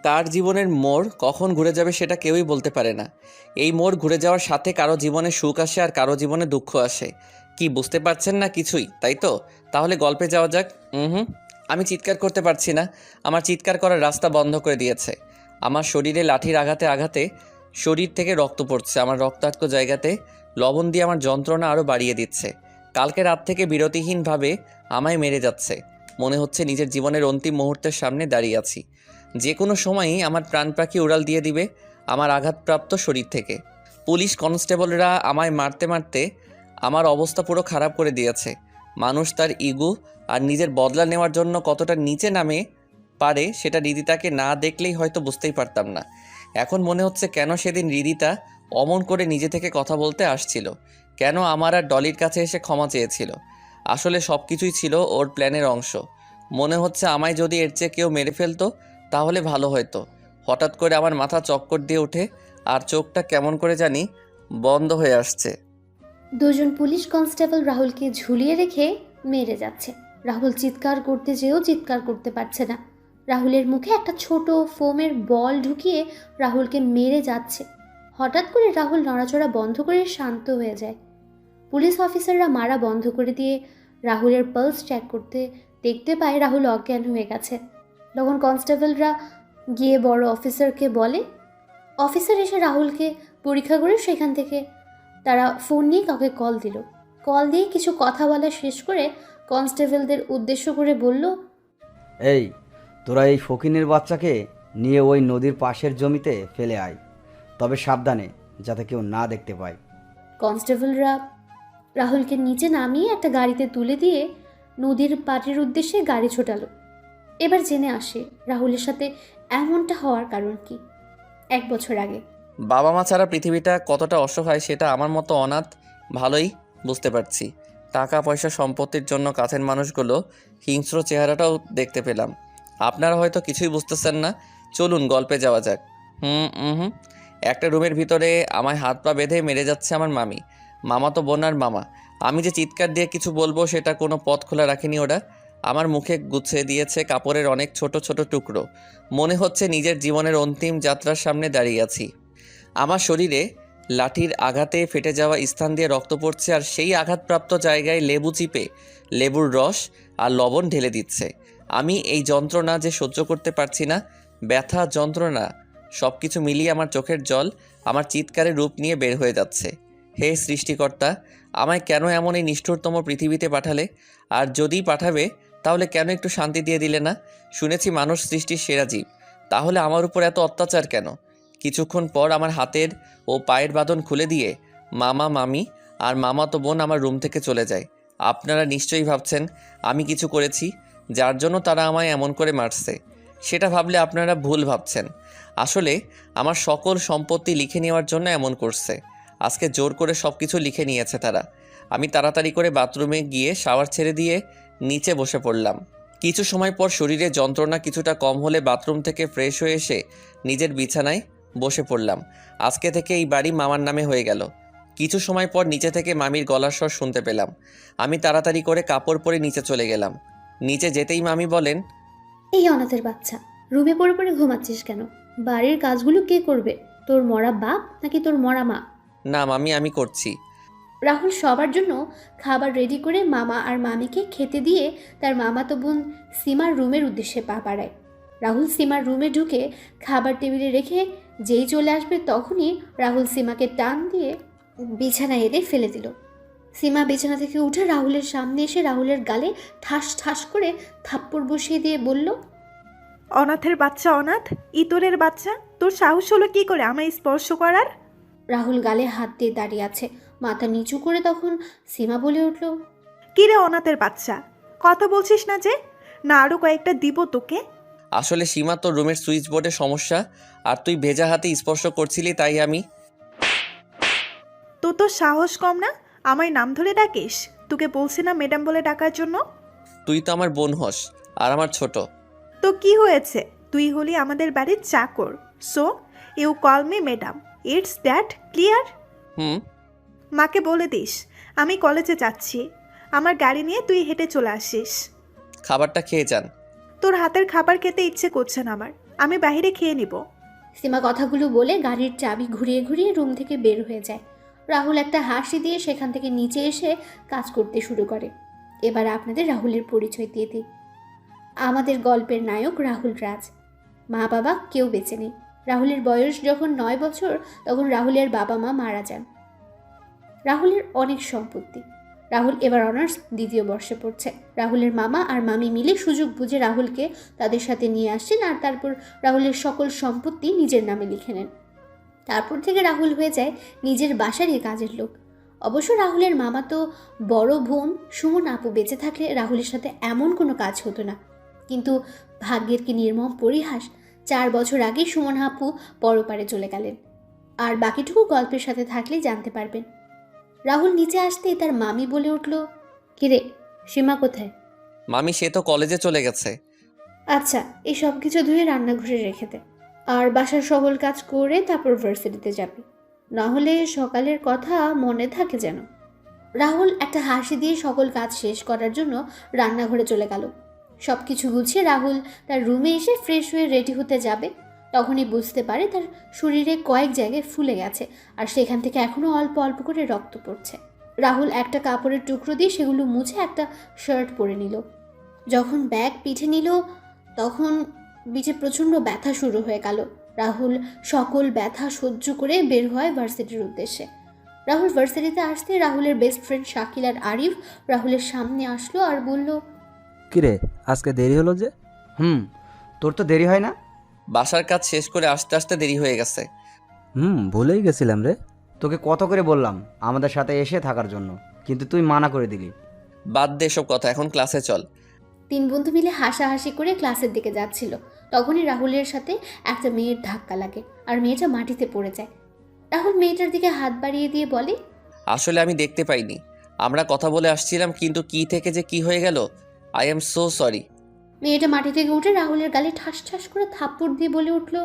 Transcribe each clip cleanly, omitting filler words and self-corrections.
কার জীবনের মোড় কখন ঘুরে যাবে সেটা কেউই বলতে পারে না। এই মোড় ঘুরে যাওয়ার সাথে কারো জীবনে সুখ আসে আর কারো জীবনে দুঃখ আসে। কি বুঝতে পারছেন না কিছুই, তাই তো? তাহলে গল্পে যাওয়া যাক। হুম, আমি চিৎকার করতে পারছি না। আমার চিৎকার করার রাস্তা বন্ধ করে দিয়েছে। আমার শরীরে লাঠির আঘাতে আঘাতে শরীর থেকে রক্ত পড়ছে। আমার রক্তাক্ত জায়গাতে লবণ দিয়ে আমার যন্ত্রণা আরও বাড়িয়ে দিচ্ছে। কালকে রাত থেকে বিরতিহীনভাবে আমায় মেরে যাচ্ছে। মনে হচ্ছে নিজের জীবনের অন্তিম মুহূর্তের সামনে দাঁড়িয়ে আছি। যে কোনো সময়ই আমার প্রাণ পাখি উড়াল দিয়ে দিবে আমার আঘাতপ্রাপ্ত শরীর থেকে। পুলিশ কনস্টেবলরা আমায় মারতে মারতে আমার অবস্থা পুরো খারাপ করে দিয়েছে। মানুষ তার ইগো আর নিজের বদলা নেওয়ার জন্য কতটা নিচে নামে পারে সেটা রিদিতাকে না দেখলেই হয়তো বুঝতেই পারতাম না। এখন মনে হচ্ছে কেন সেদিন রিদিতা অমন করে নিজে থেকে কথা বলতে আসছিল, কেন আমার আর ডলির কাছে এসে ক্ষমা চেয়েছিল। আসলে সব কিছুই ছিল ওর প্ল্যানের অংশ। মনে হচ্ছে আমায় যদি এর চেয়ে কেউ মেরে ফেলতো তাহলে ভালো হতো। হঠাৎ করে আমার মাথা চক্কর দিয়ে ওঠে আর চোখটা কেমন করে জানি বন্ধ হয়ে আসছে। দুজন পুলিশ কনস্টেবল রাহুলকে ঝুলিয়ে রেখে মেরে যাচ্ছে। রাহুল চিৎকার করতে যেও চিৎকার করতে পারছে না। রাহুলের মুখে একটা ছোট ফোমের বল ঢুকিয়ে রাহুলকে মেরে যাচ্ছে। হঠাৎ করে রাহুল নড়াচড়া বন্ধ করে শান্ত হয়ে যায়। পুলিশ অফিসাররা মারা বন্ধ করে দিয়ে রাহুলের পালস চেক করতে দেখতে পায় রাহুল অজ্ঞান হয়ে গেছে। তখন কনস্টেবলরা গিয়ে বড় অফিসারকে বলে। অফিসার এসে রাহুলকে পরীক্ষা করে সেখান থেকে তারা ফোন নিয়ে কাউকে কল দিল। কল দিয়ে কিছু কথা বলা শেষ করে কনস্টেবলদের উদ্দেশ্য করে বলল, এই, তোরা এই ফকিনের বাচ্চাকে নিয়ে ওই নদীর পাশের জমিতে ফেলে আয়, তবে সাবধানে, যাতে কেউ না দেখতে পায়। কনস্টেবলরা রাহুলকে নিচে নামিয়ে একটা গাড়িতে তুলে দিয়ে নদীর পাড়ের উদ্দেশ্যে গাড়ি ছোটালো। এবার জেনে আসে রাহুলের সাথে এমনটা হওয়ার কারণ কি। 1 বছর আগে বাবা মা ছাড়া পৃথিবীটা কতটা অসহায় সেটা আমার মতো অনাথ ভালোই বুঝতে পারছি। টাকা পয়সা সম্পত্তির জন্য কাছের মানুষগুলো হিংস্র চেহারাটাও দেখতে পেলাম। আপনারা হয়তো কিছুই বুঝতেছেন না। চলুন গল্পে যাওয়া যাক। হুম হুম একটা রুমের ভিতরে আমায় হাত পা বেঁধে মেরে যাচ্ছে আমার মামি, মামাতো বোন আর মামা। আমি যে চিৎকার দিয়ে কিছু বলবো সেটা কোনো পথ খোলা রাখেনি ওরা। আমার মুখে গুছিয়ে দিয়েছে কাপড়ের অনেক ছোট ছোট টুকরো। মনে হচ্ছে নিজের জীবনের অন্তিম যাত্রার সামনে দাঁড়িয়ে আছি। আমার শরীরে লাঠির আঘাতে ফেটে যাওয়া স্থান দিয়ে রক্ত পড়ছে আর সেই আঘাতপ্রাপ্ত জায়গায় লেবু চিপে লেবুর রস আর লবণ ঢেলে দিচ্ছে। আমি এই যন্ত্রণা যে সহ্য করতে পারছি না, ব্যথা যন্ত্রণা সব কিছু মিলিয়ে আমার চোখের জল আমার চিৎকারের রূপ নিয়ে বের হয়ে যাচ্ছে। হে সৃষ্টিকর্তা, আমায় কেন এমন এই নিষ্ঠুরতম পৃথিবীতে পাঠালে? আর যদি পাঠাবে তাহলে কেন একটু শান্তি দিয়ে দিলে না? শুনেছি মানুষ সৃষ্টির সেরা জীব, তাহলে আমার উপর এত অত্যাচার কেন? কিছুক্ষণ পর আমার হাতের ও পায়ের বাঁধন খুলে দিয়ে মামা মামি আর মামাতো বোন আমার রুম থেকে চলে যায়। আপনারা নিশ্চয়ই ভাবছেন আমি কিছু করেছি যার জন্য তারা আমায় এমন করে মারছে। সেটা ভাবলে আপনারা ভুল ভাবছেন। আসলে আমার সকল সম্পত্তি লিখে নেওয়ার জন্য এমন করছে। আজকে জোর করে সব কিছু লিখে নিয়েছে তারা। আমি তাড়াতাড়ি করে বাথরুমে গিয়ে শাওয়ার ছেড়ে দিয়ে নিচে বসে পড়লাম। কিছু সময় পর শরীরে যন্ত্রণা কিছুটা কম হলে বাথরুম থেকে ফ্রেশ হয়ে এসে নিজের বিছানায় বসে পড়লাম। আজকে থেকে এই বাড়ি মামার নামে হয়ে গেল। কিছু সময় পর নিচে থেকে মামির গলার স্বর শুনতে পেলাম। আমি তাড়াতাড়ি করে কাপড় পরে নিচে চলে গেলাম। নিচে যেতেই মামি বলেন, এই অনাথের বাচ্চা, রুমে পড়ে পড়ে ঘুমাচ্ছিস কেন? বাড়ির কাজগুলো কে করবে? তোর মরা বাপ নাকি তোর মরা মা? না মামি, আমি করছি। রাহুল সবার জন্য খাবার রেডি করে মামা আর মামিকে খেতে দিয়ে তার মামাতো বোন সীমার রুমের উদ্দেশ্যে পা বাড়ায়। রাহুল সীমার রুমে ঢুকে খাবার টেবিলে রেখে যেই চলে আসবে তখনই রাহুল সীমাকে টান দিয়ে বিছানায় এনে ফেলে দিল। সীমা বিছানা থেকে উঠে রাহুলের সামনে এসে রাহুলের গালে ঠাস ঠাস করে থাপ্পড় বসিয়ে দিয়ে বলল, অনাথের বাচ্চা, অনাথ ইতরের বাচ্চা, তোর সাহস হলো কি করে আমায় স্পর্শ করার? রাহুল গালে হাত দিয়ে দাঁড়িয়ে আছে, মাথা নিচু করে। তখন সীমা বলে উঠল, কি রে অনাথের বাচ্চা, কথা বলছিস না যে? না আরো কয়েকটা দিব তোকে? আসলে সীমা, তোর রুমের সুইচ বোর্ডে সমস্যা আর তুই ভেজা হাতে স্পর্শ করছিলি তাই আমি। তো সাহস কম না, আমায় নাম ধরে ডাকিস? তোকে বলছি না ম্যাডাম বলে ডাকার জন্য? তুই তো আমার বোন হস আর আমার ছোট। তো কি হয়েছে? তুই হলি আমাদের বাড়ির চাকর, so you call me madam. It's that clear? Hmm. মাকে বলে দিস আমি কলেজে যাচ্ছি, আমার গাড়ি নিয়ে তুই হেঁটে চলে আসিস। খাবারটা খেয়ে যান। তোর হাতের খাবার খেতে ইচ্ছে করছে না আমার। আমি বাইরে খেয়ে নিব। সীমা কথাগুলো বলে গাড়ির চাবি ঘুরিয়ে ঘুরিয়ে রুম থেকে বের হয়ে যায়। রাহুল একটা হাসি দিয়ে সেখান থেকে নিচে এসে কাজ করতে শুরু করে। এবার আপনাদের রাহুলের পরিচয় দিয়ে দিই। আমাদের গল্পের নায়ক রাহুল রাজ। মা বাবা কেউ বেঁচে নেই। রাহুলের বয়স যখন 9 বছর তখন রাহুলের বাবা মা মারা যান। রাহুলের অনেক সম্পত্তি। রাহুল এবার অনার্স 2য় বর্ষে পড়ছে। রাহুলের মামা আর মামি মিলে সুযোগ বুঝে রাহুলকে তাদের সাথে নিয়ে আসেন আর তারপর রাহুলের সকল সম্পত্তি নিজের নামে লিখে নেন। তারপর থেকে রাহুল হয়ে যায় নিজের বাসারই কাজের লোক। অবশ্য রাহুলের মামা তো বড় বোন সুমন আপু বেঁচে থাকলে রাহুলের সাথে এমন কোনো কাজ হতো না। কিন্তু ভাগ্যের কি নির্মম পরিহাস, 4 বছর আগে সুমন আপু পরপারে চলে গেলেন। আর বাকিটুকু গল্পের সাথে থাকলেই জানতে পারবেন। রাহুল নিচে আসতেই তার মামি বলে উঠল, কিরে সীমা কোথায়? মামি সে তো কলেজে চলে গেছে। আচ্ছা, এই সব কিছু ধুয়ে রান্নাঘরে রেখে দে, আর বাসার সকল কাজ করে তারপর ভার্সিটিতে যাবি, না হলে সকালের কথা মনে থাকে যেন। রাহুল একটা হাসি দিয়ে সকল কাজ শেষ করার জন্য রান্নাঘরে চলে গেল। সব কিছু গুছিয়ে রাহুল তার রুমে এসে ফ্রেশ হয়ে রেডি হতে যাবে, তখনই বুঝতে পারে তার শরীরে কয়েক জায়গায় ফুলে গেছে আর সেখান থেকে এখনও অল্প অল্প করে রক্ত পড়ছে। রাহুল একটা কাপড়ের টুকরো দিয়ে সেগুলো মুছে একটা শার্ট পরে নিল। যখন ব্যাগ পিঠে নিল তখন পিঠে প্রচণ্ড ব্যথা শুরু হয়ে গেল। রাহুল সকল ব্যথা সহ্য করে বের হয় ভার্সিটির উদ্দেশ্যে। রাহুল ভার্সিটিতে আসতে রাহুলের বেস্ট ফ্রেন্ড শাকিল আর আরিফ রাহুলের সামনে আসলো আর বলল, কিরে আজকে দেরি হলো যে? তোর তো দেরি হয় না? বাসার কাজ শেষ করে আসতে আসতে দেরি হয়ে গেছে। ভুলেই গেছিলাম রে। তোকে কত করে বললাম আমাদের সাথে এসে থাকার জন্য, কিন্তু তুই মানা করে দিলি। বাদ দে সব কথা, এখন ক্লাসে চল। 3 বন্ধু মিলে হাসাহাসি করে ক্লাসের দিকে যাচ্ছিল। তখনই রাহুলের সাথে একটা মেয়ের ধাক্কা লাগে আর মেয়েটা মাটিতে পড়ে যায়। রাহুল মেয়েটার দিকে হাত বাড়িয়ে দিয়ে বলে, আসলে আমি দেখতে পাইনি, আমরা কথা বলে আসছিলাম, কিন্তু কি থেকে যে কি হয়ে গেল, আই এম সো সরি। মেয়েটা মাটি থেকে উঠে রাহুলের গালে ঠাস ঠাস করে থাপ্পড় দিয়ে বলে উঠল,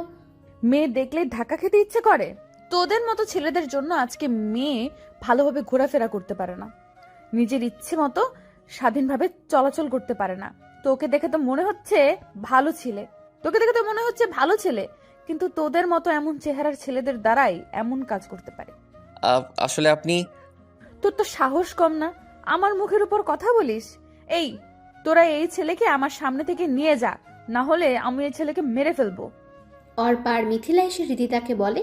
মেয়ে দেখলে ধাক্কা খেতে ইচ্ছে করে? তোদের মতো ছেলেদের জন্য আজকে মেয়ে ভালোভাবে ঘোরাফেরা করতে পারে না, নিজের ইচ্ছে মতো স্বাধীনভাবে চলাচল করতে পারে না। তোকে দেখে তো মনে হচ্ছে ভালো ছেলে, কিন্তু তোদের মতো এমন চেহারার ছেলেদের দ্বারাই এমন কাজ করতে পারে। আসলে আপনি। তোর তো সাহস কম না, আমার মুখের উপর কথা বলিস? এই, তোরা এই ছেলেকে আমার সামনে থেকে নিয়ে যা, না হলে আমি এই ছেলেকে মেরে ফেলবো। অর্পার মিথিলা এসে রিদিতাকে বলে,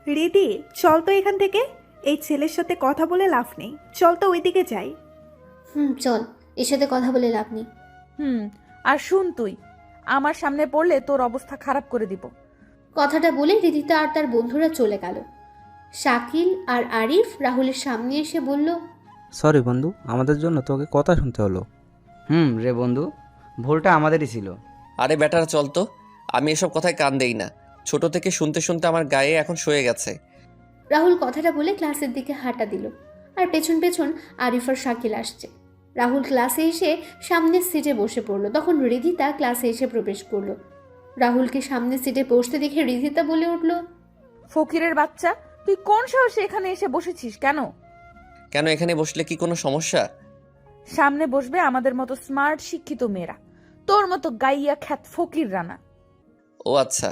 রিদি, চল তো এখান থেকে। এই ছেলের সাথে কথা বলে লাভ নেই, চল তো ওইদিকে যাই। চল, এর সাথে কথা বলে লাভ নেই। আর শুন, তুই আমার সামনে পড়লে তোর অবস্থা খারাপ করে দিব। কথাটা বলে রিদিতা আর তার বন্ধুরা চলে গেল। শাকিল আর আরিফ রাহুলের সামনে এসে বলল, সরি বন্ধু, আমাদের জন্য তোকে কথা শুনতে হলো। রে বন্ধু, ভুলটা আমাদেরই ছিল। আরে বেটার চল তো, আমি এসব কথায় কান দেই না। ছোট থেকে শুনতে শুনতে আমার গায়ে এখন সয়ে গেছে। রাহুল কথাটা বলে ক্লাসের দিকে হাঁটা দিল আর পেছন পেছন আরিফ আর শাকিল আসছে। রাহুল ক্লাসে এসে সামনের সিটে বসে পড়ল। তখন রিদিতা ক্লাসে এসে প্রবেশ করলো। রাহুলকে সামনের সিটে বসতে দেখে রিদিতা বলে উঠল, ফকিরের বাচ্চা, তুই কোন সাহসে এখানে এসে বসেছিস? কেন এখানে বসলে কি কোনো সমস্যা? সামনে বসবে আমাদের মতো স্মার্ট শিক্ষিত মেয়েরা, তোর মতো গাইয়া খ্যাত ফকির রানা। ও আচ্ছা।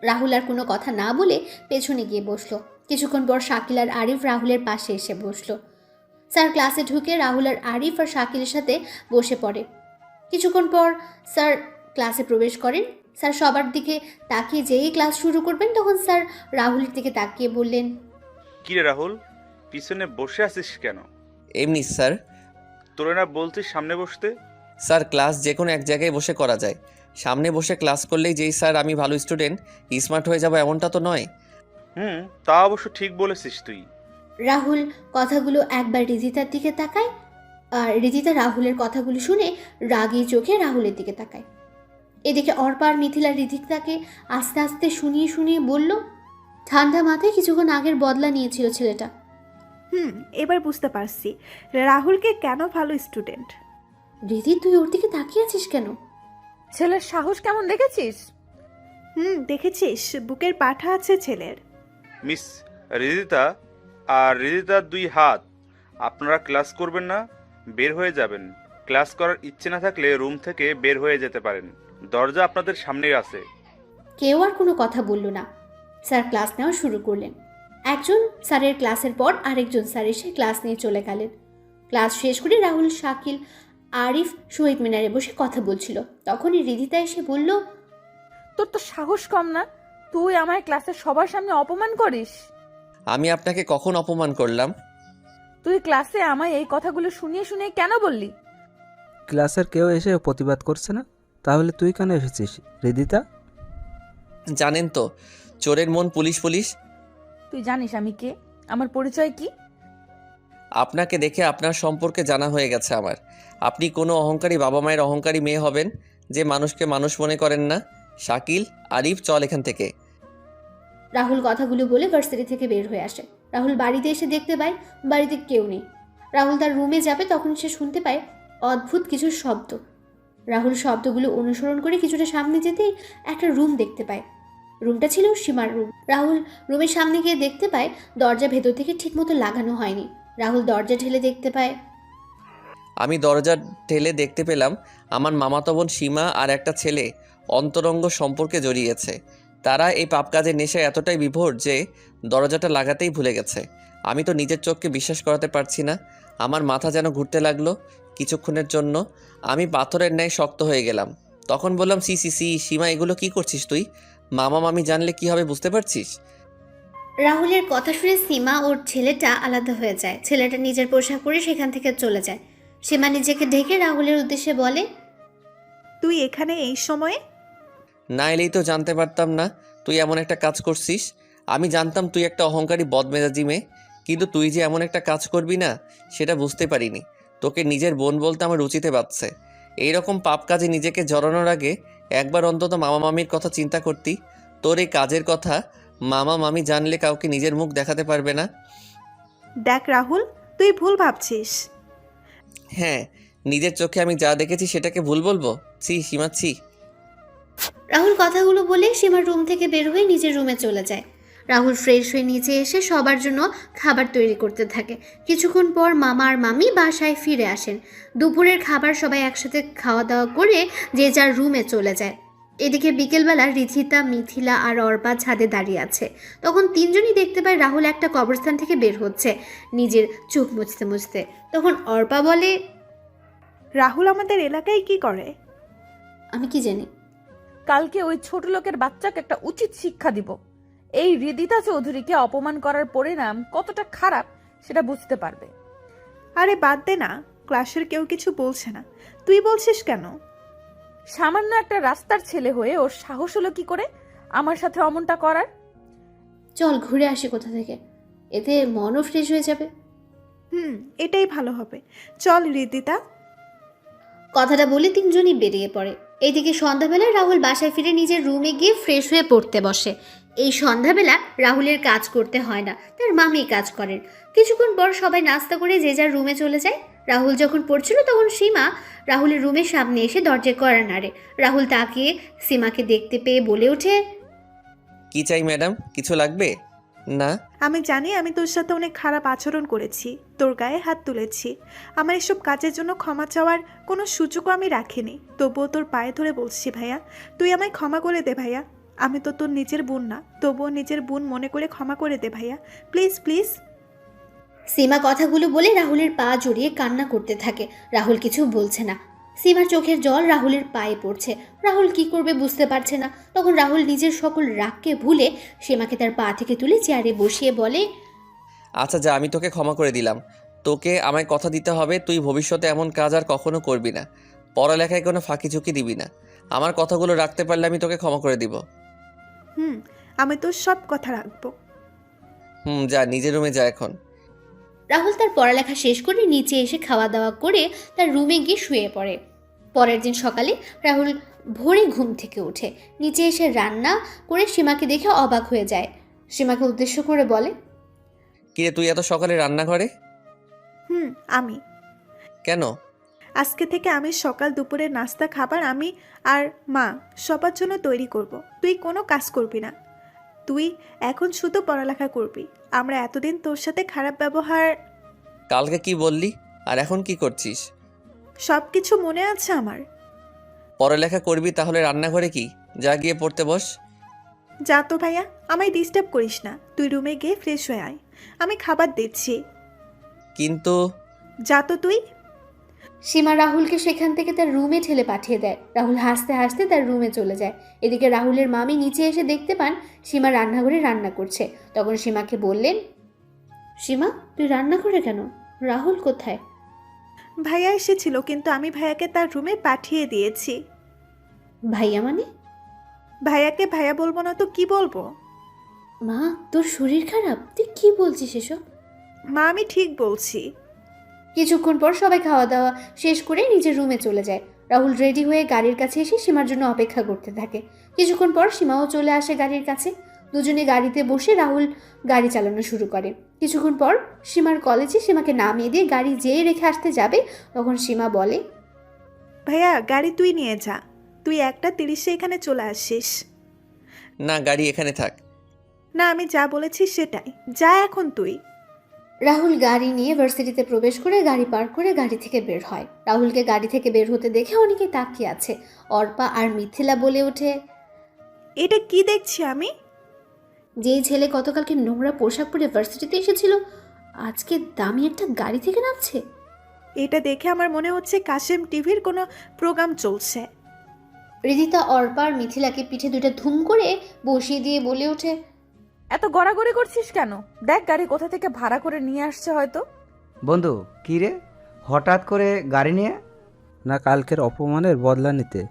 রাহুল আর কোনো কথা না বলে পেছনে গিয়ে বসলো। কিছুক্ষণ পর শাকিল আর আরিফ রাহুলের পাশে এসে বসলো। স্যার ক্লাসে ঢুকে রাহুল আর আরিফ আর শাকিলের সাথে বসে পড়ে। কিছুক্ষণ পর স্যার ক্লাসে প্রবেশ করেন। স্যার সবার দিকে তাকিয়ে যেই ক্লাস শুরু করবেন তখন স্যার রাহুলের দিকে তাকিয়ে বললেন, কিরে রাহুল, পিছনে বসে আছিস কেন? এমনি স্যার। তোরে না বলছিস সামনে বসতে? স্যার ক্লাস যে কোনো এক জায়গায় বসে করা যায়, সামনে বসে ক্লাস করলেই যেই স্যার আমি ভালো স্টুডেন্ট স্মার্ট হয়ে যাবো এমনটা তো নয়। তা অবশ্য ঠিক বলেছিস তুই। রাহুল কথাগুলো একবার রিদিতার দিকে তাকায় আর রিদিতা রাহুলের কথাগুলো শুনে রাগী চোখে রাহুলের দিকে তাকায়। এদিকে অর্পা আর মিথিলা রিদিতাকে আস্তে আস্তে শুনিয়ে শুনিয়ে বলল, ঠান্ডা মাথায় কিছুক্ষণ আগের বদলা নিয়েছিল ছেলেটা। এবার বুঝতে পারছি রাহুলকে কেন ভালো স্টুডেন্ট। রিদি, তুই ওর দিকে তাকিয়ে আছিস কেন? ছেলের সাহস কেমন দেখেছিস? দেখেছিস, বুকের পাঠা আছে ছেলের। মিস রিদিতা আর রিদিতার 2 হাত। আপনারা ক্লাস করবেন না, বের হয়ে যাবেন। ক্লাস করার ইচ্ছে না থাকলে রুম থেকে বের হয়ে যেতে পারেন, দরজা আপনাদের সামনেই আছে। কেউ আর কোনো কথা বলল না। স্যার ক্লাস নেওয়া শুরু করলেন। একজন স্যারের ক্লাসের পর আরেকজন স্যার এসে ক্লাস নিয়ে চলে গেলেন। ক্লাস শেষ করে রাহুল, শাকিল, আরিফ শহীদ মিনারে বসে কথা বলছিল। তখনই রিদিতা এসে বলল, তোর তো সাহস কম না, তুই আমার ক্লাসের সবার সামনে অপমান করিস। আমি আপনাকে কখন অপমান করলাম? তুই ক্লাসে আমায় এই কথাগুলো শুনিয়ে শুনিয়ে কেন বললি? ক্লাসের কেউ এসে প্রতিবাদ করছে না, তাহলে তুই কেন এসেছিস রিদিতা? জানেন তো, চোরের মন পুলিশ পুলিশ। তুই জানিস আমি কে, আমার পরিচয় কি? আপনাকে দেখে আপনার সম্পর্কে জানা হয়ে গেছে আমার। আপনি কোনো অহংকারী বাবা মায়ের অহংকারী মেয়ে হবেন যে মানুষকে মানুষ মনে করেন না। শাকিল, আরিফ, চল এখান থেকে। রাহুল কথাগুলো বলে ভার্সিটি থেকে বের হয়ে আসে। রাহুল বাড়িতে এসে দেখতে পায় বাড়িতে কেউ নেই। রাহুল তার রুমে যাবে, তখন সে শুনতে পায় অদ্ভুত কিছু শব্দ। রাহুল শব্দগুলো অনুসরণ করে কিছুটা সামনে যেতেই একটা রুম দেখতে পায়। রুমটা ছিল সীমার রুম। রাহুল রুমের সামনে গিয়ে দেখতে পায় দরজা ভেতর থেকে ঠিকমতো লাগানো হয়নি। রাহুল দরজা ঠেলে দেখতে পায় আমি দরজা ঠেলে দেখতে পেলাম আমার মামাতো বোন সীমা আর একটা ছেলে অন্তরঙ্গ সম্পর্কে জড়িয়েছে। তারা এই পাপ কাজের নেশায় এতটাই বিভোর যে দরজাটা লাগাতেই ভুলে গেছে। আমি তো নিজের চোখকে বিশ্বাস করাতে পারছি না। আমার মাথা যেন ঘুরতে লাগলো। কিছুক্ষণের জন্য আমি পাথরের ন্যায় শক্ত হয়ে গেলাম। তখন বললাম, সি সি সি সীমা, এগুলো কি করছিস তুই? মামা মামি জানলে কি হবে বুঝতে পারছিস? রাহুলের কথা শুনে সীমা ওর ছেলেটা আলাদা হয়ে যায়। ছেলেটা নিজের পোশাক পরে সেখান থেকে চলে যায়। সীমা নিজেকে ঢেকে রাহুলের উদ্দেশ্যে বলে, তুই এখানে এই সময়ে? না এলেই তো জানতে পারতাম না তুই এমন একটা কাজ করছিস। আমি জানতাম তুই একটা অহংকারী বদমেজাজি মেয়ে, কিন্তু তুই যে এমন একটা কাজ করবি না সেটা বুঝতে পারিনি। তোকে নিজের বোন বলতে আমার রুচিতে বাজছে। এইরকম পাপ কাজে নিজেকে জড়ানোর আগে একবার অন্তত মামা মামির কথা চিন্তা করতি। তোর এই কাজের কথা মামা মামি জানলে কাউকে নিজের মুখ দেখাতে পারবে না। দেখ রাহুল, তুই ভুল ভাবছিস। হ্যাঁ, নিজের চোখে আমি যা দেখেছি সেটাকে ভুল বলবো? ছি সীমা, ছি। রাহুল কথাগুলো বলে সীমার রুম থেকে বের হয়ে নিজের রুমে চলে যায়। রাহুল ফ্রেশ হয়ে নিচে এসে সবার জন্য খাবার তৈরি করতে থাকে। কিছুক্ষণ পর মামা আর মামি বাসায় ফিরে আসেন। দুপুরের খাবার সবাই একসাথে খাওয়া দাওয়া করে যে যার রুমে চলে যায়। এদিকে বিকেলবেলা রিধিতা, মিথিলা আর অর্পা ছাদে দাঁড়িয়ে আছে। তখন তিনজনই দেখতে পায় রাহুল একটা কবরস্থান থেকে বের হচ্ছে নিজের চোখ মুছতে মুছতে। তখন অর্পা বলে, রাহুল আমাদের এলাকায় কি করে? আমি কি জানি। কালকে ওই ছোট লোকের বাচ্চাকে একটা উচিত শিক্ষা দিব। এই রিদিতা চৌধুরীকে অপমান করার পরিণাম কতটা খারাপ সেটা বুঝতে পারবে। আরে বাদ দে না, ক্লাসের কেউ কিছু বলছে না, তুই বলছিস কেন? সামান্য একটা রাস্তার ছেলে হয়ে ওর সাহস হলো কি করে আমার সাথে অমনটা করার? চল ঘুরে আসি কোথা থেকে, এতে মনও ফ্রেশ হয়ে যাবে। এটাই ভালো হবে, চল রিদিতা। কথাটা বলে তিনজনই বেরিয়ে পড়ে। এইদিকে সন্ধ্যাবেলায় রাহুল বাসায় ফিরে নিজের রুমে গিয়ে ফ্রেশ হয়ে পড়তে বসে। এই সন্ধ্যাবেলা রাহুলের কাজ করতে হয় না, তার মামি কাজ করেন। কিছুক্ষণ পর সবাই নাস্তা করে যে যার রুমে চলে যায়। রাহুল যখন পড়ছিল তখন সীমা রাহুলের রুমের সামনে এসে দরজায় কড়া নাড়ে। রাহুল তাকিয়ে সীমাকে দেখতে পেয়ে বলে ওঠে, কি চাই ম্যাডাম? কিছু লাগবে? না। আমি জানি আমি তোর সাথে অনেক খারাপ আচরণ করেছি, তোর গায়ে হাত তুলেছি। আমার এসব কাজের জন্য ক্ষমা চাওয়ার কোনো সুযোগও আমি রাখিনি। তবুও তোর পায়ে ধরে বলছি ভাইয়া, তুই আমায় ক্ষমা করে দে ভাইয়া। আমি তো তোর নিজের বোন না, তবুও নিজের বোন মনে করে ক্ষমা করে দে ভাইয়া, প্লিজ প্লিজ। সীমা কথাগুলো বলে রাহুলের পা জড়িয়ে কান্না করতে থাকে। রাহুল কিছু বলছে না। সীমার চোখের জল রাহুলের পায়ে পড়ছে। রাহুল কি করবে বুঝতে পারছে না। তখন রাহুল নিজের সকল রাগকে ভুলে সীমাকে তার পা থেকে তুলে চেয়ারে বসিয়ে বলে, আচ্ছা যা, আমি তোকে ক্ষমা করে দিলাম। তোকে আমায় কথা দিতে হবে তুই ভবিষ্যতে এমন কাজ আর কখনো করবি না। পড়ালেখায় কোনো ফাঁকি ঝুঁকি দিবি না। আমার কথাগুলো রাখতে পারলে আমি তোকে ক্ষমা করে দিব। আমি তোর সব কথা রাখবো। যা, নিজের রুমে যা এখন। রাহুল তার পড়ালেখা শেষ করে নিচে এসে খাওয়া দাওয়া করে তার রুমে গিয়ে শুয়ে পড়ে। পরের দিন সকালে রাহুল ভোরে ঘুম থেকে উঠে নিচে এসে রান্না করে সীমাকে দেখে অবাক হয়ে যায়। সীমাকে উদ্দেশ্য করে বলে, কিরে তুই এত সকালে রান্নাঘরে? আমি কেন? আজকে থেকে আমি সকাল দুপুরের নাস্তা খাবার আমি আর মা সবার জন্য তৈরি করব। তুই কোনো কাজ করবি না, তুই এখন শুধু পড়ালেখা করবি। আমরা এতদিন তোর সাথে খারাপ ব্যবহার। কালকে কি বললি আর এখন কি করছিস? সব কিছু মনে আছে আমার। পড়ালেখা করবি তাহলে রান্নাঘরে কি? যা গিয়ে পড়তে বস। যা তো ভাইয়া, আমায় ডিস্টার্ব করিস না, তুই রুমে গিয়ে ফ্রেশ হয়ে আয়, আমি খাবার দিচ্ছি। কিন্তু যা তো তুই। সীমা রাহুলকে সেখান থেকে তার রুমে ঠেলে পাঠিয়ে দেয়। রাহুল হাসতে হাসতে তার রুমে চলে যায়। এদিকে রাহুলের মামি নিচে এসে দেখতে পান সীমা রান্নাঘরে রান্না করছে। তখন সীমাকে বললেন, সীমা তুই রান্না করে কেন? রাহুল কোথায়? ভাইয়া এসেছিল, কিন্তু আমি ভাইয়াকে তার রুমে পাঠিয়ে দিয়েছি। ভাইয়া মানে? ভাইয়াকে ভাইয়া বলবো না তো কি বলবো? মা তোর শরীর খারাপ? তুই কি বলছিস এসব? মা আমি ঠিক বলছি। কিছুক্ষণ পর সবাই খাওয়া দাওয়া শেষ করে নিজের রুমে চলে যায়। রাহুল রেডি হয়ে গাড়ির কাছে এসে সীমার জন্য অপেক্ষা করতে থাকে। কিছুক্ষণ পর সীমাও চলে আসে গাড়ির কাছে। দুজনে গাড়িতে বসে রাহুল গাড়ি চালানো শুরু করে। কিছুক্ষণ পর সীমার কলেজে সীমাকে নামিয়ে দিয়ে গাড়ি যেয়ে রেখে আসতে যাবে, তখন সীমা বলে, ভাইয়া গাড়ি তুই নিয়ে যা, তুই 1:30 এখানে চলে আসিস। না, গাড়ি এখানে থাক। না, আমি যা বলেছি সেটাই, যা এখন তুই। রাহুল গাড়ি নিয়ে ভার্সিটিতে প্রবেশ করে গাড়ি পার্ক করে গাড়ি থেকে বের হয়। রাহুলকে গাড়ি থেকে বের হতে দেখে অনেকে তাকিয়ে আছে। অর্পা আর মিথিলা বলে ওঠে, এটা কি দেখছি আমি? যেই ছেলে গতকালকে নোংরা পোশাক পরে ভার্সিটিতে এসেছিল আজকে দামি একটা গাড়ি থেকে নামছে। এটা দেখে আমার মনে হচ্ছে কাশেম টিভির কোনো প্রোগ্রাম চলছে। রিদিতা অর্পা আর মিথিলাকে পিঠে দুটো ধুম করে বসিয়ে দিয়ে বলে ওঠে, এত গড়াগড়ি করছিস কেন? দেখ গাড়ি কোথা থেকে ভাড়া করে নিয়ে আসছে হয়তো। বন্ধু কী রে, হঠাৎ করে গাড়ি নিয়ে? না, কালকের অপমানের বদলা নিতে।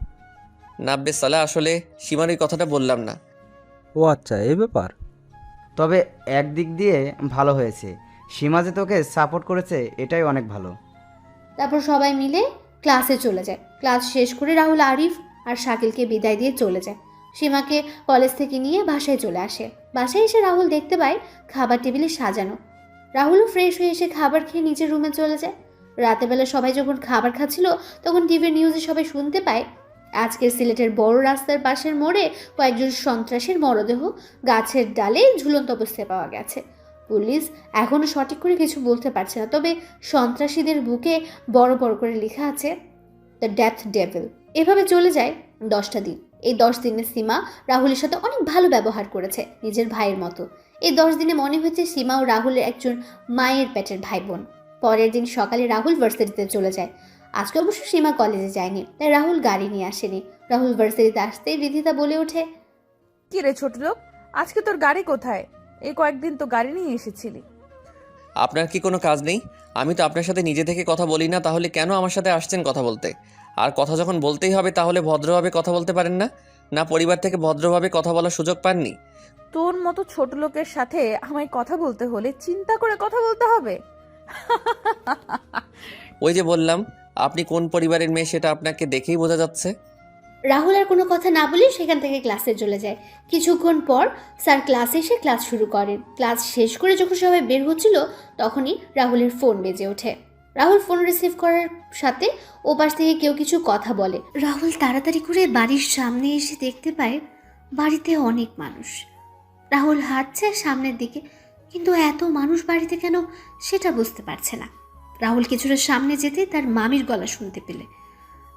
নাব্বে সালা, আসলে সীমার ওই কথাটা বললাম না। ও আচ্ছা, এই ব্যাপার। তবে একদিক দিয়ে ভালো হয়েছে, সীমা যে তোকে সাপোর্ট করেছে, এটাই অনেক ভালো। তারপর সবাই মিলে ক্লাসে চলে যায়। ক্লাস শেষ করে রাহুল আরিফ আর শাকিলকে বিদায় দিয়ে চলে যায়। সীমাকে কলেজ থেকে নিয়ে বাসায় চলে আসে। বাসায় এসে রাহুল দেখতে পায় খাবার টেবিলে সাজানো। রাহুলও ফ্রেশ হয়ে এসে খাবার খেয়ে নিজের রুমে চলে যায়। রাতের বেলা সবাই যখন খাবার খাচ্ছিল তখন টিভির নিউজে সবাই শুনতে পায় আজকের সিলেটের বড় রাস্তার পাশের মোড়ে কয়েকজন সন্ত্রাসীর মরদেহ গাছের ডালে ঝুলন্ত অবস্থায় পাওয়া গেছে। পুলিশ এখনও সঠিক করে কিছু বলতে পারছে না, তবে সন্ত্রাসীদের বুকে বড় বড় করে লেখা আছে দ্য ডেথ ডেভিল। এভাবে চলে যায় 10টা দিন। এই 10 দিনে সীমা রাহুলের সাথে অনেক ভালো ব্যবহার করেছে, নিজের ভাইয়ের মতো। এই 10 দিনে মনে হচ্ছে সীমা ও রাহুলের একজন মায়ের পেটের ভাই বোন। পরের দিন সকালে রাহুল ভার্সিটিতে চলে যায়। আজকে অবশ্য সীমা কলেজে যায়নি, তাই রাহুল গাড়ি নিয়ে আসেনি। রাহুল ভার্সিটিতে আসতেই রিধিতা বলে ওঠে, কি রে ছোট লোক, আজকে তোর গাড়ি কোথায়? এই কয়েকদিন তো গাড়ি নিয়ে এসেছিলি। আপনার কি কোনো কাজ নেই? আমি তো আপনার সাথে নিজে থেকে কথা বলি না, তাহলে কেন আমার সাথে আসছেন কথা বলতে? আর কথা যখন বলতেই হবে তাহলে ভদ্রভাবে কথা বলতে পারেন না? না পরিবার থেকে ভদ্রভাবে কথা বলার সুযোগ পাননি? তোর মতো ছোট লোকের সাথে আমায় কথা বলতে হলে চিন্তা করে কথা বলতে হবে। ওই যে বললাম, আপনি কোন পরিবারের মেয়ে সেটা আপনাকে দেখেই বোঝা যাচ্ছে। রাহুল আর কোনো কথা না বলে সেখান থেকে ক্লাসে চলে যায়। কিছুক্ষণ পর স্যার ক্লাসে এসে ক্লাস শুরু করেন। ক্লাস শেষ করে যখন সবাই বের হচ্ছিল তখনই রাহুলের ফোন বেজে ওঠে। রাহুল ফোন রিসিভ করার সাথে ওপাশ থেকে কেউ কিছু কথা বলে। রাহুল তাড়াতাড়ি করে বাড়ির সামনে এসে দেখতে পায় বাড়িতে অনেক মানুষ। রাহুল হাঁটছে সামনের দিকে, কিন্তু এত মানুষ বাড়িতে কেন সেটা বুঝতে পারছে না। রাহুল কিছুটা সামনে যেতে তার মামির গলা শুনতে পেলে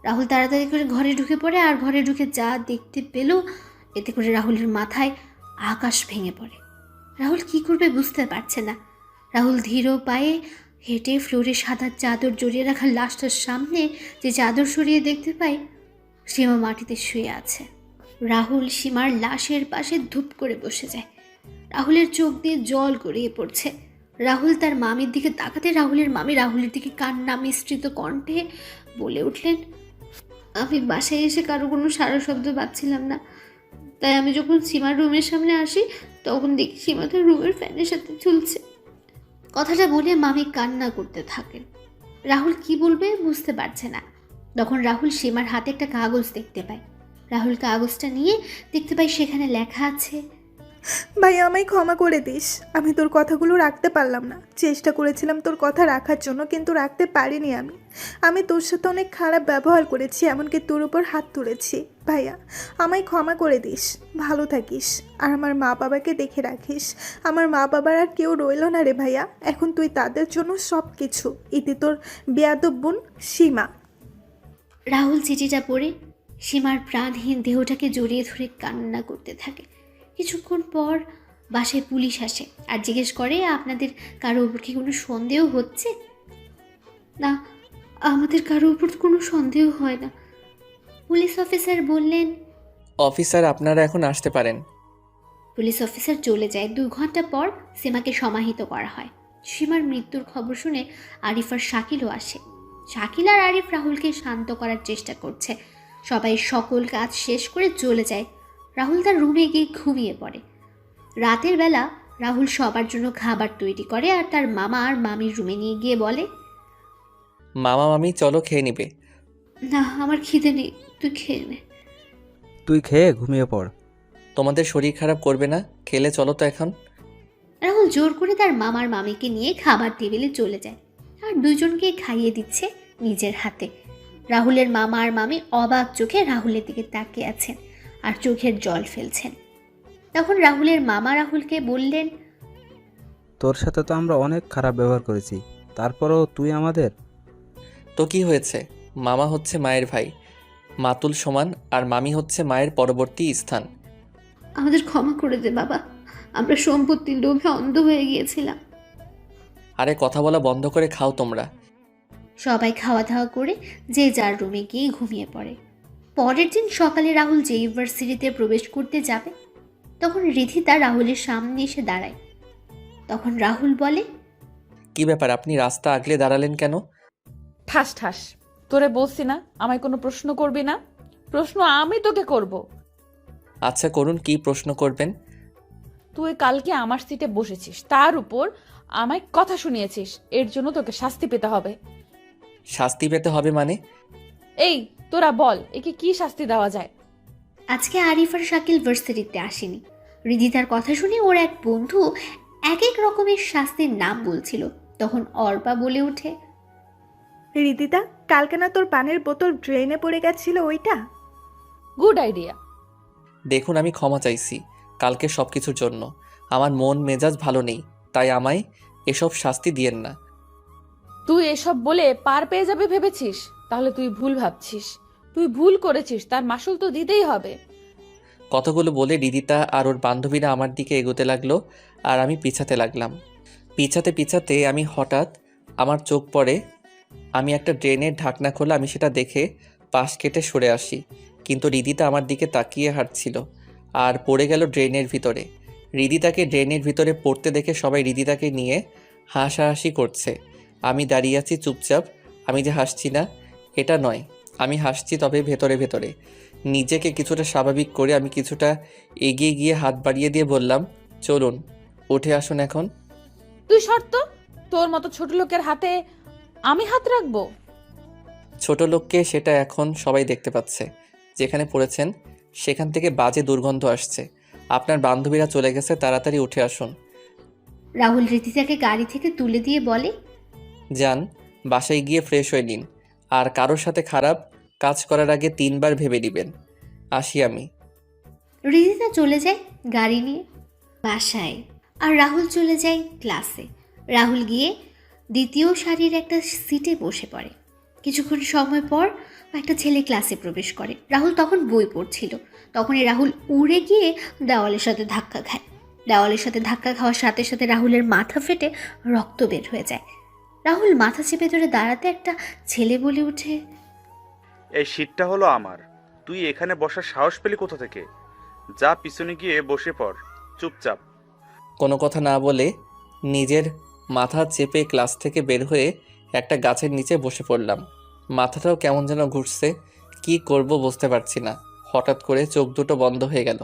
রাহুল তাড়াতাড়ি করে ঘরে ঢুকে পড়ে। আর ঘরে ঢুকে যা দেখতে পেল এতে করে রাহুলের মাথায় আকাশ ভেঙে পড়ে। রাহুল কি করবে বুঝতে পারছে না। রাহুল ধীর পায়ে হেঁটে ফ্লোরে সাদা চাদর জড়িয়ে রাখা লাশটার সামনে যে চাদর সরিয়ে দেখতে পায় সীমা মাটিতে শুয়ে আছে। রাহুল সীমার লাশের পাশে ধূপ করে বসে যায়। রাহুলের চোখ দিয়ে জল গড়িয়ে পড়ছে। রাহুল তার মামির দিকে তাকাতে রাহুলের মামি রাহুলের দিকে কান্না মিশ্রিত কণ্ঠে বলে উঠলেন, আমি বাসায় এসে কারো কোনো সারা শব্দ পাচ্ছিলাম না, তাই আমি যখন সীমার রুমের সামনে আসি তখন দেখি সীমা তার রুমের ফ্যানের সাথে ঝুলছে। কথাটা বলে মামি কান্না করতে থাকেন। রাহুল কি বলবে বুঝতে পারছে না। তখন রাহুল সীমার হাতে একটা কাগজ দেখতে পায়। রাহুল কাগজটা নিয়ে দেখতে পায় সেখানে লেখা আছে, ভাই আমায় ক্ষমা করে দিস, আমি তোর কথাগুলো রাখতে পারলাম না। চেষ্টা করেছিলাম তোর কথা রাখার জন্য, কিন্তু রাখতে পারিনি। আমি তোর সাথে অনেক খারাপ ব্যবহার করেছি, এমনকি তোর উপর হাত তুলেছি। ভাইয়া আমায় ক্ষমা করে দিস, ভালো থাকিস, আর আমার মা বাবাকে দেখে রাখিস। আমার মা বাবার আর কেউ রইল না রে ভাইয়া, এখন তুই তাদের জন্য সব কিছু। ইতি তোর বেয়াদব বোন সীমা। রাহুল চিঠিটা পড়ে সীমার প্রাণহীন দেহটাকে জড়িয়ে ধরে কান্না করতে থাকে। কিছুক্ষণ পর বাসায় পুলিশ আসে আর জিজ্ঞেস করে আপনাদের কারো উপর কি কোনো সন্দেহ হচ্ছে। না, আমাদের কারো উপর কোনো সন্দেহ হয় না। পুলিশ অফিসার বললেন, অফিসার আপনারা এখন আসতে পারেন। পুলিশ অফিসার চলে যায়। 2 ঘন্টা পর সীমাকে সমাহিত করা হয়। সীমার মৃত্যুর খবর শুনে আরিফ আর শাকিলও আসে। শাকিল আর আরিফ রাহুলকে শান্ত করার চেষ্টা করছে। সবাই সকল কাজ শেষ করে চলে যায়। রাহুল তার রুমে গিয়ে ঘুমিয়ে পড়ে। রাতের বেলা রাহুল সবার জন্য খাবার তৈরি করে আর তার মামা আর মামির রুমে নিয়ে গিয়ে বলে, মামা মামি চলো খেয়ে নিবে। না, আমার খিদে নেই, তুই খেয়ে নে। তুই খেয়ে ঘুমিয়ে পড়। তোমাদের শরীর খারাপ করবে না, খেলে চলো তো এখন। রাহুল জোর করে তার মামার মামিকে নিয়ে খাবার টেবিলে চলে যায় আর দুজনকে খাইয়ে দিচ্ছে নিজের হাতে। রাহুলের মামা আর মামি অবাক চোখে রাহুলের দিকে তাকিয়ে আছেন আর চোখের জল ফেলছেন। তখন রাহুলের মামা রাহুলকে বললেন, তোর সাথে তো আমরা অনেক খারাপ ব্যবহার করেছি, তারপরেও তুই আমাদের। তো কি হয়েছে, মামা হচ্ছে মায়ের ভাই, মাতুল সমান, আর মামি হচ্ছে মায়ের পরবর্তী স্থান। আমাদের ক্ষমা করে দে বাবা, আমরা সম্পত্তির লোভে অন্ধ হয়ে গিয়েছিলাম। আরে কথা বলা বন্ধ করে খাও তোমরা। সবাই খাওয়া দাওয়া করে যে যার রুমে গিয়ে ঘুমিয়ে পড়ে। পরের দিন সকালে রাহুল যে ইউনিভার্সিটিতে প্রবেশ করতে যাবে তখন রিধিতা রাহুলের সামনে এসে দাঁড়ায়। তখন রাহুল বলে, কি ব্যাপার, আপনি রাস্তা আগলে দাঁড়ালেন কেন? ঠাস ঠাস, তোরে বলছি না আমায় কোনো প্রশ্ন করবি না। প্রশ্ন আমি তোকে করব। আচ্ছা করুন, কি প্রশ্ন করবেন? তুই কালকে আমার সিটে বসেছিস, তার উপর আমায় কথা শুনিয়েছিস, এর জন্য তোকে শাস্তি পেতে হবে। শাস্তি পেতে হবে মানে? এই তোরা বল, একে কি শাস্তি দেওয়া যায়? আজকে আরিফ আর শাকিল ভার্সিটিতে আসেনি। রিধিতার কথা শুনে ওর এক বন্ধু এক এক রকমের শাস্তির নাম বলছিল। তখন অর্পা বলে ওঠে, রিদিতা, কালকে না তোর পানের বোতল ড্রেনে পড়ে গেছিল ওইটা? Good idea. দেখুন, আমি ক্ষমা চাইছি কালকে সব কিছুর জন্য। আমার মন মেজাজ ভালো নেই, তাই আমায় এসব শাস্তি দিয়েন না। তুই এসব বলে পার পেয়ে যাবে ভেবেছিস? তাহলে তুই ভুল ভাবছিস। তুই ভুল করেছিস, তার মাসুল তো দিতেই হবে। কতগুলো বলে রিদিতা আর ওর বান্ধবীরা আমার দিকে এগোতে লাগলো আর আমি পিছাতে লাগলাম। পিছাতে পিছাতে আমি হঠাৎ আমার চোখ পড়ে, আমি একটা ড্রেনের ঢাকনা খোলা, আমি সেটা দেখে পাশ কেটে সরে আসি। কিন্তু রিদিতা আমার দিকে তাকিয়ে হাঁটছিল আর পড়ে গেল ড্রেনের ভিতরে। রিদিতাকে ড্রেনের ভিতরে পড়তে দেখে সবাই রিদিতাকে নিয়ে হাসাহাসি করছে। আমি দাঁড়িয়ে আছি চুপচাপ। আমি যে হাসছি না এটা নয়, আমি হাসছি, তবে ভেতরে ভেতরে। নিজেকে কিছুটা স্বাভাবিক করে আমি কিছুটা এগিয়ে গিয়ে হাত বাড়িয়ে দিয়ে বললাম, চলুন উঠে আসুন এখন। তুই শর্ত, তোর মতো ছোট লোকের হাতে আমি হাত রাখবো? ছোট লোককে সেটা এখন সবাই দেখতে পাচ্ছে। যেখানে পড়েছেন সেখান থেকে বাজে দুর্গন্ধ আসছে। আপনার বান্ধবীরা চলে গেছে, তাড়াতাড়ি উঠে আসুন। রাহুল রিধিতাকে গাড়ি থেকে তুলে দিয়ে বলে, যান, বাসায় গিয়ে ফ্রেশ হয়ে নিন, আর কারোর সাথে খারাপ কাজ করার আগে 3 বার ভেবে নেবেন। আসি আমি। রিধিতা চলে যায় গাড়ি নিয়ে বাসায় আর রাহুল চলে যায় ক্লাসে। রাহুল গিয়ে দ্বিতীয় সারির একটা সিটে বসে পড়ে। কিছুক্ষণ সময় পর একটা ছেলে ক্লাসে প্রবেশ করে। রাহুল তখন বই পড়ছিল। তখনই রাহুল উড়ে গিয়ে দেওয়ালের সাথে ধাক্কা খায়। দেওয়ালের সাথে ধাক্কা খাওয়ার সাথে সাথে রাহুলের মাথা ফেটে রক্ত বের হয়ে যায়। রাহুল মাথা চেপে ধরে দাঁড়াতে একটা ছেলে বলে ওঠে, এই সিটটা হলো আমার, তুই এখানে বসার সাহস পেলি কোথা থেকে? যা পিছনে গিয়ে বসে পড় চুপচাপ। কোনো কথা না বলে নিজের মাথা চেপে ক্লাস থেকে বের হয়ে একটা গাছের নিচে বসে পড়লাম। মাথাটাও কেমন যেন ঘুরছে, কি করব বুঝতে পারছি না। হঠাৎ করে চোখ দুটো বন্ধ হয়ে গেল।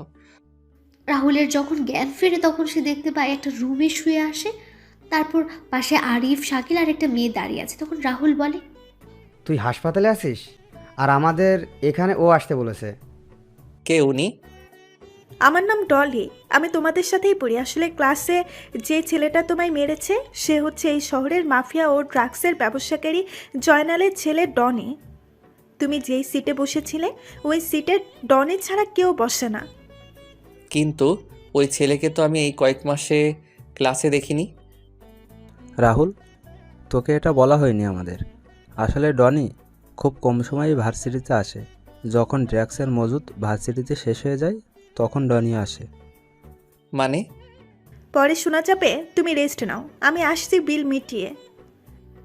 রাহুলের যখন জ্ঞান ফেরে তখন সে দেখতে পায় একটা রুমে শুয়ে আসে। তারপর পাশে আরিফ, শাকিল আর একটা মেয়ে দাঁড়িয়ে আছে। তখন রাহুল বলে, তুই হাসপাতালে আছিস? আর আমাদের এখানে ও আসতে বলেছে। কে উনি? আমার নাম ডলি, আমি তোমাদের সাথেই পড়ি। আসলে ক্লাসে যে ছেলেটা তোমায় মেরেছে সে হচ্ছে এই শহরের মাফিয়া ও ড্রাগসের ব্যবসাকারী জয়নালের ছেলে ডনি। তুমি যেই সিটে বসেছিলে ওই সিটে ডনি ছাড়া কেউ বসে না। কিন্তু ওই ছেলেকে তো আমি এই কয়েক মাসে ক্লাসে দেখিনি। রাহুল, তোকে এটা বলা হয়নি আমাদের। আসলে ডনি খুব কম সময়ই ভার্সিটিতে আসে। যখন ড্রাগসের মজুদ ভার্সিটিতে শেষ হয়ে যায় তখন ডনি আসে। মানে? পরে শোনা যাবে, তুমি রেস্ট নাও, আমি আসছি বিল মিটিয়ে।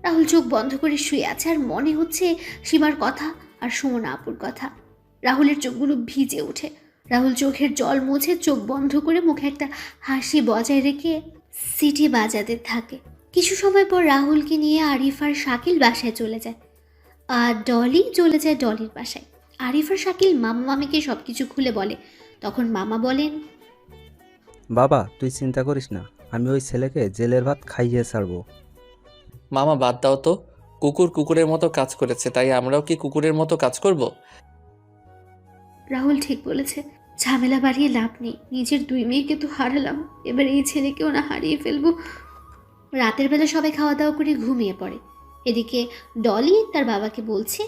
রাহুল চোখ বন্ধ করে শুয়ে আছে আর মনে হচ্ছে সীমার কথা আর সুমনা আপুর কথা। রাহুলের চোখগুলো ভিজে ওঠে। রাহুল চোখের জল মুছে চোখ বন্ধ করে মুখে একটা হাসি বজায় রেখে সিটি বাজাতে থাকে। কিছু সময় পর রাহুলকে নিয়ে আরিফ আর শাকিল বাসায় চলে যায়, আর ডলি চলে যায় ডলির বাসায়। আরিফ আর শাকিল মামা মামিকে সব কিছু খুলে বলে। তখন মামা বলেন, বাবা তুই চিন্তা করিস না, আমি ওই ছেলেকে জেলের ভাত খাইয়ে ছাড়বো। মামা বাদ দাও তো, কুকুর কুকুরের মতো কাজ করেছে, তাই আমরাও কি কুকুরের মতো কাজ করব? রাহুল ঠিক বলেছে, ঝামেলা বাড়িয়ে লাভ নেই। নিজের 2 মেয়েকে তো হারালাম, এবার এই ছেলেকেও না হারিয়ে ফেলবো। রাতের বেলা সবাই খাওয়া দাওয়া করে ঘুমিয়ে পড়ে। এদিকে ডলি তার বাবাকে বলছে,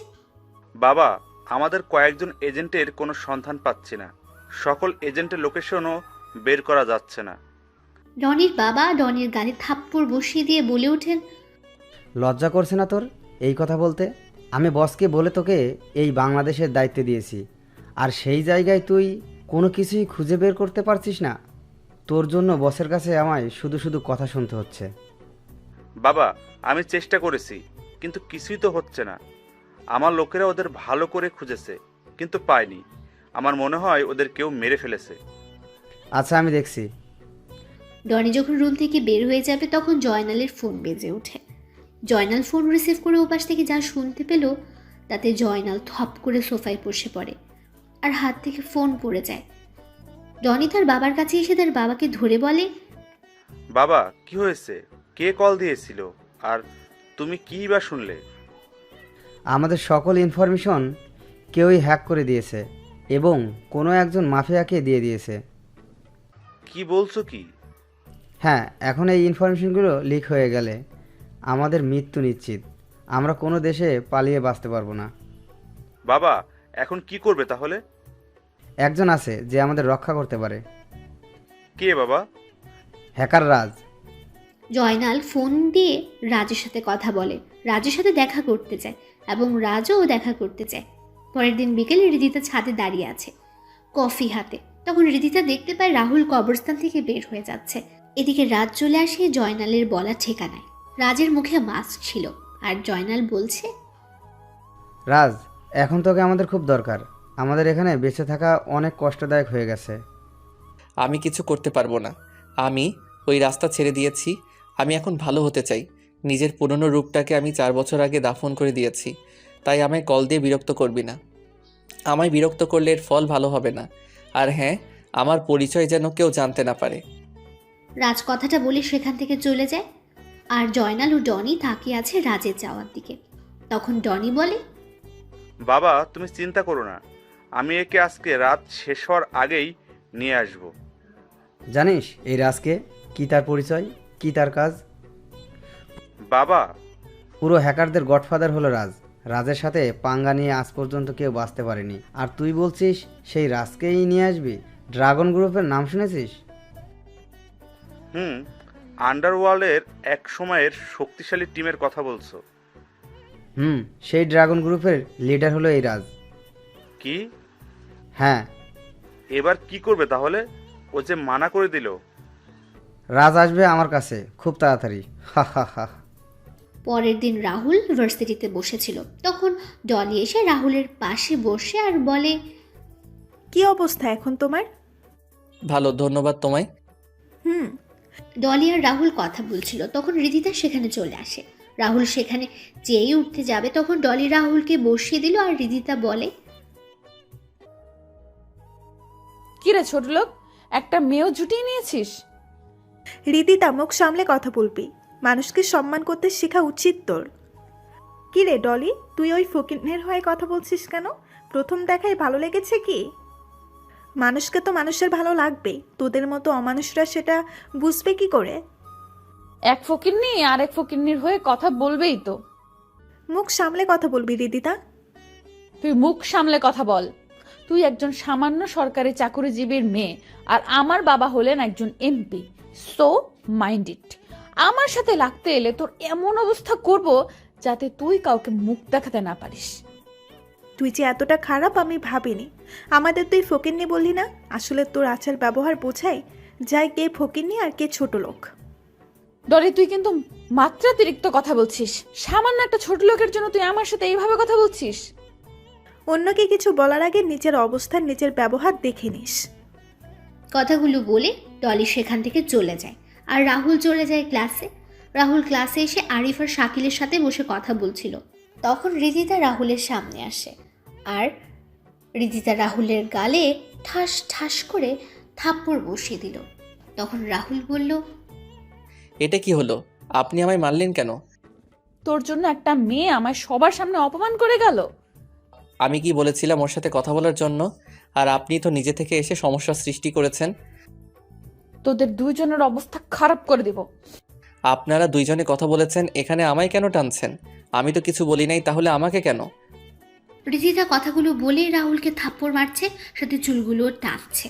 বাবা, আমাদের কয়েকজন এজেন্টের কোনো সন্ধান পাচ্ছি না। সকল এজেন্টের লোকেশনও বের করা যাচ্ছে না। ডনির বাবা ডনির গালে থাপ্পড় বসিয়ে দিয়ে বলে ওঠেন, লজ্জা করছে না তোর এই কথা বলতে? আমি বসকে বলে তোকে এই বাংলাদেশের দায়িত্ব দিয়েছি, আর সেই জায়গায় তুই কোনো কিছুই খুঁজে বের করতে পারছিস না। তোর জন্য বসের কাছে আমায় শুধু শুধু কথা শুনতে হচ্ছে। বাবা, আমি চেষ্টা করেছি, কিন্তু কিছুই তো হচ্ছে না। আমার লোকেরা ওদের ভালো করে খুঁজেছে, কিন্তু পায়নি। আমার মনে হয় ওদের কেউ মেরে ফেলেছে। আচ্ছা আমি দেখছি। ডনি যখন রুম থেকে বের হয়ে যাবে তখন জয়নালের ফোন বেজে ওঠে। জয়নাল ফোন রিসিভ করে ওপাশ থেকে যা শুনতে পেল তাতে জয়নাল থপ করে সোফায় বসে পড়ে আর হাত থেকে ফোন পড়ে যায়। ডনি তার বাবার কাছে এসে তার বাবাকে ধরে বলে, বাবা, কি হয়েছে? কে কল দিয়েছিল? আর তুমি কী বা শুনলে? আমাদের সকল ইনফরমেশন কেউই হ্যাক করে দিয়েছে এবং কোনো একজন মাফিয়াকে দিয়ে দিয়েছে। কি বলছো কি? হ্যাঁ, এখন এই ইনফরমেশনগুলো লিক হয়ে গেলে আমাদের মৃত্যু নিশ্চিত। আমরা কোনো দেশে পালিয়ে বাঁচতে পারবো না। বাবা, এখন কি করবে তাহলে? একজন আছে যে আমাদের রক্ষা করতে পারে। কে বাবা? হ্যাকার রাজ। জয়নাল ফোন দিয়ে রাজের সাথে কথা বলে, রাজের সাথে দেখা করতে চায় এবং রাজও দেখা করতে চায়। পরের দিন বিকেলে হৃদিতা ছাদে দাঁড়িয়ে আছে কফি হাতে। তখন হৃদিতা দেখতে পায় রাহুল কবরস্থান থেকে বের হয়ে যাচ্ছে। এদিকে রাজ চলে আসে জয়নালের বলা ঠিকানায়। রাজের মুখে মাস্ক ছিল আর জয়নাল বলছে, রাজ, এখন তোকে আমাদের খুব দরকার। আমাদের এখানে বেঁচে থাকা অনেক কষ্টদায়ক হয়ে গেছে। আমি কিছু করতে পারবো না। আমি ওই রাস্তা ছেড়ে দিয়েছি। আমি এখন ভালো হতে চাই। নিজের পুরনো রূপটাকে আমি 4 বছর আগে দাফন করে দিয়েছি। তাই আমায় কল দিয়ে বিরক্ত করবি না। আমায় বিরক্ত করলে এর ফল ভালো হবে না। আর হ্যাঁ, আমার পরিচয় যেন কেউ জানতে না পারে। রাজ কথাটা বলে সেখান থেকে চলে যায় আর জয়নাল ও ডনি তাকিয়ে আছে রাজের যাওয়ার দিকে। তখন ডনি বলে, বাবা, তুমি চিন্তা করো না, আমি একে আজকে রাত শেষ হওয়ার আগেই নিয়ে আসব। জানিস এই রাজকে? কি তার পরিচয়, কি তার কাজ? বাবা, পুরো হ্যাকারদের গডফাদার হলো রাজ। রাজের সাথে পাঙ্গা নিয়ে আজ পর্যন্ত কেউ বাঁচতে পারেনি, আর তুই বলছিস সেই রাজকেই নিয়ে আসবি? ড্রাগন গ্রুপের নাম শুনেছিস? আন্ডারওয়ার্ল্ডের এক সময়ের শক্তিশালী টিমের কথা বলছো? সেই ড্রাগন গ্রুপের লিডার হলো এই রাজ। কি? হ্যাঁ। এবার কি করবে তাহলে? ও যে মানা করে দিল। রাজ আসবে আমার কাছে খুব তাড়াতাড়ি। হা হা হা। পরের দিন রাহুল ভার্সিটিতে বসেছিল। তখন ডলি এসে রাহুলের পাশে বসে আর বলে, কি অবস্থা এখন তোমার? ভালো, ধন্যবাদ তোমায়। ডলি আর রাহুল কথা বলছিল তখন হৃদিতা সেখানে চলে আসে। রাহুল সেখানে যেই উঠতে যাবে তখন ডলি রাহুলকে বসিয়ে দিল আর হৃদিতা বলে, কি রে ছোট লোক, একটা মেয়েও জুটিয়ে নিয়েছিস? রীতিতা, মুখ সামলে কথা বলবি। মানুষকে সম্মান করতে শেখা উচিত তোর। কি রে ডলি, তুই ওই ফকিনের হয়ে কথা বলছিস কেন? প্রথম দেখায় ভালো লেগেছে কি? মানুষকে তো মানুষের ভালো লাগবে, তোদের মতো অমানুষরা সেটা বুঝবে কি করে? এক ফকিন্নি আর এক ফকিন্নির হয়ে কথা বলবেই তো। মুখ সামলে কথা বলবি রীতিতা। তুই মুখ সামলে কথা বল। তুই একজন সামান্য সরকারি চাকরিজীবীর মেয়ে আর আমার বাবা হলেন একজন এমপি। So mind it. আমার সাথে লাগতে এলে তোর এমন অবস্থা করব যাতে তুই কাউকে মুখ দেখাতে না পারিস। তুই যে এতটা খারাপ আমি ভাবিনি। আমাদের তুই ফকিন্নি বললি না, আসলে তোর আচার ব্যবহার বোঝাই যায় কে ফকিন্নি আর কে ছোট লোক। ডলি, তুই কিন্তু মাত্রাতিরিক্ত কথা বলছিস। সামান্য একটা ছোট লোকের জন্য তুই আমার সাথে এইভাবে কথা বলছিস? অন্যকে কিছু বলার আগে নিজের অবস্থান নিজের ব্যবহার দেখে নিস। কথাগুলো বলে ডলি সেখান থেকে চলে যায় আর রাহুল চলে যায় ক্লাসে। রাহুল ক্লাসে এসে আরিফ আর শাকিলের সাথে বসে কথা বলছিল। তখন রিদিতা রাহুলের সামনে আসে আর রিদিতা রাহুলের গালে ঠাস ঠাস করে থাপ্পড় বসিয়ে দিল। তখন রাহুল বলল, এটা কি হলো? আপনি আমায় মারলেন কেন? তোর জন্য একটা মেয়ে আমায় সবার সামনে অপমান করে গেল। আমি কি বলেছিলাম ওর সাথে কথা বলার জন্য? আর আপনি তো নিজে থেকে এসে সমস্যা সৃষ্টি করেছেন। তোদের দুইজনের অবস্থা খারাপ করে দিব। আপনারা দুইজনে কথা বলেছেন, এখানে আমায় কেন টানছেন? আমি তো কিছু বলি নাই, তাহলে আমাকে কেন? রিদিতা কথাগুলো বলেই রাহুলকে থাপ্পড় মারছে, সাথে চুলগুলোও টানছে।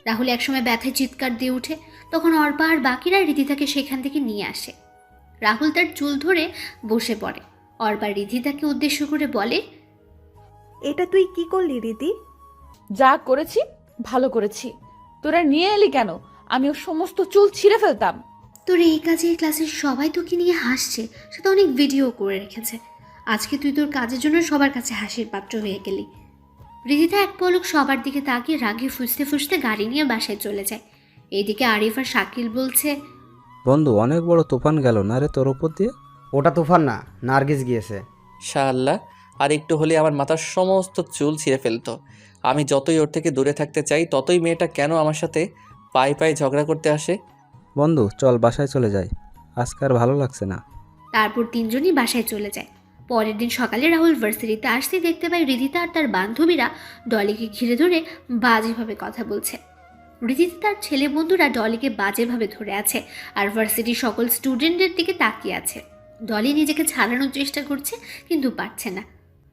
রাহুল একসময় ব্যথায় চিৎকার দিয়ে ওঠে। তখন অর্পা আর বাকিরা রিদিতাকে সেখান থেকে নিয়ে আসে। রাহুল তার চুল ধরে বসে পড়ে। অর্পা রিদিতাকে উদ্দেশ্য করে বলে, এটা তুই কি করলি রিদি? যা করেছি ভালো করেছি। তোরা নিয়ে এলি কেন? আমি ওর সমস্ত চুল ছিঁড়ে ফেলতাম। তোর এই কাজে ক্লাসের সবাই তোকে নিয়ে হাসছে, সে তো অনেক ভিডিও করে রেখেছে। আজকে তুই তোর কাজের জন্য সবার কাছে হাসির পাত্র হয়ে গেলি। রিদিতা এক পলক সবার দিকে তাকিয়ে রাগে ফুসতে ফুসতে গাড়ি নিয়ে বাসায় চলে যায়। এইদিকে আরিফ আর শাকিল বলছে, বন্ধু, অনেক বড় তুফান গেল না রে তোর ওপর দিয়ে? ওটা তুফান না, নার্গিস গিয়েছে। শাআল্লাহ, আর একটু হলে আমার মাথার সমস্ত চুল ছিঁড়ে ফেলতো। আমি যতই ওর থেকে দূরে থাকতে চাই, ততই মেয়েটা কেন আমার সাথে পায়ে পায়ে ঝগড়া করতে আসে? বন্ধু চল বাসায় চলে যাই, আজকে আর ভালো লাগছে না। তারপর তিনজনই বাসায় চলে যায়। পরের দিন সকালে রাহুল ভার্সিটিতে আসতেই দেখতে পায় রিদিতা আর তার বান্ধবীরা ডলিকে ঘিরে ধরে বাজেভাবে কথা বলছে। রিদিতা তার ছেলে বন্ধুরা ডলিকে বাজেভাবে ধরে আছে আর ভার্সিটির সকল স্টুডেন্টদের দিকে তাকিয়ে আছে। ডলি নিজেকে ছাড়ানোর চেষ্টা করছে কিন্তু পারছে না।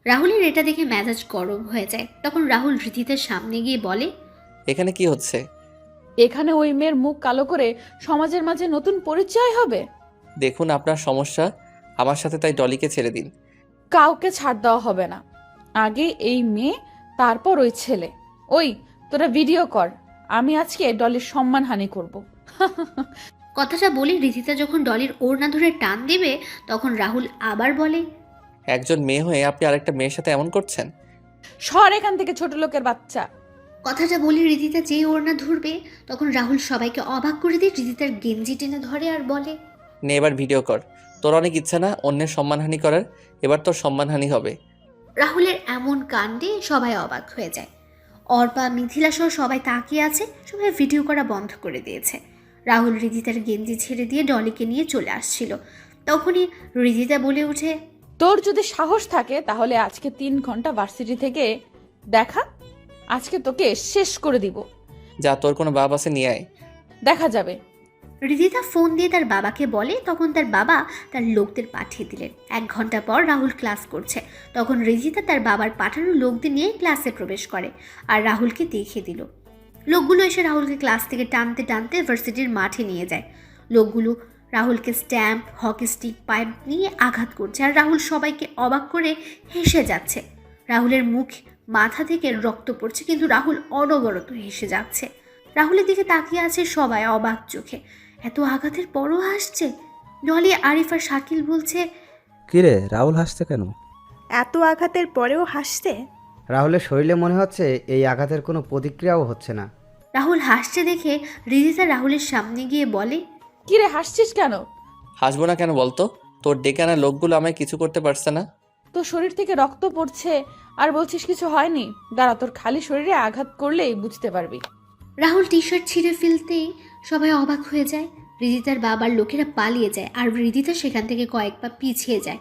রাহুলের এটা দেখে মেজাজ গরম হয়ে যায়। তখন রাহুল রিদিতার সামনে গিয়ে বলে, এখানে কি হচ্ছে? এখানে ওই মেয়ের মুখ কালো করে সমাজের মাঝে নতুন পরিচয় হবে। দেখুন আপনার সমস্যা আমার সাথে, তাই ডলিকে ছেড়ে দিন। কাউকে ছাড় দেওয়া হবে না। আগে এই মেয়ে, তারপর ওই ছেলে। ওই তোরা ভিডিও কর, আমি আজকে ডলির সম্মানহানি করব। কথাটা বলে রিদিতা যখন ডলির ওড়না ধরে টান দেবে, তখন রাহুল আবার বলে, একজন মেয়ে হয়ে আপনি আরেকটা মেয়ের সাথে এমন করছেন? সর এখান থেকে, ছোট লোকের বাচ্চা। কথাটা বলে রিদিতা যেই ওড়না ধরবে, তখন রাহুল সবাইকে অবাক করে দিয়ে রিদিতার গেঞ্জি টেনে ধরে আর বলে, নে এবার ভিডিও কর। তোর অনেক ইচ্ছা না অন্যের সম্মানহানি করার? এবার তোর সম্মানহানি হবে। রাহুলের এমন কাণ্ডে সবাই অবাক হয়ে যায়। অর্পা, মিথিলা সহ সবাই তাকিয়ে আছে। সবাই ভিডিও করা বন্ধ করে দিয়েছে। রাহুল রিদিতার গেঞ্জি ছেড়ে দিয়ে ডলিকে নিয়ে চলে আসছিল। তখনই রিদিতা বলে ওঠে, তোর যদি সাহস থাকে তাহলে আজকে 3 ঘন্টা ভার্সিটি থেকে দেখা। আজকে তোকে শেষ করে দিব। যা, তোর কোনো বাপ আছে নিয়ে আয়। দেখা যাবে। রিদিতা ফোন দিয়ে তার বাবাকে বলে। তখন তার বাবা তার লোকদের পাঠিয়ে দিলেন। 1 ঘন্টা পর রাহুল ক্লাস করছে। তখন রিদিতা তার বাবার পাঠানো লোকদের নিয়ে ক্লাসে প্রবেশ করে আর রাহুলকে দেখিয়ে দিল। লোকগুলো এসে রাহুলকে ক্লাস থেকে টানতে টানতে ভার্সিটির মাঠে নিয়ে যায়। লোকগুলো রাহুলকে স্ট্যাম্প, হকি স্টিক, পাইপ নিয়ে আঘাত করছে আর রাহুল সবাইকে অবাক করে হেসে যাচ্ছে। রাহুলের মুখ, মাথা থেকে রক্ত পড়ছে, কিন্তু রাহুল অনবরত হেসে যাচ্ছে। রাহুলের দিকে তাকিয়ে আছে সবাই অবাক চোখে। এত আঘাতের পরও হাসছে। ডলি, আরিফ আর শাকিল বলছে, কিরে রাহুল হাসছে কেন? এত আঘাতের পরেও হাসতে? রাহুলের শরীরে মনে হচ্ছে এই আঘাতের কোনো প্রতিক্রিয়াও হচ্ছে না। রাহুল হাসছে দেখে রিদিতা রাহুলের সামনে গিয়ে বলে, কিরে হাসছিস কেন? হাসবো না কেন বলতো? তোর ডেকে আনা লোকগুলো আমায় কিছু করতে পারছে না। তোর শরীর থেকে রক্ত পড়ছে আর বলছিস কিছু হয়নি? দাঁড়া, তোর খালি শরীরে আঘাত করলেই বুঝতে পারবি। রাহুল টি শার্ট ছিঁড়ে ফেলতেই সবাই অবাক হয়ে যায়। রিদিতার বাবার লোকেরা পালিয়ে যায় আর রিদিতা সেখান থেকে কয়েক পা পিছিয়ে যায়।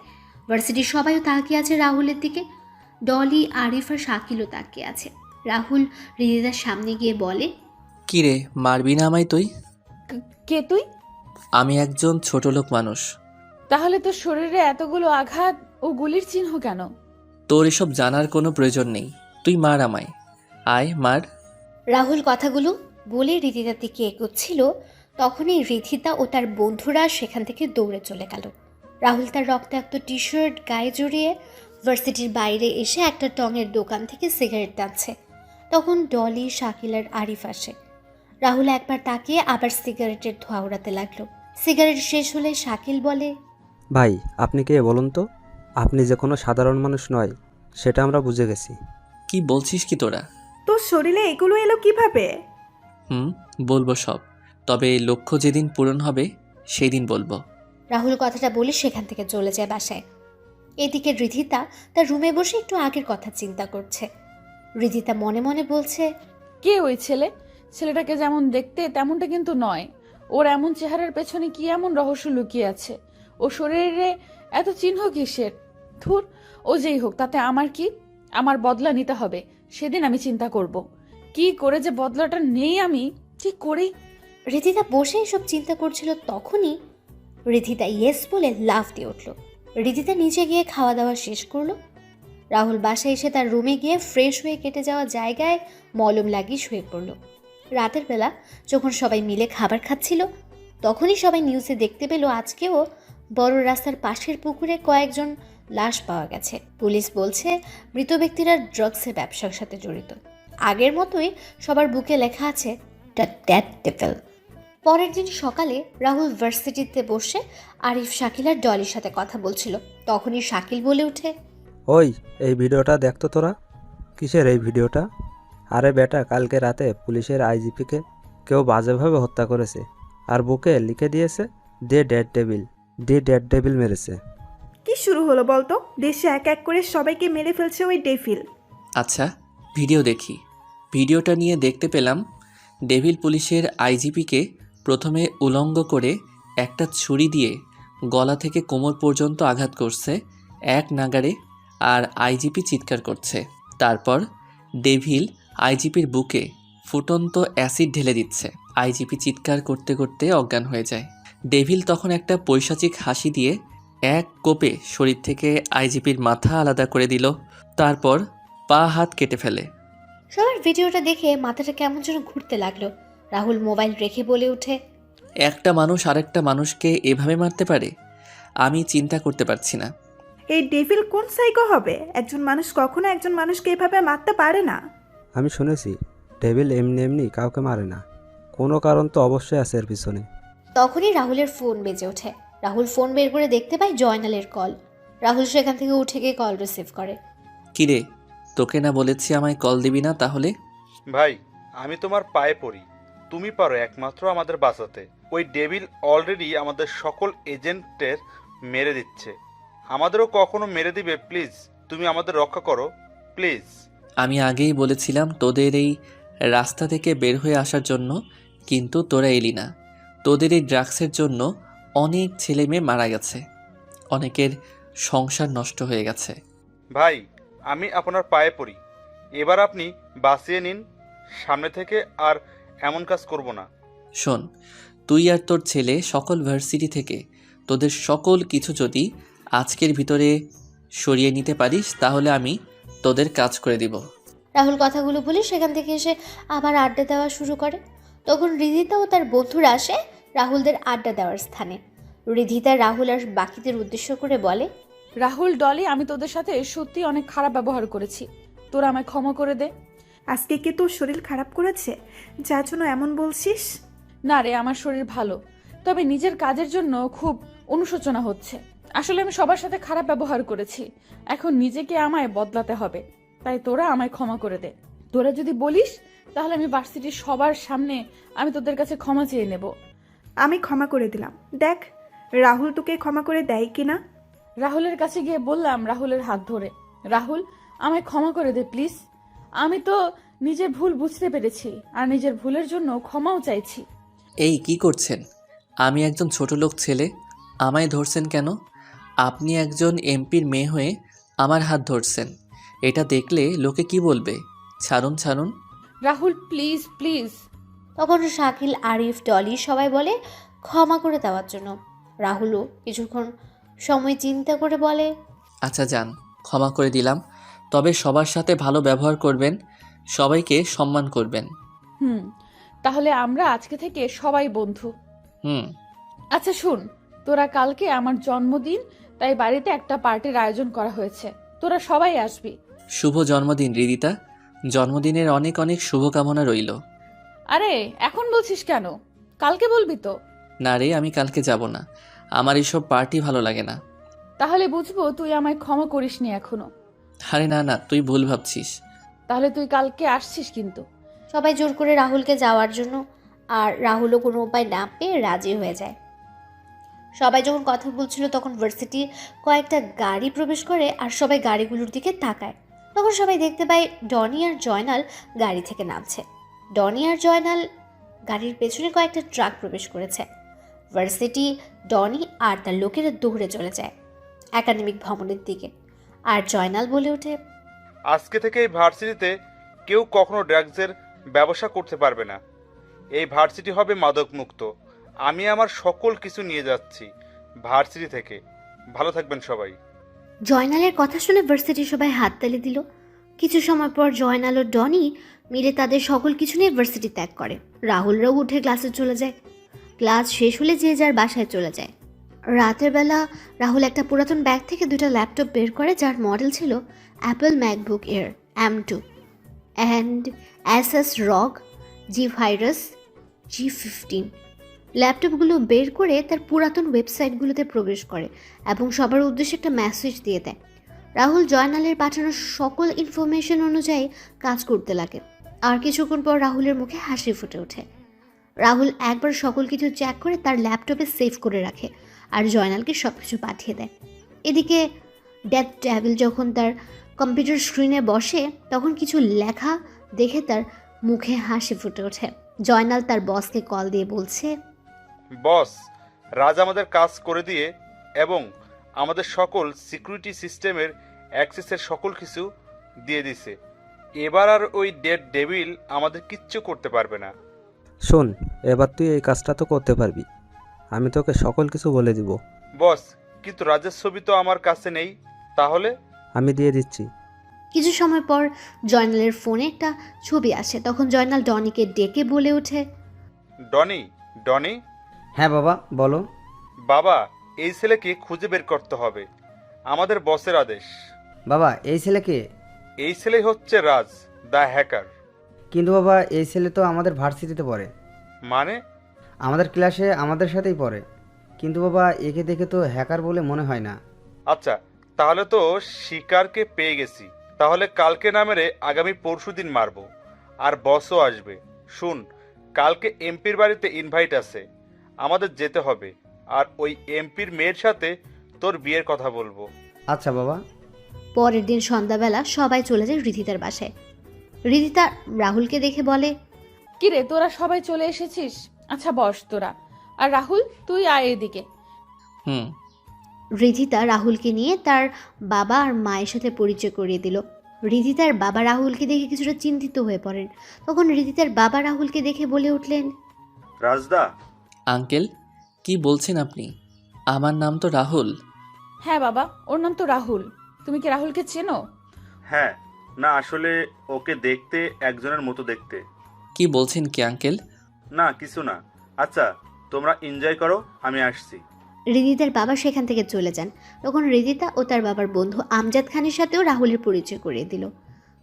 ভার্সিটির সবাইও তাকিয়ে আছে রাহুলের দিকে। ডলি, আরিফ আর শাকিলও তাকিয়ে আছে। রাহুল রিদিতার সামনে গিয়ে বলে, কি রে, মারবি না আমায় তুই? কে তুই? আমি একজন ছোট লোক মানুষ। তাহলে তোর শরীরে এতগুলো আঘাত ও গুলির চিহ্ন কেন? তোর এসব জানার কোনো প্রয়োজন নেই। তুই মার আমায়, আয় মার। রাহুল কথাগুলো বলে রিদিতার দিকে এগোচ্ছিল। তখনই রিদিতা ও তার বন্ধুরা সেখান থেকে দৌড়ে চলে গেল। রাহুল তার রক্তাক্ত টি শার্ট গায়ে জড়িয়ে ভার্সিটির বাইরে এসে একটা টঙের দোকান থেকে সিগারেট টানছে। তখন ডলি, শাকিল আর আরিফ আসে। রাহুল একবার তাকিয়ে আবার সিগারেটের ধোঁয়া উড়াতে লাগলো। সিগারেট শেষ হলে শাকিল বলে, ভাই আপনি কে বলুন তো? আপনি যে কোনো সাধারণ মানুষ নয় সেটা আমরা বুঝে গেছি। কি বলছিস কি তোরা? তোর শরীরে এগুলো এলো কিভাবে? বলবো সব, তবে লক্ষ্য যেদিন পূরণ হবে সেই দিন বলবো। রাহুল কথাটা বলে সেখান থেকে চলে যায় বাসায়। এদিকে রিধিতা তার রুমে বসে একটু আগের কথা চিন্তা করছে। রিধিতা মনে মনে বলছে, কে ওই ছেলে? ছেলেটাকে যেমন দেখতে তেমনটা কিন্তু নয়। ওর এমন চেহারার পেছনে কি এমন রহস্য লুকিয়ে আছে? ও শরীরে এত চিহ্ন কিসের? ধুর, ও যেই হোক তাতে আমার কি? আমার বদলা নিতে হবে। সেদিন আমি চিন্তা করব কি করে যে বদলাটা নেই আমি ঠিক করেই। রিধিতা বসে এসব চিন্তা করছিল, তখনই রিধিতা ইয়েস বলে লাফ দিয়ে উঠল। রিধিতা নিচে গিয়ে খাওয়া দাওয়া শেষ করলো। রাহুল বাসায় এসে তার রুমে গিয়ে ফ্রেশ হয়ে কেটে যাওয়া জায়গায় মলম লাগিয়ে শুয়ে পড়ল। রাতের বেলা যখন সবাই মিলে খাবার খাচ্ছিল, তখনই সবাই নিউজে দেখতে পেল আজকেও বড় রাস্তার পাশের পুকুরে কয়েকজন লাশ পাওয়া গেছে। পুলিশ বলছে মৃত ব্যক্তিরা ড্রাগসের ব্যবসার সাথে জড়িত। আগের মতোই সবার বুকে লেখা আছে দ্য ডেড ডেভিল। পরের দিন সকালে রাহুল ভার্সিটিতে বসে আরিফ, শাকিল আর ডলির সাথে কথা বলছিল। তখনই শাকিল বলে ওঠে, ওই এই ভিডিওটা দেখতো তোরা? কিসের এই ভিডিওটা? আরে বেটা, কালকে রাতে পুলিশের আইজিপিকে কেউ বাজেভাবে হত্যা করেছে আর বুকে লিখে দিয়েছে ডে ডেড ডেভিল মেরেছে। কি শুরু হলো বলতো? দেশে এক এক করে সবাইকে মেরে ফেলছে ওই ডেভিল। আচ্ছা, ভিডিও দেখি। ভিডিওটা নিয়ে দেখতে পেলাম ডেভিল পুলিশের আইজিপিকে প্রথমে উলঙ্গ করে একটা ছুরি দিয়ে গলা থেকে কোমর পর্যন্ত আঘাত করছে এক নাগাড়ে, আর আইজিপি চিৎকার করছে। তারপর ডেভিল আইজিপির বুকে ফুটন্ত অ্যাসিড ঢেলে দিচ্ছে। আইজিপি চিৎকার করতে করতে অজ্ঞান হয়ে যায়। ডেভিল তখন একটা পৈশাচিক হাসি দিয়ে এক কোপে শরীর থেকে আইজিপির মাথা আলাদা করে দিল, তারপর পা হাত কেটে ফেলে। সবার ভিডিওটা দেখে মাথাটা কেমন যেন ঘুরতে লাগলো। রাহুল মোবাইল রেখে বলে ওঠে, একটা মানুষ আরেকটা মানুষকে এভাবে মারতে পারে? আমি চিন্তা করতে পারছি না। এই ডেভিল কোন সাইকো হবে? একজন মানুষ কখনো একজন মানুষকে এভাবে মারতে পারে না। আমি শুনেছি ডেভিল এমনি এমনি কাউকে মারে না, কোনো কারণ তো অবশ্যই আছে এর পিছনে। তখনই রাহুলের ফোন বেজে ওঠে। রাহুল ফোন বের করে দেখতে পায় জয়নালের কল। রাহুল সেখান থেকে উঠে গিয়ে কল রিসিভ করে। কিরে, তোকে না বলেছি আমায় কল দিবি না? তাহলে ভাই, আমি তোমার পায়ে পড়ি, তুমি পারো একমাত্র আমাদের বাঁচাতে। ওই ডেভিল অলরেডি আমাদের সকল এজেন্টের মেরে দিচ্ছে, আমাদেরও কখনো মেরে দিবে। প্লিজ তুমি আমাদের রক্ষা করো, প্লিজ। আমি আগেই বলেছিলাম তোদের এই রাস্তা থেকে বের হয়ে আসার জন্য, কিন্তু তোরা এলি না। তোদের এই ড্রাগসের জন্য অনেক ছেলে মেয়ে মারা গেছে, অনেকের সংসার নষ্ট হয়ে গেছে। ভাই, আমি আপনার পায়ে পড়ি, এবার আপনি বাঁচিয়ে নিন, সামনে থেকে আর এমন কাজ করব না। শোন, তুই আর তোর ছেলে সকল ভার্সিটি থেকে তোদের সকল কিছু যদি আজকের ভিতরে সরিয়ে নিতে পারিস, তাহলে আমি তোদের কাজ করে দিব। রাহুল কথাগুলো বলে সেখান থেকে এসে আবার আড্ডা দেওয়া শুরু করে। তখন রিধিতা ও তার বন্ধুরা আসে রাহুলদের আড্ডা দেওয়ার স্থানে। রিধিতা রাহুল আর বাকিদের উদ্দেশ্য করে বলে, রাহুল, ডলি, আমি তোদের সাথে সত্যি অনেক খারাপ ব্যবহার করেছি। তোরা আমায় ক্ষমা করে দে। আজকে কি তোর শরীর খারাপ করেছে যার জন্য এমন বলছিস? না রে, আমার শরীর ভালো, তবে নিজের কাজের জন্য খুব অনুশোচনা হচ্ছে। আসলে আমি সবার সাথে খারাপ ব্যবহার করেছি, এখন নিজেকে আমায় বদলাতে হবে। তাই তোরা আমায় ক্ষমা করে দে। তোরা যদি বলিস তাহলে আমি ভার্সিটির সবার সামনে আমি তোদের কাছে ক্ষমা চেয়ে নেব। আমি ক্ষমা করে দিলাম। দেখ রাহুল তোকে ক্ষমা করে দেয় কিনা। রাহুলের কাছে গিয়ে বললাম রাহুলের হাত ধরে, রাহুল আমায় ক্ষমা করে দে প্লিজ। আমি তো নিজের ভুল বুঝতে পেরেছি আর নিজের ভুলের জন্য ক্ষমাও চাইছি। এই কি করছেন? আমি একজন ছোট লোক ছেলে, আমায় ধরছেন কেন? আপনি একজন এমপির মেয়ে হয়ে আমার হাত ধরছেন, এটা দেখলে লোকে কি বলবে? ছাড়ুন ছাড়ুন। Rahul please please. তখন শাকিল, আরিফ, ডলি সবাই বলে ক্ষমা করে দেওয়ার জন্য। রাহুলও কিছুক্ষণ সময় চিন্তা করে বলে, আচ্ছা যান, ক্ষমা করে দিলাম, তবে সবার সাথে ভালো ব্যবহার করবেন, সবাইকে সম্মান করবেন। তাহলে আমরা আজকে থেকে সবাই বন্ধু। হুম। আচ্ছা শুন, তোরা কালকে আমার জন্মদিন, তাই বাড়িতে একটা পার্টির আয়োজন করা হয়েছে। তোরা সবাই আসবি। শুভ জন্মদিন রিদিতা, জন্মদিনের অনেক অনেক শুভকামনা রইল। আরে এখন বলছিস কেন? কালকে বলবি তো। না রে, আমি কালকে যাব না, আমার এইসব পার্টি ভালো লাগে না। তাহলে বুঝবো তুই আমায় ক্ষমা করিসনি এখনো। আরে না না, তুই ভুল ভাবছিস। তাহলে তুই কালকে আসছিস কিন্তু। সবাই জোর করে রাহুলকে যাওয়ার জন্য, আর রাহুলও কোনো উপায় না পেয়ে রাজি হয়ে যায়। সবাই যখন কথা বলছিল তখন ভার্সিটির কয়েকটা গাড়ি প্রবেশ করে আর সবাই গাড়িগুলোর দিকে তাকায়। তখন সবাই দেখতে পায় ডনি আর জয়নাল গাড়ি থেকে নামছে। ডনি আর জয়নাল গাড়ির পেছনে কয়েকটা ট্রাক প্রবেশ করেছে। ভার্সিটি, ডনি আর তার লোকেরা দৌড়ে চলে যায় একাডেমিক ভবনের দিকে। আর জয়নাল বলে ওঠে, আজকে থেকে এই ভার্সিটিতে কেউ কখনো ড্রাগসের ব্যবসা করতে পারবে না। এই ভার্সিটি হবে মাদক মুক্ত। আমি আমার সকল কিছু নিয়ে যাচ্ছি ভার্সিটি থেকে। ভালো থাকবেন সবাই। জয়নালের কথা শুনে ভার্সিটির সবাই হাততালি দিল। কিছু সময় পর জয়নাল ও ডনি মিলে তাদের সকল কিছু নিয়ে ভার্সিটি ত্যাগ করে। রাহুলরাও উঠে ক্লাসে চলে যায়। ক্লাস শেষ হলে যে যার বাসায় চলে যায়। রাতের বেলা রাহুল একটা পুরাতন ব্যাগ থেকে দুটো ল্যাপটপ বের করে, যার মডেল ছিল Apple MacBook air M2 and Asus ROG Zephyrus G15। ল্যাপটপগুলো বের করে তার পুরাতন ওয়েবসাইটগুলোতে প্রবেশ করে এবং সবার উদ্দেশ্যে একটা মেসেজ দিয়ে দেয়। রাহুল জয়নালের পাঠানো সকল ইনফরমেশন অনুযায়ী কাজ করতে লাগে। আর কিছুক্ষণ পর রাহুলের মুখে হাসি ফুটে ওঠে। রাহুল একবার সকল কিছু চেক করে তার ল্যাপটপে সেভ করে রাখে আর জয়নালকে সব কিছু পাঠিয়ে দেয়। এদিকে ডেথ ডেভিল যখন তার কম্পিউটার স্ক্রিনে বসে তখন কিছু লেখা দেখে তার মুখে হাসি ফুটে ওঠে। জয়নাল তার বসকে কল দিয়ে বলছে, বস, রাজ আমাদের কাজ করে দিয়ে এবং আমাদের সকল সিকিউরিটি সিস্টেমের অ্যাক্সেসের সকল কিছু দিয়ে দিছে। এবার আর ওই ডেড ডেভিল আমাদের কিচ্ছু করতে পারবে না। শোন, এবার তুই এই কাজটা তো করতে পারবি। আমি তোকে সকল কিছু বলে দিব। বস, কিন্তু রাজের ছবি তো আমার কাছে নেই। তাহলে? আমি দিয়ে দিচ্ছি। কিছু সময় পর জয়নালের ফোনে একটা ছবি আসে। তখন জয়নাল ডনিকে ডেকে বলে ওঠে, ডনি, ডনি। হ্যাঁ বাবা, বলো। বাবা, এই ছেলেকে খুঁজে বের করতে হবে, আমাদের বসের আদেশ। বাবা, এই ছেলেকে? এই ছেলেই হচ্ছে রাজ দ্য হ্যাকার। কিন্তু বাবা, এই ছেলে তো আমাদের ভার্সিটিতে পড়ে। মানে? আমাদের ক্লাসে আমাদের সাথেই পড়ে। কিন্তু বাবা, একে দেখে তো হ্যাকার বলে মনে হয় না। আচ্ছা, তাহলে তো শিকারকে পেয়ে গেছি। তাহলে কালকে না মেরে আগামী পরশুদিন মারবো, আর বসও আসবে। শুন, কালকে এমপির বাড়িতে ইনভাইট আছে, আমাদের যেতে হবে। আর ওই এমপির মেয়ের সাথে তোর বিয়ের কথা বলবো। আচ্ছা বাবা। পরের দিন সন্ধ্যাবেলা সবাই চলে যায় রিধিতার বাসায়। রিধিতা রাহুলকে দেখে বলে, কিরে তোরা সবাই চলে এসেছিস? আচ্ছা বস তোরা। আর রাহুল তুই আয় এদিকে। হুম। রিধিতা রাহুলকে নিয়ে তার বাবা আর মায়ের সাথে পরিচয় করিয়ে দিল। রিধিতার বাবা রাহুলকে দেখে কিছুটা চিন্তিত হয়ে পড়েন। তখন রিধিতার বাবা রাহুলকে দেখে বলে উঠলেন, রাজদা। আঙ্কেল, কি বলছেন আপনি? আমার নাম তো রাহুল। হ্যাঁ বাবা, ওর নাম তো রাহুল। তুমি কি রাহুলকে চেনো? হ্যাঁ, না আসলে ওকে দেখতে একজনের মতো দেখতে। কি বলছেন কি আঙ্কেল? না কিছু না। আচ্ছা, তোমরা এনজয় করো, আমি আসছি। রিধিতার বাবা সেখান থেকে চলে যান। তখন রিধিতা ও তার বাবার বন্ধু আমজাদ খানের সাথেও রাহুলের পরিচয় করিয়ে দিল।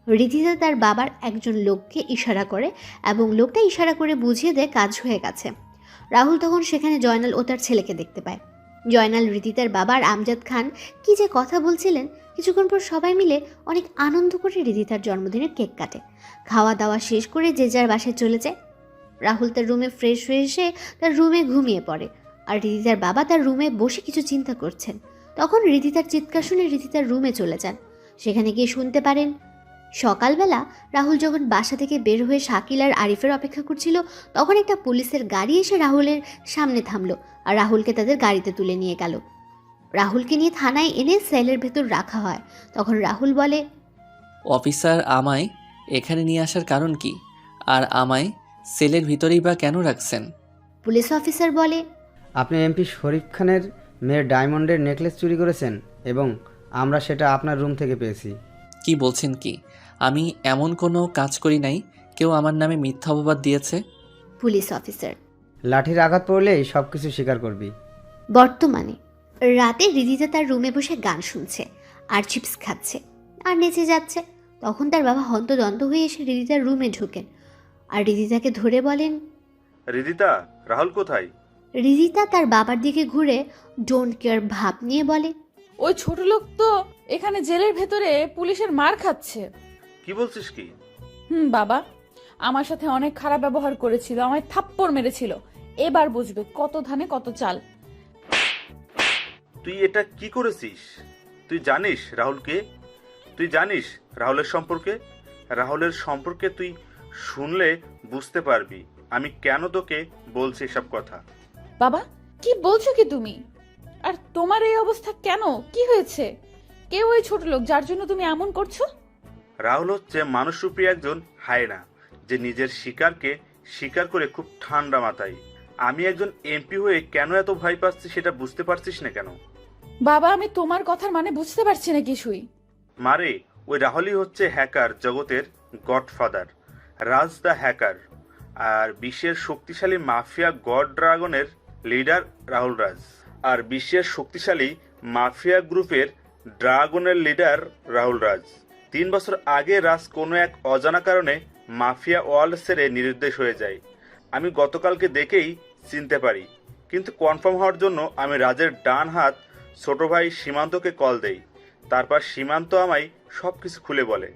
রিধিতা তার বাবার একজন লোককে ইশারা করে এবং লোকটা ইশারা করে বুঝিয়ে দেয় কাজ হয়ে গেছে। রাহুল তখন সেখানে জয়নাল ও তার ছেলেকে দেখতে পায়। জয়নাল, রিধিতার বাবা আর আমজাদ খান কি যে কথা বলছিলেন। কিছুক্ষণ পর সবাই মিলে অনেক আনন্দ করে রিধিতার জন্মদিনের কেক কাটে। খাওয়া দাওয়া শেষ করে যে যার বাসায় চলে যায়। রাহুল তার রুমে ফ্রেশ হয়ে এসে তার রুমে ঘুমিয়ে পড়ে। আর রিধিতার বাবা তার রুমে বসে কিছু চিন্তা করছেন। তখন রিধিতার চিৎকার শুনে রিধিতার রুমে চলে যান। সেখানে গিয়ে শুনতে পারেন সকালবেলা রাহুল যখন বাসা থেকে বের হয়ে শাকিল আর আরিফের অপেক্ষা করছিল তখন একটা পুলিশের গাড়ি এসে রাহুলের সামনে থামলো আর রাহুলকে তাদের গাড়িতে তুলে নিয়ে গেল। রাহুলকে নিয়ে থানায় এনে সেলের ভেতর রাখা হয়। তখন রাহুল বলে, অফিসার আমায় এখানে নিয়ে আসার কারণ কি, আর আমায় সেলের ভিতরেই বা কেন রাখছেন? পুলিশ অফিসার বলে, আপনি এমপি শরীফ খানের মেয়ের ডায়মন্ডের নেকলেস চুরি করেছেন এবং আমরা সেটা আপনার রুম থেকে পেয়েছি। কি বলছেন কি? আমি এমন কোনো কাজ করি নাই, কেউ আমার নামে মিথ্যা অপবাদ দিয়েছে। পুলিশ অফিসার, লাঠির আঘাত পড়লেই সব কিছু স্বীকার করবি। বর্তমানে রাতে রিধিতা তার রুমে বসে গান শুনছে আর চিপস খাচ্ছে। আর নেচে যাচ্ছে। তখন তার বাবা হন্তদন্ত হয়ে এসে রিদিতার রুমে ঢুকেন আর রিদিতাকে ধরে বলেন। রিদিতা, রাহুল কোথায়? রিদিতা তার বাবার দিকে ঘুরে ডোন্ট কেয়ার ভাব নিয়ে বলে, ওই ছোট লোক তো এখানে জেলের ভেতরে পুলিশের মার খাচ্ছে। কি বলছিস কি? বাবা আমার সাথে অনেক খারাপ ব্যবহার করেছিল, আমায় থাপ্পড় মেরেছিল। এবার বুঝবে কত ধানে কত চাল। তুই এটা কি করেছিস? তুই জানিস রাহুলকে? তুই জানিস রাহুলের সম্পর্কে? রাহুলের সম্পর্কে তুই শুনলে বুঝতে পারবি আমি কেন তোকে বলছি এসব কথা। বাবা কি বলছো কি তুমি? আর তোমার এই অবস্থা কেন? কি হয়েছে? কে ওই ছোট লোক যার জন্য তুমি এমন করছো? রাহুল হচ্ছে মানুষরূপী একজন হায়না, যে নিজের শিকারকে শিকার করে খুব ঠান্ডা মাথায়। আমি একজন এমপি হয়ে কেন এত ভয় পাচ্ছি সেটা বুঝতে পারছিস না কেন? বাবা আমি তোমার কথার মানে বুঝতে পারছি না কিছুই। মারে, ওই রাহুলই হচ্ছে হ্যাকার জগতের গডফাদার, রাজ দ্য হ্যাকার। আর বিশ্বের শক্তিশালী মাফিয়া গড ড্রাগনের লিডার রাহুল রাজ। আর বিশ্বের শক্তিশালী মাফিয়া গ্রুপের ড্রাগনের লিডার রাহুল রাজ। 3 বছর আগে রাজ কোনো এক অজানা কারণে মাফিয়া ওয়ার্ল্ড ছেড়ে নিরুদ্দেশ হয়ে যায়। আমি গতকালকে দেখেই চিনতে পারি, কিন্তু কনফার্ম হওয়ার জন্য আমি রাজের ডান হাত ছোট ভাই সীমান্তকে কল দেই। তারপর সীমান্ত আমায় সব কিছু খুলে বলে।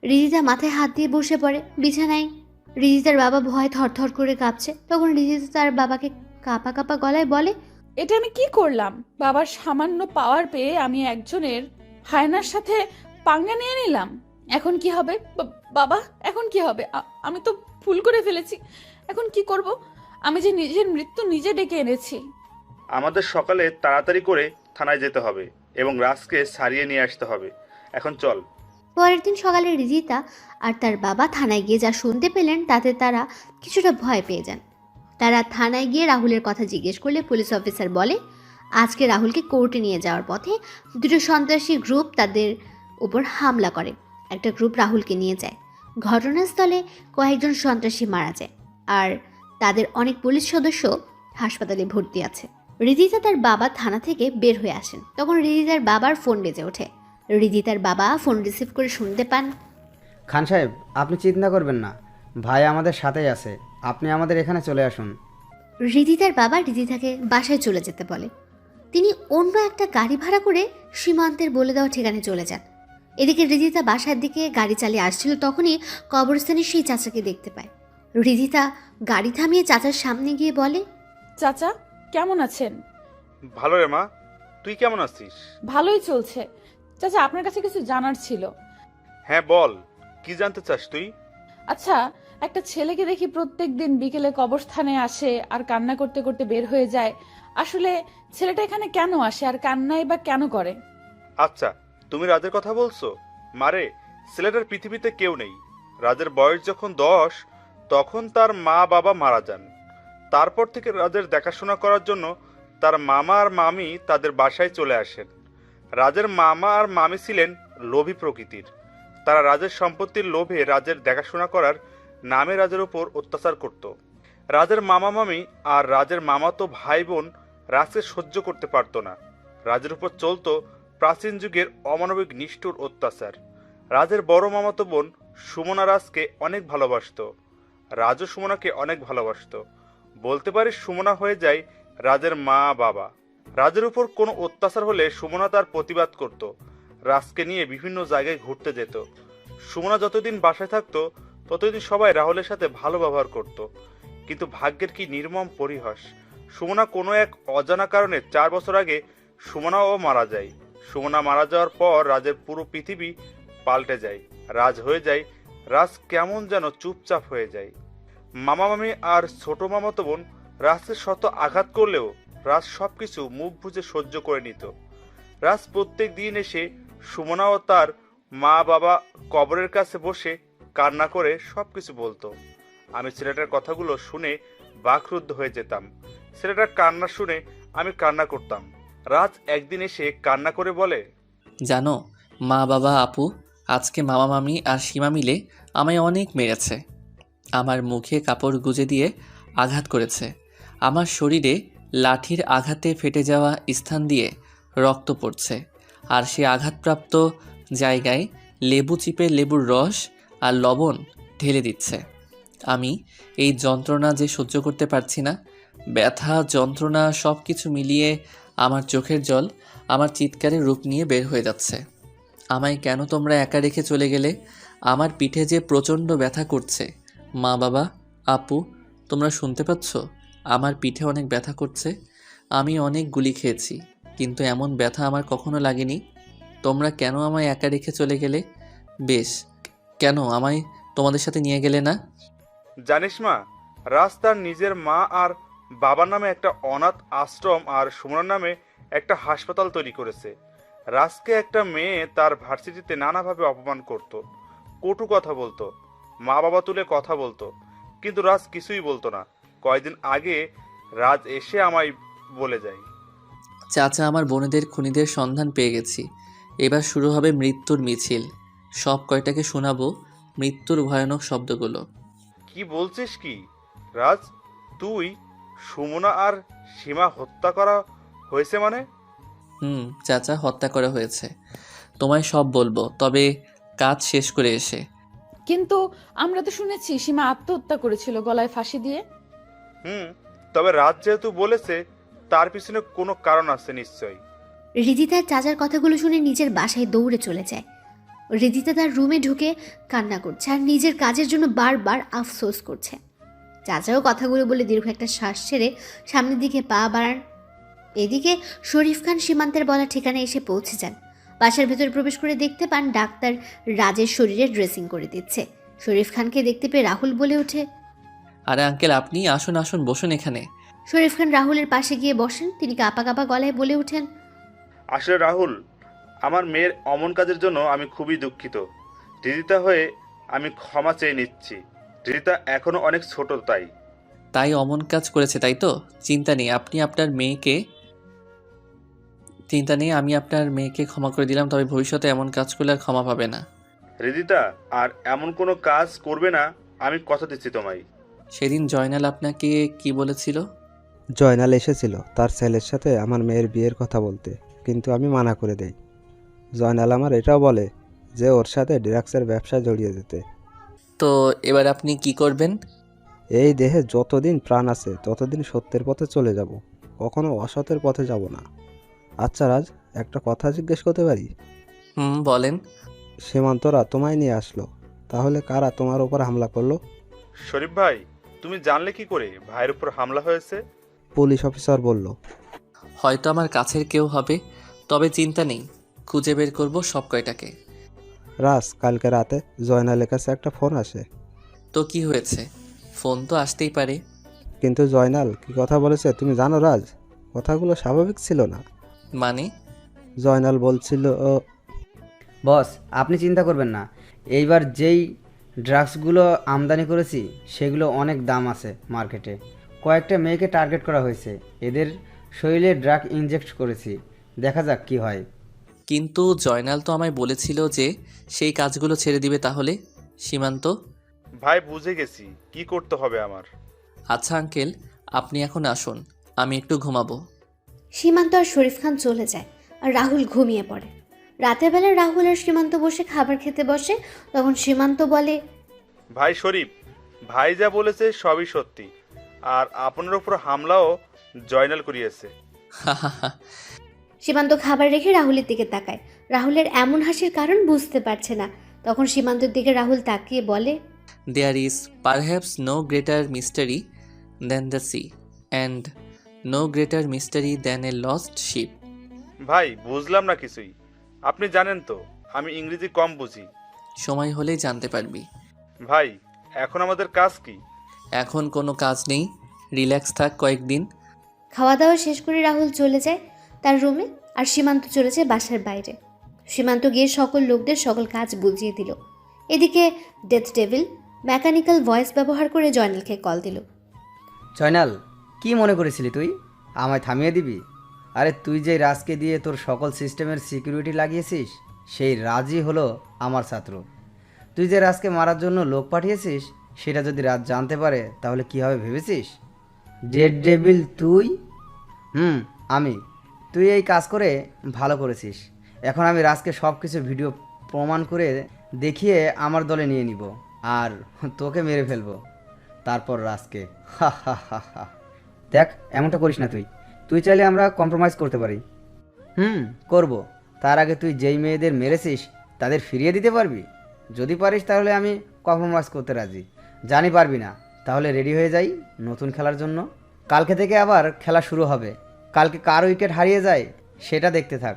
রিদিতা মাথায় হাত দিয়ে বসে পড়ে বিছানায়। রিদিতার বাবা ভয় থরথর করে কাঁপছে। তখন রিদিতা তার বাবাকে কাঁপা কাঁপা গলায় বলে, এটা আমি কি করলাম? বাবার সামান্য পাওয়ার পেয়ে আমি একজনের হায়নার সাথে পাঙ্গা নিয়ে নিলাম। এখন কি হবে বাবা? এখন কি হবে? আমি তো ভুল করে ফেলেছি। এখন কি করব? আমি যে নিজের মৃত্যু নিজে ডেকে এনেছি। আমাদের সকালে তাড়াতাড়ি করে থানায় যেতে হবে এবং রাজকে সারিয়ে নিয়ে আসতে হবে। এখন চল। পরের দিন সকালে রিদিতা আর তার বাবা থানায় গিয়ে যা শুনতে পেলেন তাতে তারা কিছুটা ভয় পেয়ে যান। তারা থানায় গিয়ে রাহুলের কথা জিজ্ঞেস করলে পুলিশ অফিসার বলে, আজকে রাহুলকে কোর্টে নিয়ে যাওয়ার পথে দুটো সন্ত্রাসী গ্রুপ তাদের উপর হামলা করে। একটা গ্রুপ রাহুলকে নিয়ে যায়। ঘটনাস্থলে কয়েকজন সন্ত্রাসী মারা যায় আর তাদের অনেক পুলিশ সদস্য হাসপাতালে ভর্তি আছে। রিদিতা তার বাবা থানা থেকে বের হয়ে আসেন। তখন রিদিতার বাবার ফোন বেজে ওঠে। রিদিতার বাবা ফোন রিসিভ করে শুনতে পান, খান সাহেব, আপনি চিন্তা করবেন না, ভাই আমাদের সাথেই আছে, আপনি আমাদের এখানে চলে আসুন। রিদিতার বাবা রিদিতাকে বাসায় চলে যেতে বলে। তিনি অন্য একটা গাড়ি ভাড়া করে সীমান্তের বলে দেওয়া ঠিকানায় চলে যান। এদিকে রিদিতা বাসার দিকে গাড়ি চালিয়ে আসছিল, তখনই কবরস্থানে সেই চাচাকে দেখতে পায়। রিদিতা গাড়ি থামিয়ে চাচার সামনে গিয়ে বলে, চাচা কেমন আছেন? ভালো রে মা, তুই কেমন আছিস? ভালোই চলছে। চাচা আপনার কাছে কিছু জানার ছিল। হ্যাঁ বল, কি জানতে চাস তুই? আচ্ছা, একটা ছেলেকে দেখি প্রত্যেকদিন বিকেলে কবরস্থানে আসে আর কান্না করতে করতে বের হয়ে যায়। আসলে ছেলেটা এখানে কেন আসে আর কান্নাই বা কেন করে? আচ্ছা, তুমি রাজের কথা বলছো? মারে, ছেলেটার পৃথিবীতে কেউ নেই। রাজের বয়স যখন 10 তখন তার মা বাবা মারা যান। তারপর থেকে রাজের দেখাশোনা করার জন্য তার মামা আর মামি তাদের বাসায় চলে আসেন। রাজের মামা আর মামি ছিলেন লোভী প্রকৃতির। তারা রাজের সম্পত্তির লোভে রাজের দেখাশোনা করার নামে রাজের উপর অত্যাচার করত। রাজের মামা মামি আর রাজের মামাতো ভাই বোন রাজকে সহ্য করতে পারত না। রাজের উপর চলতো প্রাচীন যুগের অমানবিক নিষ্ঠুর অত্যাচার। রাজের বড় মামাতো বোন সুমনা রাজকে অনেক ভালোবাসত। রাজও সুমনাকে অনেক ভালোবাসত। বলতে পারিস সুমনা হয়ে যায় রাজের মা বাবা। রাজের উপর কোনো অত্যাচার হলে সুমনা তার প্রতিবাদ করত। রাজকে নিয়ে বিভিন্ন জায়গায় ঘুরতে যেত। সুমনা যতদিন বাসায় থাকতো ততদিন সবাই রাহুলের সাথে ভালো ব্যবহার করত। কিন্তু ভাগ্যের কি নির্মম পরিহাস, সুমনা কোনো এক অজানা কারণে 4 বছর আগে সুমনাও মারা যায়। সুমনা মারা যাওয়ার পর রাজের পুরো পৃথিবী পাল্টে যায়। রাজ হয়ে যায়, রাজ কেমন যেন চুপচাপ হয়ে যায়। মামা মামি আর ছোট মামাতো বোন রাজকে শত আঘাত করলেও রাজ সবকিছু মুখ বুজে সহ্য করে নিত। রাজ প্রত্যেক দিন এসে সুমনা ও তার মা বাবা কবরের কাছে বসে কান্না করে সবকিছু বলতো। আমি ছেলেটার কথাগুলো শুনে বাকরুদ্ধ হয়ে যেতাম। ছেলেটার কান্না শুনে আমি কান্না করতাম। রাজ একদিন এসে কান্না করে বলে, জানো মা বাবা আপু আজকে মামা মামি আর সীমা মিলে আমায় অনেক মেরেছে। আমার মুখে কাপড় গুজে দিয়ে আঘাত করেছে। আমার শরীরে লাঠির আঘাতে ফেটে যাওয়া স্থান দিয়ে রক্ত পড়ছে। আর সে আঘাতপ্রাপ্ত জায়গায় লেবু চিপে লেবুর রস আর লবণ ঢেলে দিচ্ছে। আমি এই যন্ত্রণা যে সহ্য করতে পারছি না, ব্যথা যন্ত্রণা সব কিছু মিলিয়ে আমার চোখের জল আমার চিৎকারের রূপ নিয়ে বের হয়ে যাচ্ছে। আমায় কেন তোমরা একা রেখে চলে গেলে? আমার পিঠে যে প্রচণ্ড ব্যথা করছে। মা বাবা, আপু, তোমরা শুনতে পাচ্ছ? আমার পিঠে অনেক ব্যথা করছে। আমি অনেক গুলি খেয়েছি, কিন্তু এমন ব্যথা আমার কখনো লাগেনি। তোমরা কেন আমায় একা রেখে চলে গেলে? বেশ, কেন আমায় তোমাদের সাথে নিয়ে গেলে না? জানিস মা, রাজ তার নিজের মা আর বাবার নামে একটা অনাথ আশ্রম আর সুমনার নামে একটা হাসপাতাল তৈরি করেছে। রাজকে একটা মেয়ে তার ভার্সিটিতে নানাভাবে অপমান করত, কটু কথা বলতো, মা বাবা তুলে কথা বলতো, কিন্তু রাজ কিছুই বলতো না। কয়েকদিন আগে রাজ এসে আমায় বলে যায়। চাচা, আমার বোনেদের খুনিদের সন্ধান পেয়ে গেছি। এবার শুরু হবে মৃত্যুর মিছিল। সব কয়টাকে শোনাবো মৃত্যুর ভয়ানক শব্দগুলো। কি বলছিস কি রাজ? তুই, সুমনা আর সীমা হত্যা করা হয়েছে মানে? চাচা, হত্যা করা হয়েছে। তোমায় সব বলবো, তবে কাজ শেষ করে এসে। কিন্তু আমরা তো শুনেছি সীমা আত্মহত্যা করেছিল গলায় ফাঁসি দিয়ে। তবে রাজ যেহেতু বলেছে, তার পিছনে কোনো কারণ আছে নিশ্চয়ই। রিদিতার চাচার কথাগুলো শুনে নিজের বাসায় দৌড়ে চলে যায়। রিদিতা তার রুমে ঢুকে কান্না করছে আর নিজের কাজের জন্য বারবার আফসোস করছে। চাচাও কথাগুলো বলে দীর্ঘ একটা শ্বাস ছেড়ে সামনের দিকে পা বাড়ান। এদিকে শরীফ খান সীমান্তের বলা ঠিকানায় এসে পৌঁছে যান। বাসার ভেতরে প্রবেশ করে দেখতে পান ডাক্তার রাজের শরীরে ড্রেসিং করে দিচ্ছে। শরীফ খানকে দেখতে পেয়ে রাহুল বলে ওঠে, আরে আঙ্কেল, আপনি আসুন আসুন, বসুন এখানে। শরীফ খান রাহুলের পাশে গিয়ে বসেন। তিনি কাঁপা কাঁপা গলায় বলে ওঠেন, আসলে রাহুল, আমার মেয়ের অমন কাজের জন্য আমি খুবই দুঃখিত। রিদিতা হয়ে আমি ক্ষমা চেয়ে নিচ্ছি। রিদিতা এখনো অনেক ছোট, তাই অমন কাজ করেছে, তাই তো? চিন্তা নেই, আমি আপনার মেয়েকে ক্ষমা করে দিলাম। তবে ভবিষ্যতে এমন কাজ করলে আর ক্ষমা পাবে না। রিদিতা আর এমন কোনো কাজ করবে না, আমি কথা দিচ্ছি তোমায়। সেদিন জয়নাল আপনাকে কি বলেছিল? জয়নাল এসেছিল তার ছেলের সাথে আমার মেয়ের বিয়ের কথা বলতে, কিন্তু আমি মানা করে দেই। জয়নাল আমার এটাও বলে যে ওর সাথে ড্রাগসের ব্যবসায় জড়িয়ে যেতে। তো এবার আপনি কি করবেন? এই দেহে যতদিন প্রাণ আছে ততদিন সত্যের পথে চলে যাব, কখনো অসতের পথে যাব না। আচ্ছা রাজ, একটা কথা জিজ্ঞেস করতে পারি? বলেন। সীমান্তরা তোমায় নিয়ে আসলো, তাহলে কারা তোমার ওপর হামলা করলো? শরীফ ভাই, তুমি জানলে কি করে ভাইয়ের উপর হামলা হয়েছে? পুলিশ অফিসার বলল। হয়তো আমার কাছের কেউ হবে, তবে চিন্তা নেই, খুঁজে বের করব সব কয়টাকে। রাজ, কালকে রাতে জয়নালের কাছে একটা ফোন আসে। তো কি হয়েছে? ফোন তো আসতেই পারে। কিন্তু জয়নাল কি কথা বলেছে তুমি জানো রাজ? কথাগুলো স্বাভাবিক ছিল না। মানে? জয়নাল বলছিল বস, আপনি চিন্তা করবেন না। এইবার যেই ড্রাগসগুলো আমদানি করেছি সেগুলো অনেক দাম আছে মার্কেটে। কয়েকটা মেয়েকে টার্গেট করা হয়েছে, এদের শরীরে ড্রাগ ইনজেক্ট করেছি। দেখা যাক কি হয়। কিন্তু জয়নাল তো আমায় বলেছিল যে সেই কাজগুলো ছেড়ে দিবে। তাহলে সীমান্ত? ভাই, বুঝে গেছি কি করতে হবে আমার। আচ্ছা আঙ্কেল, আপনি এখন আসুন, আমি একটু ঘুমাবো। সীমান্ত আর শরীফ খান চলে যায় আর রাহুল ঘুমিয়ে পড়ে। রাতের বেলা রাহুল আর সীমান্ত বসে খাবার খেতে বসে। তখন সীমান্ত বলে, ভাই শরীফ, ভাই যা বলেছে সবই সত্যি, আর আপনার উপর হামলাও জয়নাল করিয়েছে। সীমান্ত খাবার রেখে রাহুলের দিকে তাকায়। রাহুলের এমন হাসির কারণ বুঝতে পারছে না। তখন সীমান্তের দিকে রাহুল তাকিয়ে বলে, There is perhaps no greater mystery than the sea, and no greater mystery than a lost ship. ভাই, বুঝলাম না কিছুই। আপনি জানেন তো আমি ইংরেজি কম বুঝি। সময় হলেই জানতে পারবি। ভাই, এখন আমাদের কাজ কি? এখন কোনো কাজ নেই, রিল্যাক্স থাক কয়েকদিন। খাওয়া দাওয়া শেষ করে রাহুল চলে যায় তার রুমে আর সীমান্ত চলে যায় বাসার বাইরে। সীমান্ত গিয়ে সকল লোকদের সকল কাজ বুঝিয়ে দিল। এদিকে ডেথ ডেভিল মেকানিক্যাল ভয়েস ব্যবহার করে জয়নালকে কল দিল। জয়নাল, কি মনে করেছিলি তুই আমায় থামিয়ে দিবি? আরে তুই যে রাজকে দিয়ে তোর সকল সিস্টেমের সিকিউরিটি লাগিয়েছিস, সেই রাজই হলো আমার ছাত্র। তুই যে রাজকে মারার জন্য লোক পাঠিয়েছিস, সেটা যদি রাজ জানতে পারে তাহলে কী হবে ভেবেছিস? ডেড ডেভিল তুই? আমি। তুই এই কাজ করে ভালো করেছিস। এখন আমি রাজকে সব কিছু ভিডিও প্রমাণ করে দেখিয়ে আমার দলে নিয়ে নিব আর তোকে মেরে ফেলবো, তারপর রাজকে। হা হা হা হা। দেখ, এমনটা করিস না তুই। তুই চাইলে আমরা কম্প্রোমাইজ করতে পারি। করব। তার আগে তুই যেই মেয়েদের মেরেছিস তাদের ফিরিয়ে দিতে পারবি? যদি পারিস তাহলে আমি কম্প্রোমাইজ করতে রাজি। জানি পারবি না, তাহলে রেডি হয়ে যাই নতুন খেলার জন্য। কালকে থেকে আবার খেলা শুরু হবে। কালকে কার উইকেট হারিয়ে যায় সেটা দেখতে থাক।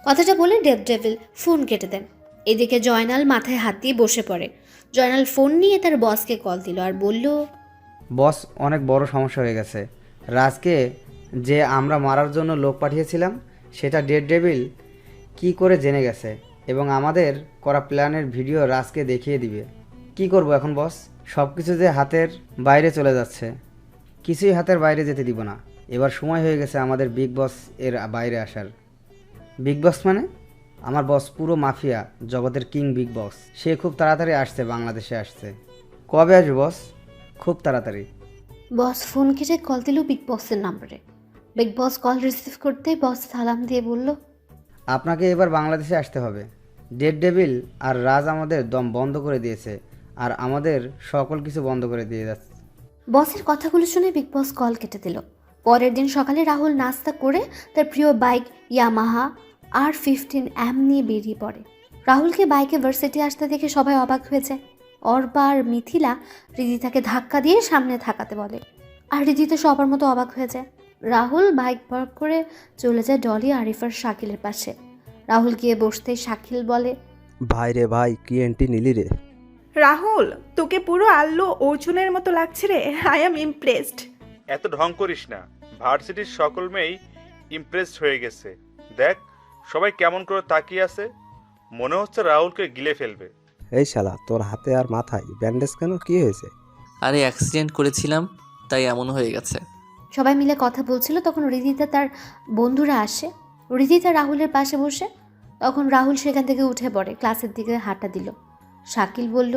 কথাটা বলে ডেভিল ফোন কেটে দেন। এদিকে জয়নাল মাথায় হাত দিয়ে বসে পড়ে। জয়নাল ফোন নিয়ে তার বসকে কল দিল আর বলল, বস, অনেক বড় সমস্যা হয়ে গেছে। রাজকে যে আমরা মারার জন্য লোক পাঠিয়েছিলাম সেটা ডেভিল কি করে জেনে গেছে এবং আমাদের করা প্ল্যানের ভিডিও রাজকে দেখিয়ে দিবে। কি করব এখন বস? সব কিছু যে হাতের বাইরে চলে যাচ্ছে। কিছুই হাতের বাইরে যেতে দিব না। এবার সময় হয়ে গেছে আমাদের বিগ বস এর বাইরে আসার। বিগ বস মানে? আমার বস পুরো মাফিয়া জগতের কিং বিগ বস। সে খুব তাড়াতাড়ি আসছে, বাংলাদেশে আসছে। কবে আসবে বস? খুব তাড়াতাড়ি। বস ফোন কেটে কল দিল বিগ বসের নাম্বারে। বিগ বস কল রিসিভ করতেই বস সালাম দিয়ে বলল, আপনাকে এবার বাংলাদেশে আসতে হবে। ডেভিল আর রাজ আমাদের দম বন্ধ করে দিয়েছে আর আমাদের সকল কিছু বন্ধ করে দিয়ে যাচ্ছে। বসের কথাগুলো শুনে বিগ বস কল কেটে দিল। পরের দিন সকালে রাহুল নাস্তা করে তার প্রিয় বাইক ইয়ামাহা R15M নিয়ে বেরিয়ে পড়ে। রাহুলকে বাইকে ভার্সিটি আসতে দেখে সবাই অবাক হয়ে যায়। অর্পা আর মিথিলা রিদিতাকে ধাক্কা দিয়ে সামনে থাকাতে বলে, আর রিদিতা সবার মতো অবাক হয়ে যায়। রাহুল বাইক পার্ক করে চলে যায় ডলি, আরিফ আর শাকিলের পাশে। রাহুল গিয়ে বসতেই শাকিল বলে, ভাই রে ভাই, কি এন্ট্রি নিলি রে। রাহুল, তোকে পুরো আল্লু অর্জুনের মতো লাগছে রে। I am impressed. এত ঢং করিস না, ভার্সিটির সকল মেয়েই ইমপ্রেসড হয়ে গেছে। দেখ সবাই কেমন করে তাকিয়ে আছে, মনে হচ্ছে রাহুলকে গিলে ফেলবে। এই শালা, তোর হাতে আর মাথায় ব্যান্ডেজ কেন, কি হয়েছে? আরে অ্যাক্সিডেন্ট করেছিলাম, তাই এমন হয়ে গেছে। সবাই মিলে কথা বলছিল, তখন রিদিতা তার বন্ধুরা আসে। রিদিতা রাহুলের পাশে বসে। তখন রাহুল সেখান থেকে উঠে পড়ে, ক্লাসের দিকে হাঁটা দিল। শাকিল বলল,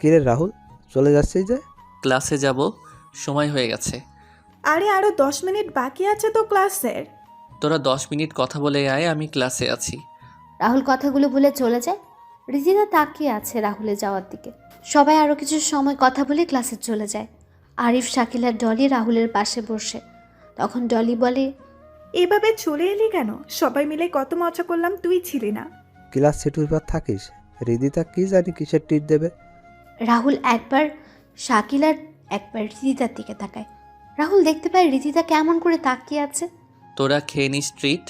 কিরে রাহুল, চলে যাচ্ছিস যে? ক্লাসে যাব, সময় হয়ে গেছে। আরে আরো 10 মিনিট বাকি আছে তো ক্লাসের। তোরা 10 মিনিট কথা বলে আয়, আমি ক্লাসে আছি। রাহুল কথাগুলো বলে চলে যায়। রিদিতা তাকিয়ে আছে রাহুলের যাওয়ার দিকে। সবাই আরও কিছু সময় কথা বলে ক্লাসে চলে যায়। আরিফ, শাকিল আর ডলি রাহুলের পাশে বসে। তখন ডলি বলে, এভাবে চলে এলি কেন? সবাই মিলে কত মজা করলাম, তুই ছিলি না। ক্লাস সেটুর পর থাকিস। রিদিতা কি জানি কিসের ট্রিট দেবে। রাহুল একবার শাকিল আর একবার রিদিতার দিকে তাকায়। রাহুল দেখতে পায় রিদিতা কেমন করে তাকিয়ে আছে। তোরা খেয়ে নিস ট্রিট,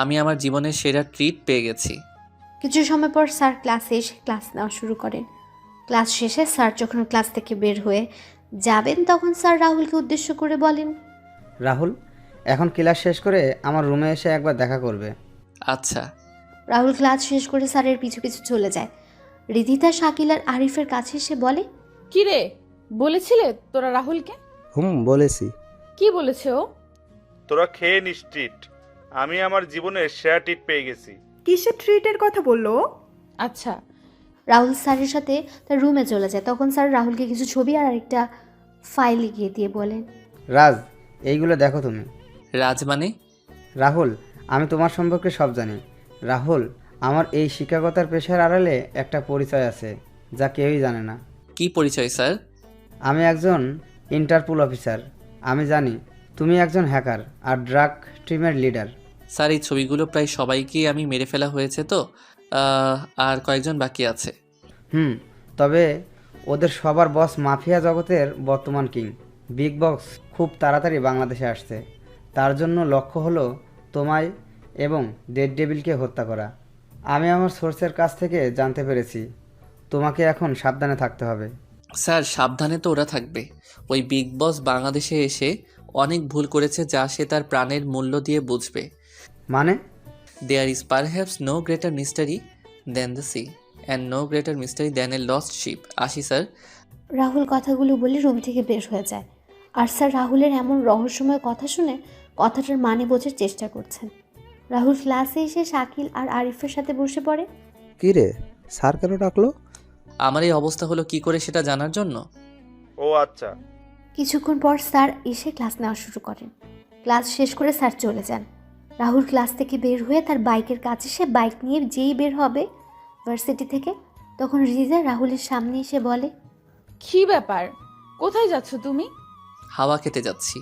আমি আমার জীবনের সেরা ট্রিট পেয়ে গেছি। কিছু সময় পর স্যার ক্লাসে এসে ক্লাস নেওয়া শুরু করেন। ক্লাস শেষে স্যার যখন ক্লাস থেকে বের হয়ে যাবেন তখন স্যার রাহুলকে উদ্দেশ্য করে বলেন, রাহুল, এখন ক্লাস শেষ করে আমার রুমে এসে একবার দেখা করবে। আচ্ছা। রাহুল ক্লাস শেষ করে স্যারের পিছু পিছু চলে যায়। রিদিতা, শাকিল আর আরিফের কাছে এসে বলে, কি রে, বলেছিলে তোরা রাহুলকে? বলেছি। কি বলেছে ও? তোরা খেয়ে নিস ট্রিট, আমি আমার জীবনের সেরা ট্রিট পেয়ে গেছি। কিসের ট্রিটের কথা বললো? আচ্ছা। রাহুল স্যারের সাথে তার রুমে চলে যায়। তখন স্যার রাহুলকে কিছু ছবি আর একটা ফাইল এগিয়ে দিয়ে বলেন, রাজ, এইগুলো দেখো তুমি। রাজ মানে? রাহুল, আমি তোমার সম্পর্কে সব জানি। রাহুল, আমার এই শিক্ষকতার পেশার আড়ালে একটা পরিচয় আছে যা কেউই জানে না। কি পরিচয় স্যার? আমি একজন ইন্টারপোল অফিসার। আমি জানি তুমি একজন হ্যাকার আর ড্রাগ টিমের লিডার। স্যার, এই ছবিগুলো প্রায় সবাইকেই আমি মেরে ফেলা হয়েছে তো, আর কয়েকজন বাকি আছে। তবে ওদের সবার বস মাফিয়া জগতের বর্তমান কিং বিগ বস খুব তাড়াতাড়ি বাংলাদেশে আসছে। তার জন্য লক্ষ্য হলো তোমায় এবং ডেভিলকে হত্যা করা। আমি আমার সোর্সের কাছ থেকে জানতে পেরেছি তোমাকে এখন সাবধানে থাকতে হবে। স্যার, সাবধানে তো ওরা থাকবে। ওই বিগ বস বাংলাদেশে এসে অনেক ভুল করেছে যা সে তার প্রাণের মূল্য দিয়ে বুঝবে। মানে? There is perhaps no greater mystery than the sea and no greater mystery than a lost ship. আসি স্যার। রাহুল কথাগুলো বলে রুম থেকে বের হয়ে যায়। আর স্যার রাহুলের এমন রহস্যময় কথা শুনে কথাটার মানে বোঝার চেষ্টা করছেন। রাহুল ক্লাসে এসে শাকিল আর আরিফের সাথে বসে পড়ে। কি রে, স্যার কেন ডাকলো? আমার এই অবস্থা হলো কি করে সেটা জানার জন্য। ও আচ্ছা। কিছুক্ষণ পর স্যার এসে ক্লাস নেওয়া শুরু করেন। ক্লাস শেষ করে স্যার চলে যান। রাহুল ক্লাস থেকে বের হয়ে তার বাইকের কাছে সে বাইক নিয়ে যেই বের হবে ভার্সিটি থেকে। তখন রিদিতা রাহুলের সামনে এসে বলে, কি ব্যাপার, কোথায় যাচ্ছ তুমি? হাওয়া খেতে যাচ্ছি।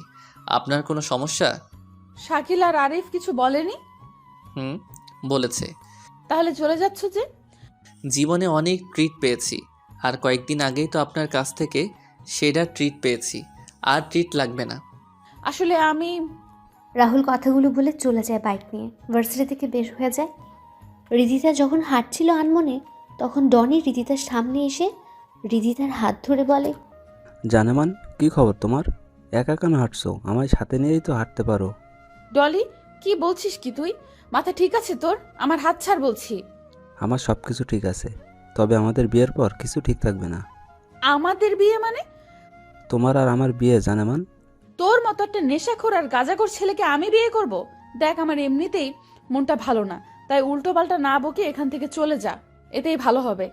আপনার কোনো সমস্যা? শাকিল আর আরিফ কিছু বলেনি? হুম, বলেছে। তাহলে চলে যাচ্ছ যে? জীবনে অনেক ট্রিট পেয়েছি, আর কয়েকদিন আগেই তো আপনার কাছ থেকে সেটা ট্রিট পেয়েছি। আর ট্রিট লাগবে না। আসলে আমি রাহুল কথাগুলো বলে চলে যায় বাইক নিয়ে, ভার্সিটি থেকে বের হয়ে যায়। রিদিতা যখন হাঁটছিল আনমনে, তখন ডনি রিদিতার সামনে এসে রিদিতার হাত ধরে বলে, জানেমান, কি খবর তোমার? একা কেন হাঁটছো? আমায় সাথে নিয়েই তো হাঁটতে পারো। ডলি, কি বলছিস কি তুই? মাথা ঠিক আছে তোর? আমার হাত ছাড় বলছি। আমার সব কিছু ঠিক আছে, তবে আমাদের বিয়ের পর কিছু ঠিক থাকবে না। আমাদের বিয়ে মানে? তোমার আর আমার বিয়ে জানেমান। তোর মতো একটা নেশাখোর আর গাঁজাখোর ছেলেকে আমি বিয়ে করব? দেখ, আমার এমনিতেই মনটা ভালো না, তাই উল্টো পাল্টা না বকে এখান থেকে চলে যা, এতেই ভালো হবে।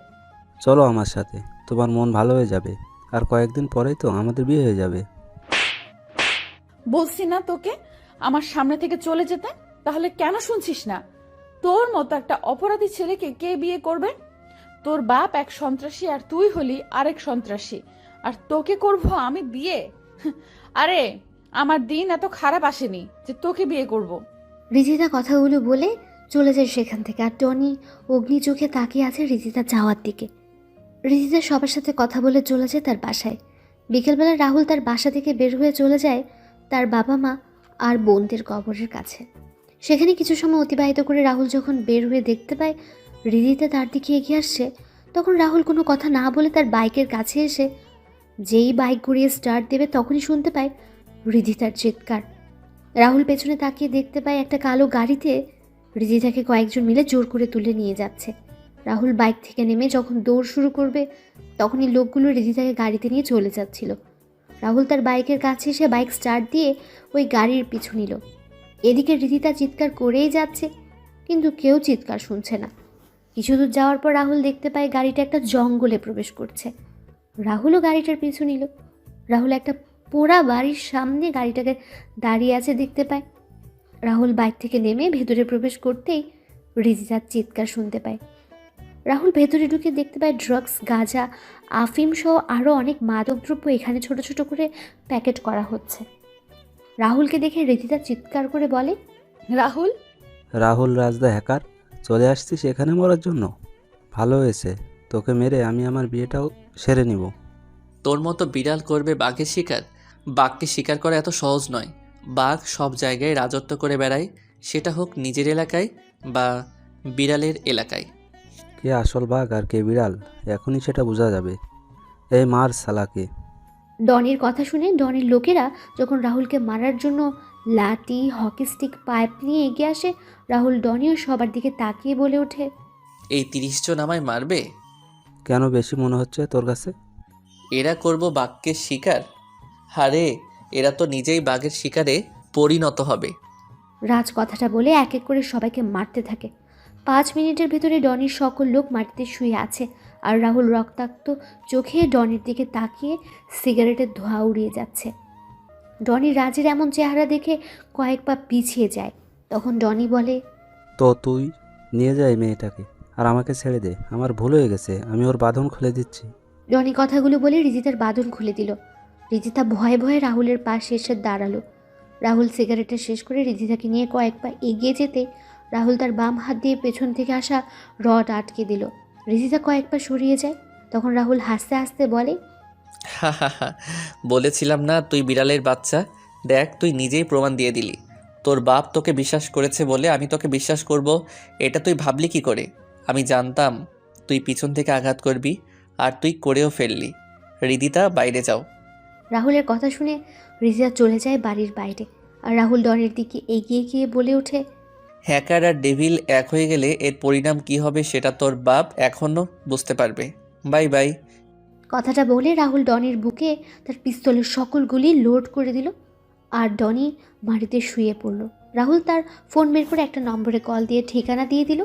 চলো আমার সাথে, তোমার মন ভালো হয়ে যাবে। আর কয়েকদিন পরেই তো আমাদের বিয়ে হয়ে যাবে। বলছি না তোকে আমার সামনে থেকে চলে যেতে? তাহলে কেন শুনছিস না? তোর মতো একটা অপরাধী ছেলেকে কে বিয়ে করবে? তোর বাপ এক সন্ত্রাসী আর তুই হলি আরেক সন্ত্রাসী, আর তোকে করব আমি বিয়ে? আরে, আমার দিন এত খারাপ আসেনি যে তোকে বিয়ে করব। রিদিতা কথাগুলো বলে চলে যায় সেখান থেকে। আর টনি অগ্নি চোখে তাকিয়ে আছে রিদিতা যাওয়ার দিকে। রিদিতা সবার সাথে কথা বলে চলে যায় তার বাসায়। বিকেলবেলা রাহুল তার বাসা থেকে বের হয়ে চলে যায় তার বাবা মা আর বোনদের কবরের কাছে। সেখানে কিছু সময় অতিবাহিত করে রাহুল যখন বের হয়ে দেখতে পায় রিদিতা তার দিকে এগিয়ে আসছে, তখন রাহুল কোনো কথা না বলে তার বাইকের কাছে এসে যেই বাইক ঘুরিয়ে স্টার্ট দেবে তখনই শুনতে পায় রিদিতার চিৎকার। রাহুল পেছনে তাকিয়ে দেখতে পায় একটা কালো গাড়িতে রিদিতাকে কয়েকজন মিলে জোর করে তুলে নিয়ে যাচ্ছে। রাহুল বাইক থেকে নেমে যখন দৌড় শুরু করবে তখনই লোকগুলো রিদিতাকে গাড়িতে নিয়ে চলে যাচ্ছিল। রাহুল তার বাইকের কাছে এসে বাইক স্টার্ট দিয়ে ওই গাড়ির পিছু নিল। এদিকে রিদিতা চিৎকার করেই যাচ্ছে, কিন্তু কেউ চিৎকার শুনছে না। কিছু দূর যাওয়ার পর রাহুল দেখতে পায় গাড়িটা একটা জঙ্গলে প্রবেশ করছে। রাহুলও গাড়িটার পিছু নিল। রাহুল একটা পোড়া বাড়ির সামনে গাড়িটাকে দাঁড়িয়ে আছে দেখতে পায়। রাহুল বাইক থেকে নেমে ভেতরে প্রবেশ করতেই রিদিতার চিৎকার শুনতে পায়। রাহুল ভেতরে ঢুকে দেখতে পায় ড্রাগস, গাঁজা, আফিম সহ আরও অনেক মাদকদ্রব্য এখানে ছোট ছোট করে প্যাকেট করা হচ্ছে। রাহুলকে দেখে রিদিতা চিৎকার করে বলে, রাহুল, রাহুল রাজদা হ্যাকার, চলে আসছিস এখানে মরার জন্য? ভালো হয়েছে, তোকে মেরে আমি আমার বিয়েটাও সেরে নিব। তোর মতো বিড়াল করবে বাঘের শিকার? বাঘকে শিকার করা এত সহজ নয়। বাঘ সব জায়গায় রাজত্ব করে বেড়ায়, সেটা হোক নিজের এলাকায় বা বিড়ালের এলাকায়। কে আসল বাঘ আর কে বিড়াল এখনই সেটা বোঝা যাবে। এই মার শালাকে। ডনির কথা শুনে ডনির লোকেরা যখন রাহুলকে মারার জন্য লাঠি, হকি স্টিক, পাইপ নিয়ে এগিয়ে আসে, রাহুল ডনিও সবার দিকে তাকিয়ে বলে ওঠে, এই 30 জন আমায় মারবে? কেন বেশি মনে হচ্ছে তোর কাছে? এরা করব বাঘকে শিকার? হারে, এরা তো নিজেই বাঘের শিকারে পরিণত হবে। রাজ কথাটা বলে এক এক করে সবাইকে মারতে থাকে। 5 মিনিটের ভেতরে ডনির সকল লোক মাটিতে শুয়ে আছে, আর রাহুল রক্তাক্ত চোখে ডনির দিকে তাকিয়ে সিগারেটের ধোঁয়া উড়িয়ে যাচ্ছে। ডনি রাজের এমন চেহারা দেখে কয়েক পা পিছিয়ে যায়। তখন ডনি বলে, তো তুই নিয়ে যাই মেয়েটাকে, আর আমাকে ছেড়ে দে। আমার ভুল হয়ে গেছে, আমি ওর বাঁধন খুলে দিচ্ছি। ডনি কথাগুলো বলে রিদিতার বাঁধন খুলে দিল। রিদিতা ভয়ে ভয়ে রাহুলের পাশে এসে দাঁড়ালো। রাহুল সিগারেটটা শেষ করে রিদিতাকে নিয়ে কয়েক পা এগিয়ে যেতে রাহুল তার বাম হাত দিয়ে পেছন থেকে আসা রড আটকে দিল। রিদিতা কয়েক পা সরিয়ে যায়। তখন রাহুল হাসতে হাসতে বলে, হা হা হা, বলেছিলাম না তুই বিড়ালের বাচ্চা? দেখ, তুই নিজেই প্রমাণ দিয়ে দিলি। তোর বাপ তোকে বিশ্বাস করেছে বলে আমি তোকে বিশ্বাস করব, এটা তুই ভাবলি কি করে? আমি জানতাম তুই পিছন থেকে আঘাত করবি, আর তুই করেও ফেললি। রিদিতা, বাইরে যাও। রাহুলের কথা শুনে রিদিতা চলে যায় বাড়ির বাইরে। আর রাহুল ডনের দিকে এগিয়ে গিয়ে বলে ওঠে, হ্যাকার আর ডেভিল এক হয়ে গেলে এর পরিণাম কি হবে সেটা তোর বাপ এখনও বুঝতে পারবে। Bye bye. কথাটা বলে রাহুল ডনির বুকে তার পিস্তলের সকল গুলি লোড করে দিল, আর ডনি মাটিতে শুয়ে পড়ল। রাহুল তার ফোন বের করে একটা নম্বরে কল দিয়ে ঠিকানা দিয়ে দিল,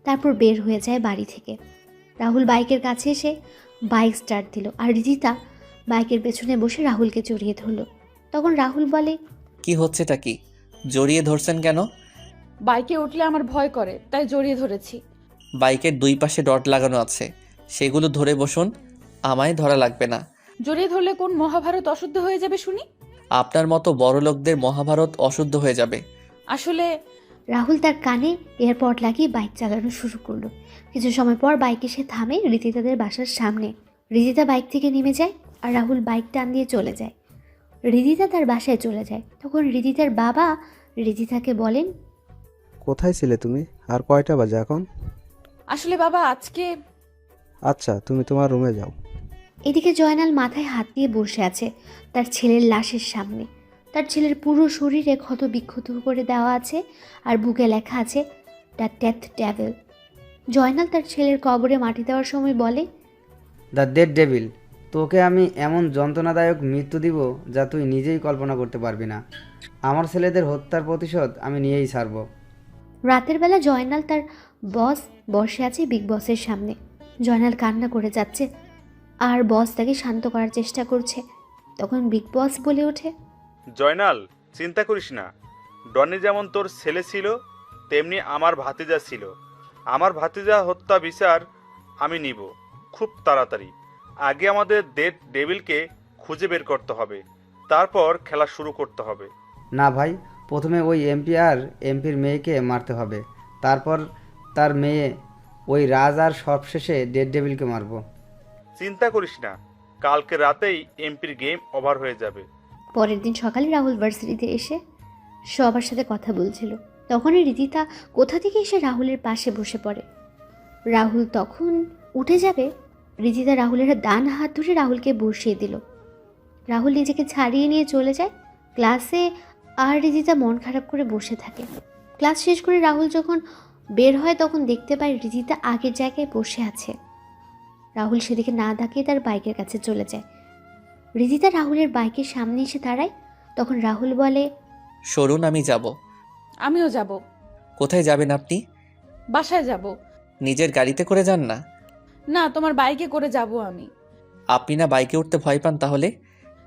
তারপর বের হয়ে যায় বাড়ি থেকে। রাহুল বাইকের কাছে এসে বাইক স্টার্ট দিল, আর রিদিতা বাইকের পেছনে বসে রাহুলকে জড়িয়ে ধরল। তখন রাহুল বলে, কি হচ্ছেটা কি? জড়িয়ে ধরছেন কেন? বাইকে উঠলে আমার ভয় করে, তাই জড়িয়ে ধরেছি। বাইকের দুই পাশে ডট লাগানো আছে, সেগুলো ধরে বসুন, আমায় ধরা লাগবে না। জড়িয়ে ধরলে কোন মহাভারত অশুদ্ধ হয়ে যাবে শুনি? আপনার মতো বড় লোকদের মহাভারত অশুদ্ধ হয়ে যাবে। আসলে রাহুল তার কানে এয়ারপড লাগিয়ে বাইক চালানো শুরু করলো। কিছু সময় পর বাইক এসে থামে রিদিতাদের বাসার সামনে। রিদিতা বাইক থেকে নেমে যায় আর রাহুল বাইক টান দিয়ে চলে যায়। রিদিতা তার বাসায় চলে যায়। তখন রিদিতার বাবা রিদিতাকে বলেন, কোথায় ছিলে তুমি? আর কয়টা বাজে এখন? আসলে বাবা আজকে আচ্ছা, তুমি তোমার রুমে যাও। এদিকে জয়নাল মাথায় হাত দিয়ে বসে আছে তার ছেলের লাশের সামনে। তার ছেলের পুরো শরীরে ক্ষত বিক্ষত করে দেওয়া আছে আর বুকে লেখা আছে দ্য ডেথ ডেভিল। জয়নাল তার ছেলের কবরে মাটি দেওয়ার সময় বলে, দ্য ডেড ডেভিল, তোকে আমি এমন যন্ত্রণাদায়ক মৃত্যু দিব যা তুই নিজেই কল্পনা করতে পারবি না। আমার ছেলেদের হত্যার প্রতিশোধ আমি নিয়েই ছাড়ব। রাতের বেলা জয়নাল তার বস বসে আছে বিগ বসের সামনে। জয়নাল কান্না করে যাচ্ছে আর বস তাকে শান্ত করার চেষ্টা করছে। তখন বিগ বস বলে ওঠে, জয়নাল, চিন্তা করিস না। ডনি যেমন তোর ছেলে ছিল, তেমনি আমার ভাতিজা ছিল। আমার ভাতিজা হত্যা বিচার আমি নিব খুব তাড়াতাড়ি। আগে আমাদের ডেড ডেভিলকে খুঁজে বের করতে হবে, তারপর খেলা শুরু করতে হবে। না ভাই, প্রথমে ওই এমপি আর এমপির মেয়েকে মারতে হবে, তারপর তার মেয়ে ওই রাজ, আর সবশেষে ডেড ডেভিলকে মারব। চিন্তা করিস না, কালকে রাতেই এমপির গেম ওভার হয়ে যাবে। পরের দিন সকালে রাহুল ভার্সিটিতে এসে সবার সাথে কথা বলছিল। তখনই রিদিতা কোথা থেকে এসে রাহুলের পাশে বসে পড়ে। রাহুল তখন উঠে যাবে, রিদিতা রাহুলের ডান হাত ধরে রাহুলকে বসিয়ে দিল। রাহুল নিজেকে ছাড়িয়ে নিয়ে চলে যায় ক্লাসে, আর রিদিতা মন খারাপ করে বসে থাকে। ক্লাস শেষ করে রাহুল যখন বের হয় তখন দেখতে পায় রিদিতা আগের জায়গায় বসে আছে। রাহুল সেদিকে না তাকিয়ে তার বাইকের কাছে চলে যায়। রিদিতা রাহুলের বাইকের সামনে এসে দাঁড়ায়। তখন রাহুল বলে, সরুন, আমি যাব। আমিও যাব। কোথায় যাবেন আপনি? বাসায় যাব। নিজের গাড়িতে করে যান না? না, তোমার বাইকে করে যাব আমি। আপনি না বাইকে উঠতে ভয় পান, তাহলে?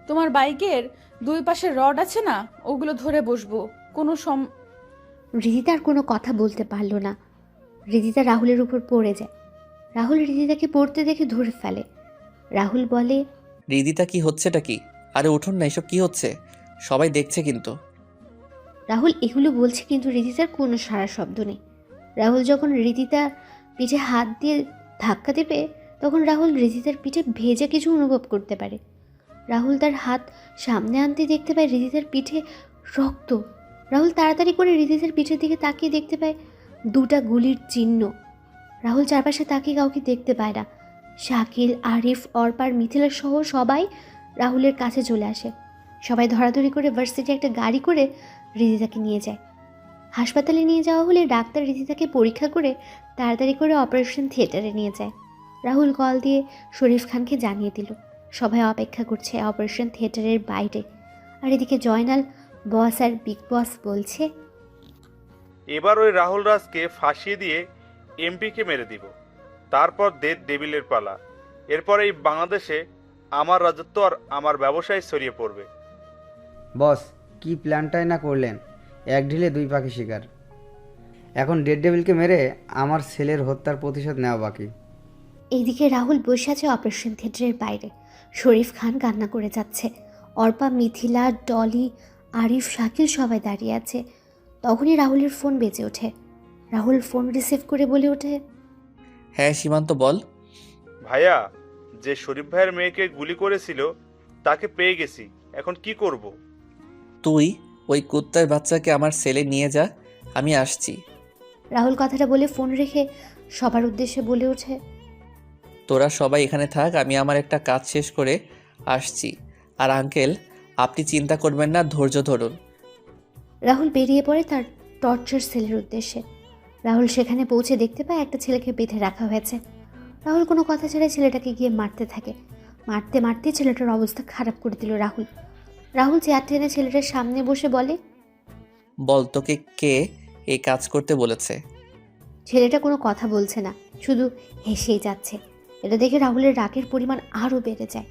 তোমার বাইকের দুই পাশে রড আছে না, ওগুলো ধরে বসবো। কোনো রিদিতা আর কোনো কথা বলতে পারল না। রিদিতা রাহুলের উপর পড়ে যায়। রাহুল রিদিতাকে পড়তে দেখে ধরে ফেলে। রাহুল বলে, রিদিতা, কি হচ্ছেটা কি? আরে উঠুন না, এসব কি হচ্ছে? সবাই দেখছে কিন্তু। রাহুল এগুলো বলছে কিন্তু রিদিতার কোনো সাড়া শব্দ নেই। রাহুল যখন রিদিতার পিঠে হাত দিয়ে ধাক্কা দেবে তখন রাহুল রিদিতার পিঠে ভেজে কিছু অনুভব করতে পারে। রাহুল তার হাত সামনে আনতে দেখতে পায় রিদিতার পিঠে রক্ত। রাহুল তাড়াতাড়ি করে রিদিতার পিঠের দিকে তাকিয়ে দেখতে পায় দুটা গুলির চিহ্ন। রাহুল চারপাশে তাকিয়ে কাউকে দেখতে পায় না। শাকিল, আরিফ, অর্পার, মিথিলা সহ সবাই রাহুলের কাছে চলে আসে। সবাই ধরাধরি করে ভার্সিটি একটা গাড়ি করে রিদিতাকে নিয়ে যায়। হাসপাতালে নিয়ে যাওয়া হলে ডাক্তার রিদিতাকে পরীক্ষা করে তাড়াতাড়ি করে অপারেশন থিয়েটারে নিয়ে যায়। রাহুল কল দিয়ে শরীফ খানকে জানিয়ে দিল। সবাই অপেক্ষা করছে অপারেশন থিয়েটারের বাইরে। আর এদিকে জয়নাল, বস আর বিগ বস বলছে, এবার ওই রাহুল রাজকে ফাঁসিয়ে দিয়ে এমপিকে মেরে দিব, তারপর ডেড ডেভিলের পালা। এরপর এই বাংলাদেশে আমার রাজত্ব আর আমার ব্যবসায় ছড়িয়ে পড়বে। বস, কি প্ল্যানটাই না করলেন! এক ঢিলে দুই পাখি শিকার। এখন ডেড ডেভিলকে মেরে আমার ছেলের হত্যার প্রতিশোধ নেওয়া বাকি। এইদিকে রাহুল বসে আছে অপারেশন থিয়েটারের বাইরে। শরীফ খান কান্না করে যাচ্ছে। অর্পা, মিথিলা, ডলি, আরিফ, শাকিল সবাই দাঁড়িয়ে আছে। তখনই রাহুলের ফোন বেজে ওঠে। রাহুল ফোন রিসিভ করে বলে ওঠে, হ্যাঁ সীমান্ত, বল। ভাইয়া, যে শরীফ ভাইয়ের মেয়েকে গুলি করেছিল তাকে পেয়ে গেছি, এখন কি করব? তুই ওই কুত্তার বাচ্চাকে আমার সেলে নিয়ে যা, আমি আসছি। রাহুল কথাটা বলে ফোন রেখে সবার উদ্দেশ্যে বলে ওঠে, তোরা সবাই এখানে থাক, আমি আমার একটা কাজ শেষ করে আসছি। আর আঙ্কেল, আপনি চিন্তা করবেন না, ধৈর্য ধরুন। রাহুল বেরিয়ে পড়ে তার টর্চার সেলের উদ্দেশ্যে। রাহুল সেখানে পৌঁছে দেখতে পায় একটা ছেলেকে বেঁধে রাখা হয়েছে। রাহুল কোনো কথা ছাড়াই ছেলেটাকে গিয়ে মারতে থাকে। মারতে মারতে ছেলেটার অবস্থা খারাপ করে দিল রাহুল। রাহুল চেয়ার টেনে ছেলেটার সামনে বসে বলে, বল, তোকে কে এই কাজ করতে বলেছে? ছেলেটা কোনো কথা বলছে না, শুধু হেসেই যাচ্ছে। এটা দেখে রাহুলের রাগের পরিমাণ আরও বেড়ে যায়।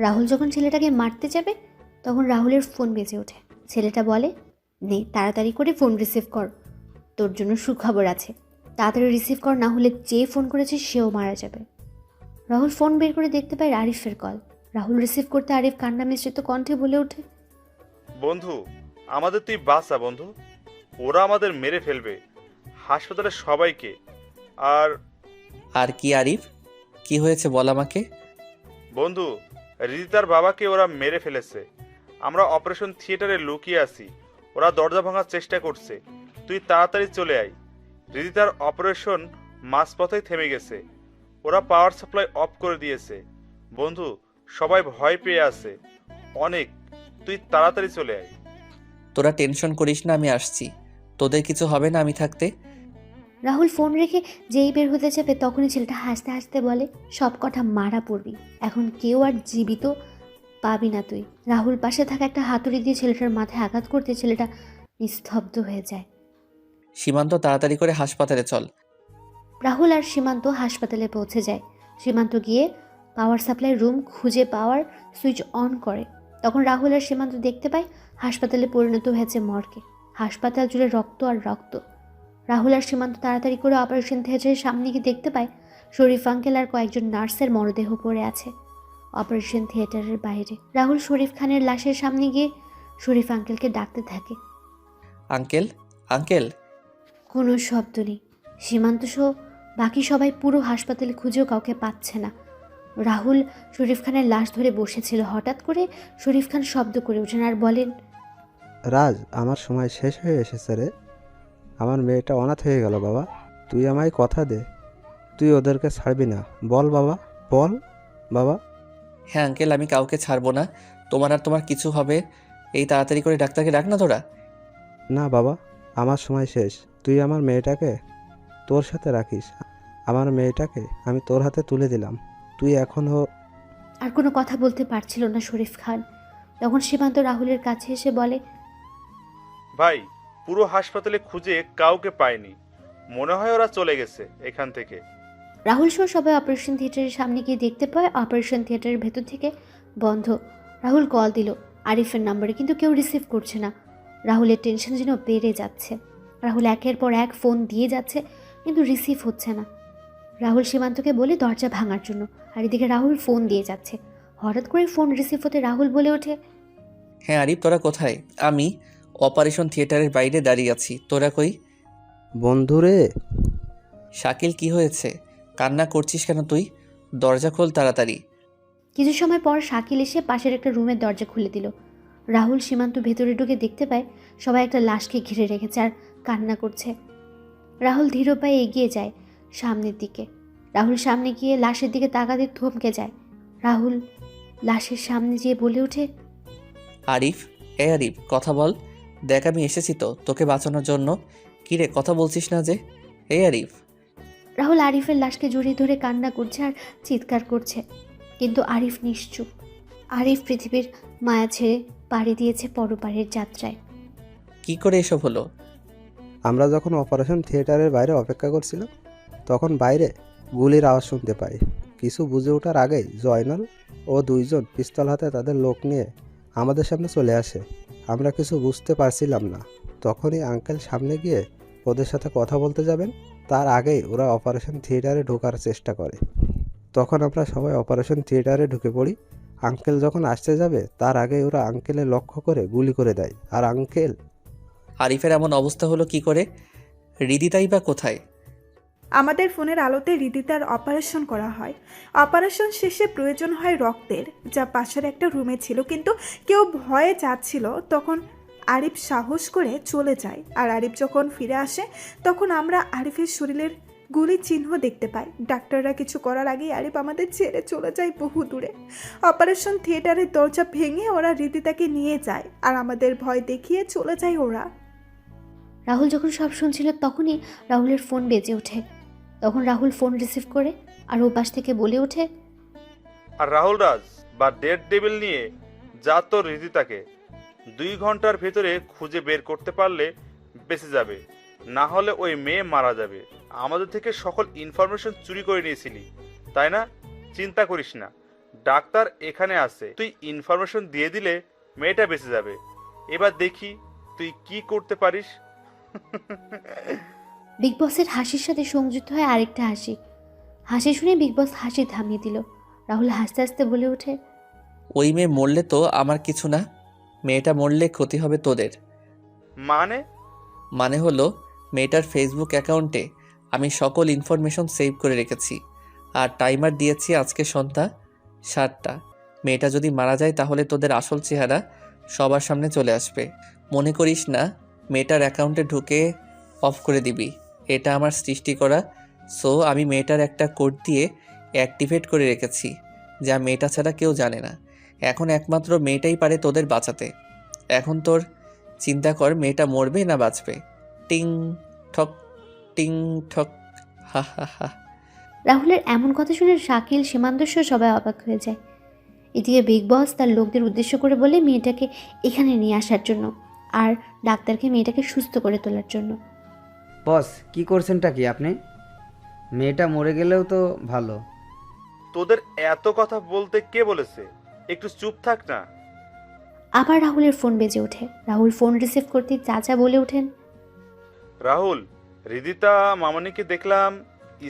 রাহুল যখন ছেলেটাকে মারতে যাবে তখন রাহুলের ফোন বেজে ওঠে। ছেলেটা বলে, নে তাড়াতাড়ি করে ফোন রিসিভ কর, তোর জন্য সুখবর আছে। তাড়াতাড়ি রিসিভ কর, না হলে যে ফোন করেছে সেও মারা যাবে। রাহুল ফোন বের করে দেখতে পায় আরিফের কল। রাহুল রিসিভ করতে আরিফ কান্না মিশ্রিত কণ্ঠে বলে ওঠে, বন্ধু, আমাদের তুই বাঁচা বন্ধু। ওরা আমাদের মেরে ফেলবে, হাসপাতালের সবাইকে। আর আর কি আরিফ, কি হয়েছে বল আমাকে। বন্ধু, রিদিতার বাবাকে ওরা মেরে ফেলেছে। আমরা অপারেশন থিয়েটারে লুকিয়ে আছি, ওরা দরজা ভাঙার চেষ্টা করছে। তুই তাড়াতাড়ি চলে আয়। রিদিতার অপারেশন মাঝপথেই থেমে গেছে, ওরা পাওয়ার সাপ্লাই অফ করে দিয়েছে। বন্ধু, সবাই ভয় পেয়ে আছে অনেক, তুই তাড়াতাড়ি চলে আয়। তোরা টেনশন করিস না, আমি আসছি। তোদের কিছু হবে না আমি থাকতে। রাহুল ফোন রেখে যেই বের হতে যাবে তখনই ছেলেটা হাসতে হাসতে বলে, সব কটা মারা পড়বি, এখন কেউ আর জীবিত পাবি না তুই। রাহুল পাশে থাকা একটা হাতুড়ি দিয়ে ছেলেটার মাথায় আঘাত করতে ছেলেটা নিস্তব্ধ হয়ে যায়। সীমান্ত, তাড়াতাড়ি করে হাসপাতালে চল। রাহুল আর সীমান্ত হাসপাতালে পৌঁছে যায়। সীমান্ত গিয়ে পাওয়ার সাপ্লাই রুম খুঁজে পাওয়ার সুইচ অন করে। তখন রাহুল আর সীমান্ত দেখতে পায় হাসপাতালে পরিণত হয়েছে মর্গে। হাসপাতাল জুড়ে রক্ত আর রক্ত। রাহুল আর সীমান্ত তাড়াতাড়ি করে অপারেশন থিয়েটারের সামনে গিয়ে দেখতে পায় শরীফ আঙ্কেল আর কয়েকজন নার্সের মরদেহ পড়ে আছে অপারেশন থিয়েটারের বাইরে। রাহুল শরীফ খানের লাশের সামনে গিয়ে শরীফ আঙ্কেলকে ডাকতে থাকে। Uncle, uncle. কোনো শব্দ নেই। সীমান্ত সহ বাকি সবাই পুরো হাসপাতালে খুঁজেও কাউকে পাচ্ছে না। রাহুল শরীফ খানের লাশ ধরে বসেছিল। হঠাৎ করে শরীফ খান শব্দ করে ওঠেন আর বলেন, রাজ, আমার সময় শেষ হয়ে এসেছে রে। আমার মেয়েটা অনাথ হয়ে গেল বাবা। তুই আমায় কথা দে, তুই ওদেরকে ছাড়বি না। বল বাবা, বল বাবা। হ্যাঁ আঙ্কেল, আমি কাউকে ছাড়বো না। তোমার আর তোমার কিছু হবে। এই তাড়াতাড়ি করে ডাক্তারকে ডাক না তোরা। না বাবা, আমার সময় শেষ। তুই আমার মেয়েটাকে তোর সাথে রাখিস। আমার মেয়েটাকে আমি তোর হাতে তুলে দিলাম। তুই এখনও আর কোনো কথা বলতে পারছিল না শরীফ খান। তখন সীমান্ত রাহুলের কাছে এসে বলে, ভাই, পুরো হাসপাতালে খুঁজে কাউকে পায়নি, মনে হয় ওরা চলে গেছে এখান থেকে। রাহুল সহ সবাই অপারেশন থিয়েটারের সামনে গিয়ে দেখতে পায় অপারেশন থিয়েটারের ভেতর থেকে বন্ধ। রাহুল কল দিল আরিফের নাম্বারে, কিন্তু কেউ রিসিভ করছে না। রাহুলের টেনশন যেন বেড়ে যাচ্ছে। রাহুল একের পর এক ফোন দিয়ে যাচ্ছে, কিন্তু রিসিভ হচ্ছে না। রাহুল সীমান্তকে বলে দরজা ভাঙার জন্য, আর এদিকে রাহুল ফোন দিয়ে যাচ্ছে। হঠাৎ করে ফোন রিসিভ হতে রাহুল বলে ওঠে, হ্যাঁ আরিফ, তোরা কোথায়? আমি অপারেশন থিয়েটারের বাইরে দাঁড়িয়ে আছি। তোরা কই? বন্ধুরে। শাকিল, কি হয়েছে? কান্না করছিস কেন তুই? দরজা খোল তাড়াতাড়ি। কিছু সময় পর শাকিল এসে পাশের একটা রুমের দরজা খুলে দিল। রাহুল সীমান্ত ভেতরে ঢুকে দেখতে পায় সবাই একটা লাশকে ঘিরে রেখেছে আর কান্না করছে। রাহুল ধীর পায়ে এগিয়ে যায় সামনের দিকে। রাহুল সামনে গিয়ে লাশের দিকে তাকাতে থমকে যায়। রাহুল লাশের সামনে যেয়ে বলে ওঠে, আরিফ, আরিফ, কথা বল। দেখ আমি এসেছি তো তোকে বাঁচানোর জন্য। কি রে, কথা বলছিস না যে? আরিফ। রাহুল আরিফের লাশকে জড়িয়ে ধরে কান্না করছে আর চিৎকার করছে, কিন্তু আরিফ নিশ্চুপ। আরিফ পৃথিবীর মায়া ছেড়ে পাড়ি দিয়েছে পরপারের যাত্রায়। কি করে এসব হলো? আমরা যখন অপারেশন থিয়েটারের বাইরে অপেক্ষা করছিলাম, তখন বাইরে গুলির আওয়াজ শুনতে পাই। কিছু বুঝে ওঠার আগেই জয়নাল ও দুইজন পিস্তল হাতে তাদের লোক নিয়ে আমাদের সামনে চলে আসে। আমরা কিছু বুঝতে পারছিলাম না। তখনই আঙ্কেল সামনে গিয়ে ওদের সাথে কথা বলতে যাবেন, তার আগেই ওরা অপারেশন থিয়েটারে ঢোকার চেষ্টা করে। তখন আমরা সবাই অপারেশন থিয়েটারে ঢুকে পড়ি। আঙ্কেল যখন আসতে যাবে তার আগেই ওরা আঙ্কেলের লক্ষ্য করে গুলি করে দেয়। আর আঙ্কেল, আরিফের এমন অবস্থা হলো কি করে? রিদিতাই বা কোথায়? আমাদের ফোনের আলোতে রিদিতার অপারেশন করা হয়। অপারেশন শেষে প্রয়োজন হয় রক্তের, যা পাশের একটা রুমে ছিল, কিন্তু কেউ ভয়ে যাচ্ছিল। তখন আরিফ সাহস করে চলে যায়। আর আরিফ যখন ফিরে আসে তখন আমরা আরিফের শরীরের গুলির চিহ্ন দেখতে পাই। ডাক্তাররা কিছু করার আগেই আরিফ আমাদের ছেড়ে চলে যায় বহু দূরে। অপারেশন থিয়েটারের দরজা ভেঙে ওরা রিদিতাকে নিয়ে যায়, আর আমাদের ভয় দেখিয়ে চলে যায় ওরা। রাহুল যখন সব শুনছিল তখনই রাহুলের ফোন বেজে ওঠে। তখন রাহুল ফোন রিসিভ করে আর ও পাশ থেকে বলে ওঠে, আর রাহুল রাজ বা ডেড ডেভিল নিয়ে যা তোর রিদিতাকে 2 ঘন্টার ভেতরে খুঁজে বের করতে পারলে বেঁচে যাবে, না হলে ওই মেয়ে মারা যাবে। আমাদের থেকে সকল ইনফরমেশন চুরি করে নিয়েছিলি, তাই না? চিন্তা করিস না, ডাক্তার এখানে আছে। তুই ইনফরমেশন দিয়ে দিলে মেয়েটা বেঁচে যাবে। এবার দেখি তুই কি করতে পারিস। বিগ বসের হাসির সাথে সংযুক্ত হয় আরেকটা হাসি। হাসি শুনে বিগ বস হাসি থামিয়ে দিল। রাহুল হাসতে হাসতে বলে ওঠে, ওই মেয়ে মরলে তো আমার কিছু না, মেয়েটা মরলে ক্ষতি হবে তোদের। মানে? মানে হলো মেয়েটার ফেসবুক অ্যাকাউন্টে আমি সকল ইনফরমেশন সেভ করে রেখেছি আর টাইমার দিয়েছি আজকে সন্ধ্যা 7টা। মেয়েটা যদি মারা যায় তাহলে তোদের আসল চেহারা সবার সামনে চলে আসবে। মনে করিস না মেয়েটার অ্যাকাউন্টে ঢুকে অফ করে দিবি, এটা আমার সৃষ্টি করা। সো আমি মেয়েটার একটা কোড দিয়ে অ্যাক্টিভেট করে রেখেছি, যা মেয়েটা ছাড়া কেউ জানে না। এখন একমাত্র মেয়েটাই পারে তোদের বাঁচাতে। এখন তোর চিন্তা কর, মেয়েটা মরবে না বাঁচবে। টিং ঠক টিং ঠক, হা হা হা। রাহুলের এমন কথা শুনে শাকিল, সীমান্ত সহ সবাই অবাক হয়ে যায়। এদিকে বিগ বস তার লোকদের উদ্দেশ্য করে বলে মেয়েটাকে এখানে নিয়ে আসার জন্য আর ডাক্তারকে মেয়েটাকে সুস্থ করে তোলার জন্য। বস কি করছেনটা কি আপনি? মেয়েটা মরে গেলেও তো ভালো। তোদের এত কথা বলতে কে বলেছে? একটু চুপ থাক না। আবার রাহুলের ফোন বেজে ওঠে। রাহুল ফোন রিসিভ করতেই চাচা বলে ওঠেন, রাহুল, হৃদিতা মামনিকে দেখলাম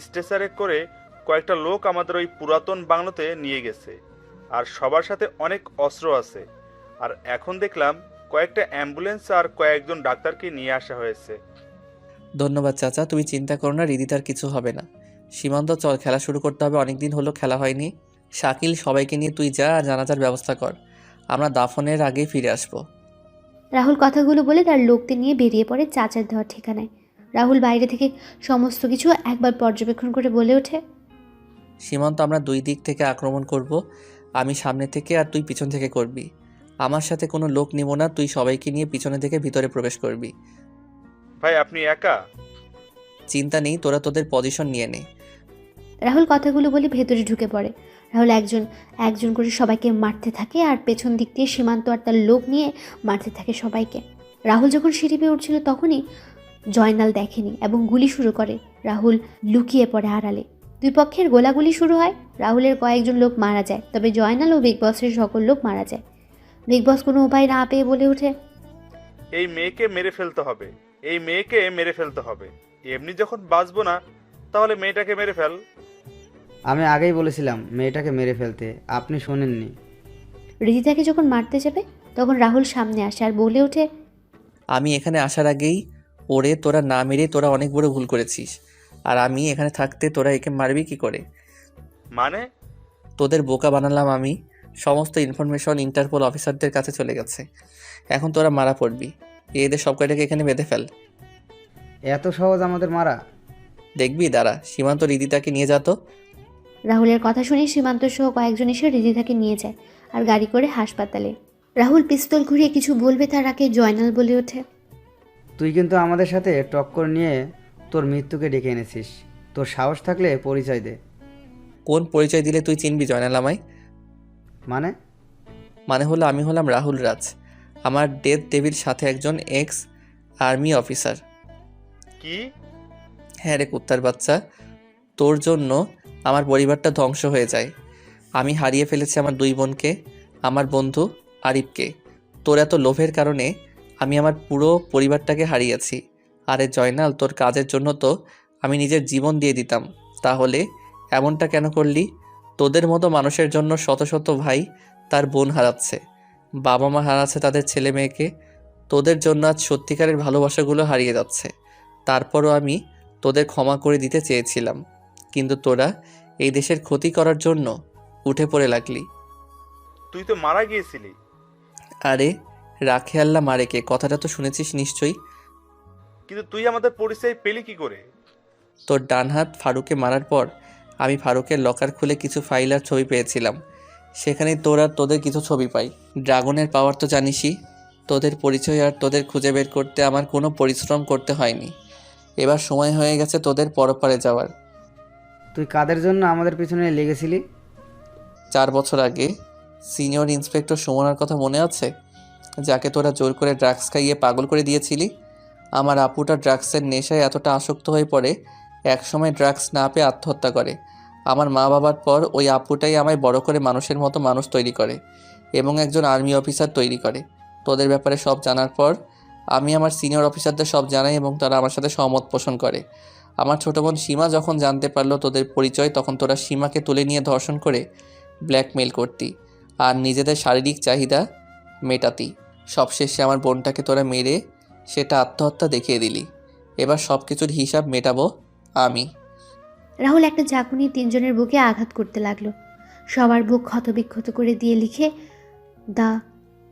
স্ট্রেচারে করে কয়েকটা লোক আমাদের ওই পুরাতন বাংলোতে নিয়ে গেছে, আর সবার সাথে অনেক অস্ত্র আছে। আর এখন দেখলাম কয়েকটা অ্যাম্বুলেন্স আর কয়েকজন ডাক্তারকে নিয়ে আসা হয়েছে। ধন্যবাদ চাচা, তুমি চিন্তা করো না, রিদিতার কিছু হবে না। সীমান্ত চল, খেলা শুরু করতে হবে, অনেকদিন হলো খেলা হয়নি। শাকিল, সবাইকে নিয়ে তুই যা, জানাজার ব্যবস্থা কর, আমরা দাফনের আগেই ফিরে আসবো। রাহুল কথাগুলো বলে তার লোকদের নিয়ে বেরিয়ে পড়ে চাচার দেওয়ার ঠিকানায়। রাহুল বাইরে থেকে সমস্ত কিছু একবার পর্যবেক্ষণ করে বলে ওঠে, সীমান্ত, আমরা দুই দিক থেকে আক্রমণ করব, আমি সামনে থেকে আর তুই পিছন থেকে করবি। আমার সাথে কোনো লোক নিব না, তুই সবাইকে নিয়ে পিছনে থেকে ভিতরে প্রবেশ করবি। ভাই আপনি একা? চিন্তা নেই, তোরা তোদের পজিশন নিয়ে নে। রাহুল কথাগুলো বলে ভেতরে ঢুকে পড়ে। রাহুল একজন একজন করে সবাইকে মারতে থাকে আর পেছন দিক দিয়ে সীমান্ত আর তার লোক নিয়ে মারতে থাকে সবাইকে। রাহুল যখন সিঁড়ি পেয়ে উঠছিল তখনই জয়নাল দেখেনি এবং গুলি শুরু করে। রাহুল লুকিয়ে পড়ে আড়ালে। দুই পক্ষের গোলাগুলি শুরু হয়। রাহুলের কয়েকজন লোক মারা যায়, তবে জয়নাল ও বিগ বসের সকল লোক মারা যায়। বিগ বস কোনো উপায় না পেয়ে বলে ওঠে, এই মেয়েকে মেরে ফেলতে হবে, এই মেয়েকে মেরে ফেলতে হবে। এমনি যখন বাঁচবো না, তাহলে মেয়েটাকে মেরে ফেল। আমি আগেই বলেছিলাম মেয়েটাকে মেরে ফেলতে, আপনি শোনেননি। রিদিতাকে যখন মারতে যাবে তখন রাহুল সামনে আসে আর বলে ওঠে, আমি এখানে আসার আগেই ওরে তোরা না মেরে তোরা অনেক বড় ভুল করেছিস, আর আমি এখানে থাকতে তোরা একে মারবি কি করে? মানে? তোদের বোকা বানালাম আমি। সমস্ত ইনফরমেশন ইন্টারপোল অফিসারদের কাছে চলে গেছে, এখন তোরা মারা পড়বি। এদের সব কয়টাকে এখানে বেঁধে ফেল। এত সহজ আমাদের মারা? দেখবি, দাঁড়া, সীমান্ত রিদিতাকে নিয়ে যা তো। রাহুলের কথা শুনে সীমান্ত সহ কয়েকজন এসে রিদিতাকে নিয়ে যায় আর গাড়ি করে হাসপাতালে। রাহুল পিস্তল ঘুরিয়ে কিছু বলবে তার আগে জয়নাল বলে ওঠে, তুই কিন্তু আমাদের সাথে টক্কর নিয়ে তোর মৃত্যুকে ডেকে এনেছিস। তোর সাহস থাকলে পরিচয় দে। কোন পরিচয় দিলে তুই চিনবি জয়নাল আমায়? মানে? মানে হলো আমি হলাম রাহুল রাজ, আমার ডেথ ডেভির সাথে একজন এক্স আর্মি অফিসার। কি? হ্যাঁ রে কুত্তার বাচ্চা, তোর জন্য আমার পরিবারটা ধ্বংস হয়ে যায়। আমি হারিয়ে ফেলেছি আমার দুই বোনকে, আমার বন্ধু আরিফকে। তোর এত লোভের কারণে আমি আমার পুরো পরিবারটাকে হারিয়েছি। আরে জয়নাল, তোর কাজের জন্য তো আমি নিজের জীবন দিয়ে দিতাম, তাহলে এমনটা কেন করলি? তোদের মতো মানুষের জন্য শত শত ভাই তার বোন হারাচ্ছে, বাবা মা হারাচ্ছে তাদের ছেলে মেয়েকে। তোদের জন্য আজ সত্যিকারের ভালোবাসাগুলো হারিয়ে যাচ্ছে। তারপরও আমি তোদের ক্ষমা করে দিতে চেয়েছিলাম, কিন্তু তোরা এই দেশের ক্ষতি করার জন্য উঠে পড়ে লাগলি। তুই তো মারা গিয়েছিলি। আরে রাখে আল্লাহ মারেকে, কথাটা তো শুনেছিস নিশ্চয়ই। কিন্তু তুই আমাদের পরিচয় পেলি কি করে? তোর ডান হাত ফারুকে মারার পর আমি ফারুকের লকার খুলে কিছু ফাইল আর ছবি পেয়েছিলাম, সেখানেই তোর আর তোদের কিছু ছবি পাই। ড্রাগনের পাওয়ার তো জানিসই। তোদের পরিচয় আর তোদের খুঁজে বের করতে আমার কোনো পরিশ্রম করতে হয়নি। এবার সময় হয়ে গেছে তোদের পরপারে যাওয়ার। তুই কাদের জন্য আমাদের পিছনে লেগেছিলি? 4 বছর আগে সিনিয়র ইন্সপেক্টর সুমনার কথা মনে আছে, যাকে তোরা জোর করে ড্রাগস খাইয়ে পাগল করে দিয়েছিলি? আমার আপুটা ড্রাগসের নেশায় এতটা আসক্ত হয়ে পড়ে একসময় ড্রাগস না পেয়ে আত্মহত্যা করে। আমার মা বাবার পর ওই আপুটাই আমায় বড় করে মানুষের মতো মানুষ তৈরি করে এবং একজন আর্মি অফিসার তৈরি করে। তোদের ব্যাপারে সব জানার পর আমি আমার সিনিয়র অফিসারদের সব জানাই এবং তারা আমার সাথে সহমত পোষণ করে। আমার ছোট বোন সীমা যখন জানতে পারলো তোদের পরিচয়, তখন তোরা সীমাকে তুলে নিয়ে ধর্ষণ করে ব্ল্যাকমেইল করতি আর নিজেদের শারীরিক চাহিদা মেটাতি। সবশেষে আমার বোনটাকে তোরা মেরে সেটা আত্মহত্যা দেখিয়ে দিলি। এবার সব কিছুর হিসাব মেটাবো আমি। রাহুল একটা ঝাঁকুনি তিনজনের বুকে আঘাত করতে লাগলো। সবার বুক ক্ষতবিক্ষত করে দিয়ে লিখে the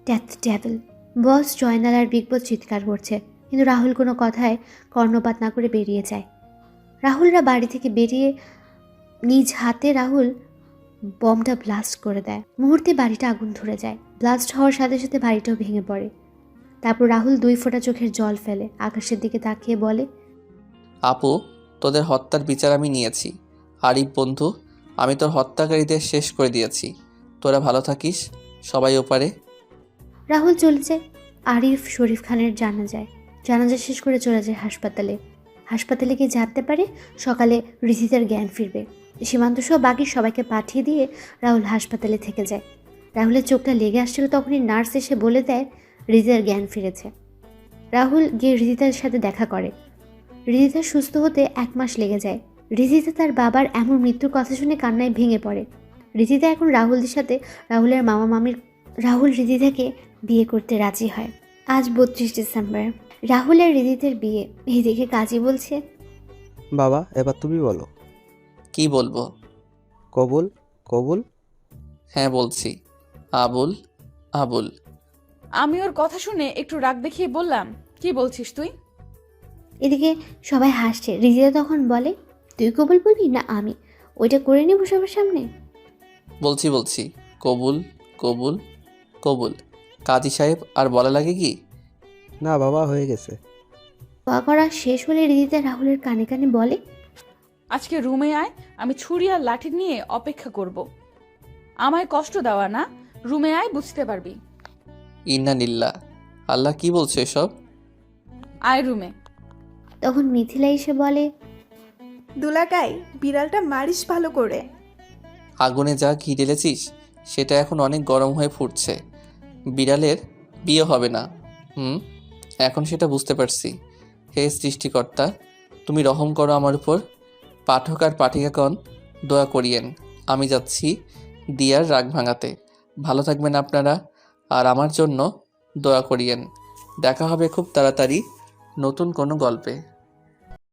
death devil. Boss, Joynal আর বিগ বস চিৎকার করছে, কিন্তু রাহুল কোনো কথায় কর্ণপাত না করে বেরিয়ে যায়। রাহুলরা বাড়ি থেকে বেরিয়ে নিজ হাতে রাহুল বমটা ব্লাস্ট করে দেয়। মুহূর্তে বাড়িটা আগুন ধরে যায়। ব্লাস্ট হওয়ার সাথে সাথে বাড়িটাও ভেঙে পড়ে। তারপর রাহুল 2 ফোঁটা চোখের জল ফেলে, আকাশের দিকে তাকিয়ে বলে, আপু, তোদের হত্যার বিচার আমি নিয়েছি। আরিফ বন্ধু, আমি তোর হত্যাকারীদের শেষ করে দিয়েছি। তোরা ভালো থাকিস, সবাই ওপারে। রাহুল চলে যায়। আরিফ শরীফ খানের জানাজা শেষ করে চলে যায় হাসপাতালে। হাসপাতালে গিয়ে জানতে পারে সকালে ঋষিতার জ্ঞান ফিরবে। সীমান্ত সহ বাকি সবাইকে পাঠিয়ে দিয়ে রাহুল হাসপাতালে থেকে যায়। রাহুলের চোখটা লেগে আসছিল, তখনই নার্স এসে বলে দেয় ঋষিতার জ্ঞান ফিরেছে। রাহুল গিয়ে ঋষিতার সাথে দেখা করে। ঋষিতা সুস্থ হতে 1 মাস লেগে যায়। ঋষিতা তার বাবার এমন মৃত্যুর কথা শুনে কান্নায় ভেঙে পড়ে। ঋষিতা এখন রাহুলদের সাথে রাহুলের মামা মামির। রাহুল ঋষিতাকে বিয়ে করতে রাজি হয়। আজ 32 ডিসেম্বর, রাহুল আর ঋষিতার বিয়ে। এদিকে কাজী বলছে, বাবা এবার তুমি বলো। কি বলবো? কবুল কবুল। হ্যাঁ বলছি, আবুল আবুল। আমি ওর কথা শুনে একটু রাগ দেখিয়ে বললাম, কি বলছিস তুই? এদিকে সবাই হাসছে। ঋষিতা তখন বলে, তুই কবুল বলবি না আমি? ওইটা করে নেবো সবার সামনে। বলছি, কবুল কবুল কবুল। কাজী সাহেব, আর বলা লাগে কি? না বাবা, হয়ে গেছে। দোয়া করা শেষ হলে ঋষিতা রাহুলের কানে কানে বলে, আজকে রুমে আয়, আমি ছুরি আর লাঠি নিয়ে অপেক্ষা করব। আমায় কষ্ট দেওয়া না, রুমে আয়, বুঝতে পারবি। ইন্না নিল্লা, আল্লাহ কি বলছো এসব? আয় রুমে। তখন মিথিলা এসে বলে, দুলাগাই, বিড়ালটা মারিস ভালো করে। আগুনে যা ঘি ঢেলেছিস সেটা এখন অনেক গরম হয়ে ফুটছে। বিড়ালের বিয়ে হবে না। এখন সেটা বুঝতে পারছি। হে সৃষ্টিকর্তা, তুমি রহম করো আমার উপর। পাঠক আর পাঠিকাগণ দোয়া করিয়েন। আমি যাচ্ছি দিয়ার রাগ ভাঙাতে। ভালো থাকবেন আপনারা, আর আমার জন্য দোয়া করিয়েন। দেখা হবে খুব তাড়াতাড়ি নতুন কোনো গল্পে।